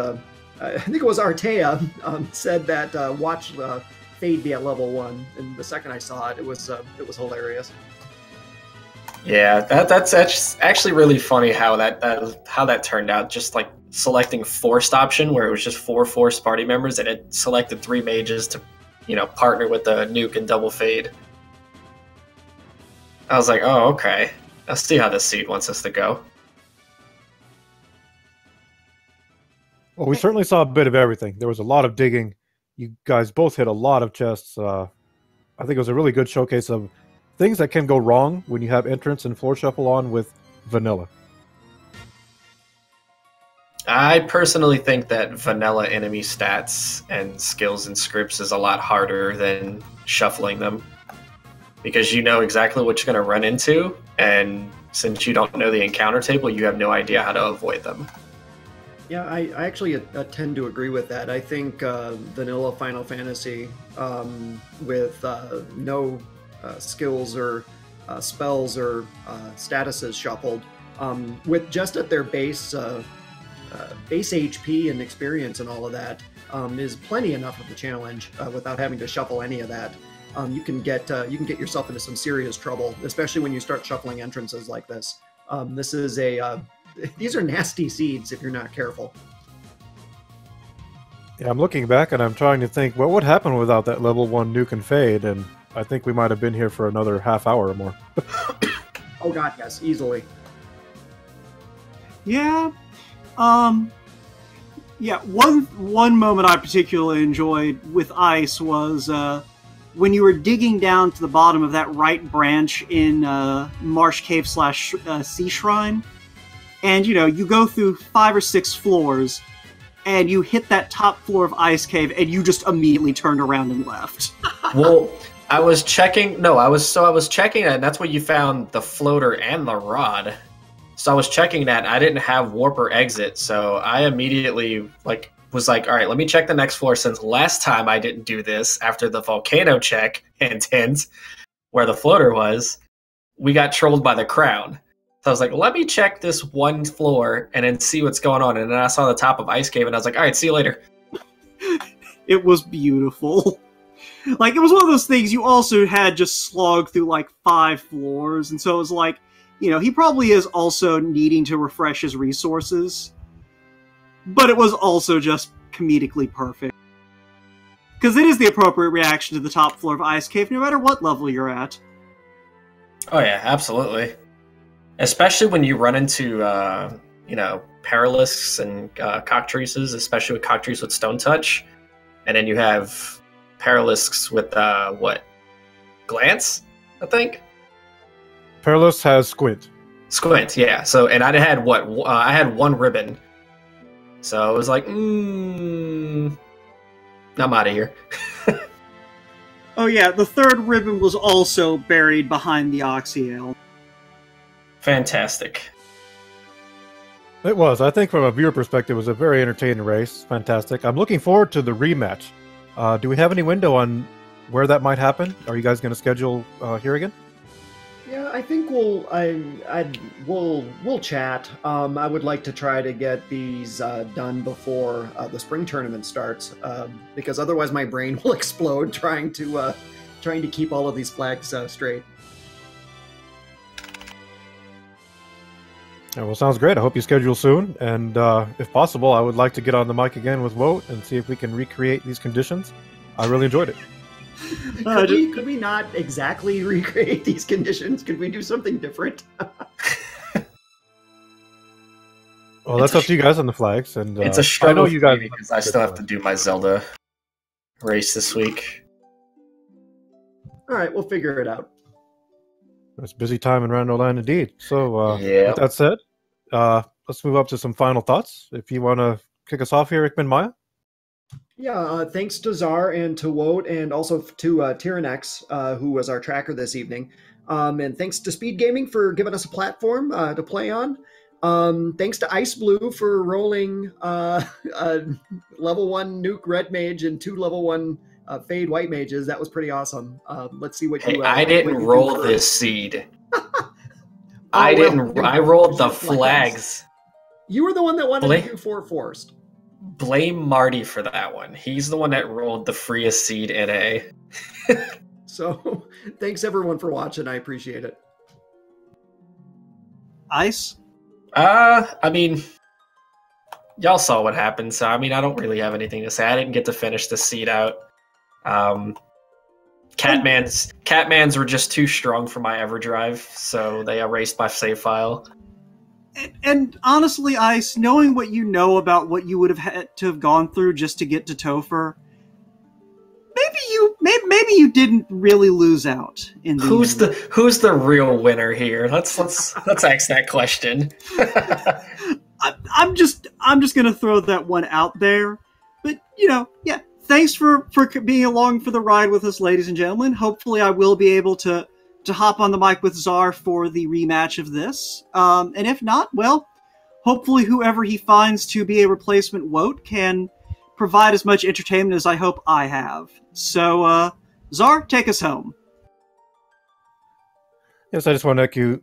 I think it was Artea said that watch Fade be at level 1, and the second I saw it, it was hilarious. Yeah, that's actually really funny how that turned out. Just like selecting forced option, where it was just 4 forced party members, and it selected 3 mages to, partner with the Nuke and double Fade. I was like, oh, okay. Let's see how this seed wants us to go. Well, we certainly saw a bit of everything. There was a lot of digging. You guys both hit a lot of chests. I think it was a really good showcase of things that can go wrong when you have entrance and floor shuffle on with vanilla. I personally think that vanilla enemy stats and skills and scripts is a lot harder than shuffling them, because you know exactly what you're going to run into, and since you don't know the encounter table, you have no idea how to avoid them. Yeah, I actually tend to agree with that. I think vanilla Final Fantasy with no skills or spells or statuses shuffled, with just at their base HP and experience and all of that, is plenty enough of a challenge without having to shuffle any of that. You can get yourself into some serious trouble, especially when you start shuffling entrances like this. These are nasty seeds if you're not careful. Yeah, I'm looking back and I'm trying to think, what would happen without that level 1 Nuke and Fade, and I think we might have been here for another half hour or more. Oh god, yes, easily. Yeah. Yeah, one moment I particularly enjoyed with Ice was when you were digging down to the bottom of that right branch in Marsh Cave / Sea Shrine, and you go through 5 or 6 floors, and you hit that top floor of Ice Cave, and you just immediately turned around and left. Well, I was checking. No, I was checking that, and that's where you found the floater and the rod. So I was checking that. And I didn't have warp or exit, so I immediately was like, all right, let me check the next floor since last time I didn't do this after the volcano check and hint where the floater was. We got trolled by the crown. So I was like, let me check this one floor and then see what's going on. And then I saw the top of Ice Cave, and I was like, all right, see you later. It was beautiful. Like, it was one of those things you also had just slogged through, like, 5 floors, and so it was like, you know, he probably is also needing to refresh his resources, but it was also just comedically perfect. Because it is the appropriate reaction to the top floor of Ice Cave, no matter what level you're at. Oh yeah, absolutely. Especially when you run into, you know, Paralisks and Cockatrices, especially with Cockatrice with Stone Touch, and then you have Paralisks with, what? Glance, I think? Perilous has Squint. Squint, yeah. So, and I had what? I had 1 ribbon. So it was like, I'm out of here. Oh yeah, the 3rd ribbon was also buried behind the Oxyale. Fantastic. It was. I think from a viewer perspective, it was a very entertaining race. Fantastic. I'm looking forward to the rematch. Do we have any window on where that might happen? Are you guys going to schedule here again? Yeah, I think we'll chat. I would like to try to get these done before the spring tournament starts, because otherwise my brain will explode trying to keep all of these flags straight. Yeah, well, sounds great. I hope you schedule soon, and if possible, I would like to get on the mic again with Wout and see if we can recreate these conditions. I really enjoyed it. Could we not exactly recreate these conditions? Could we do something different? Well, that's up to you guys on the flags, and it's a struggle. I know you guys because I still have to do my Zelda race this week. All right, we'll figure it out. It's busy time in Rando Land indeed. So, Yeah. with that said, let's move up to some final thoughts. If you want to kick us off here, ichbinmiah. Yeah, thanks to Czar and to Wout, and also to Tyrannex, who was our tracker this evening. And thanks to Speed Gaming for giving us a platform to play on. Thanks to iCiceblue for rolling a level 1 Nuke Red Mage and 2 level 1 Fade White Mages. That was pretty awesome. Let's see what you... I didn't roll this seed. I rolled the flags. You were the one that wanted to do 4 Forest. Blame Marty for that one. He's the one that rolled the freest seed in A. So, thanks everyone for watching. I appreciate it. Ice? I mean, y'all saw what happened, so I mean, I don't really have anything to say. I didn't get to finish the seed out. Catmans were just too strong for my EverDrive, so they erased my save file. And honestly, Ice, knowing what you know about what you would have had to have gone through just to get to Topher, maybe you didn't really lose out in the Who's the real winner here? Let's ask that question. I'm just gonna throw that one out there. But you know, yeah, thanks for being along for the ride with us, ladies and gentlemen. Hopefully I will be able to hop on the mic with Czar for the rematch of this. And if not, well, hopefully whoever he finds to be a replacement Wout can provide as much entertainment as I hope I have. So, Czar, take us home. Yes, I just want to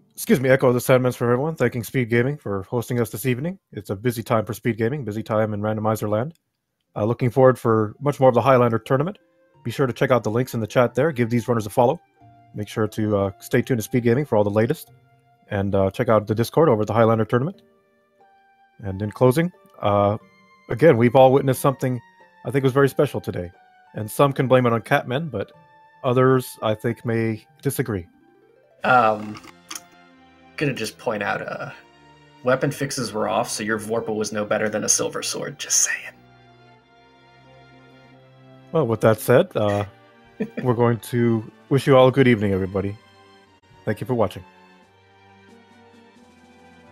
echo the sentiments from everyone, thanking Speed Gaming for hosting us this evening. It's a busy time for Speed Gaming, busy time in Randomizer Land. Looking forward for much more of the Highlander Tournament. Be sure to check out the links in the chat there. Give these runners a follow. Make sure to stay tuned to Speed Gaming for all the latest. And check out the Discord over at the Highlander Tournament. And in closing, again, we've all witnessed something I think was very special today. And some can blame it on Catmen, but others, I think, may disagree. Gonna just point out, weapon fixes were off, so your Vorpal was no better than a Silver Sword. Just saying. Well, with that said, we're going to wish you all a good evening, everybody. Thank you for watching.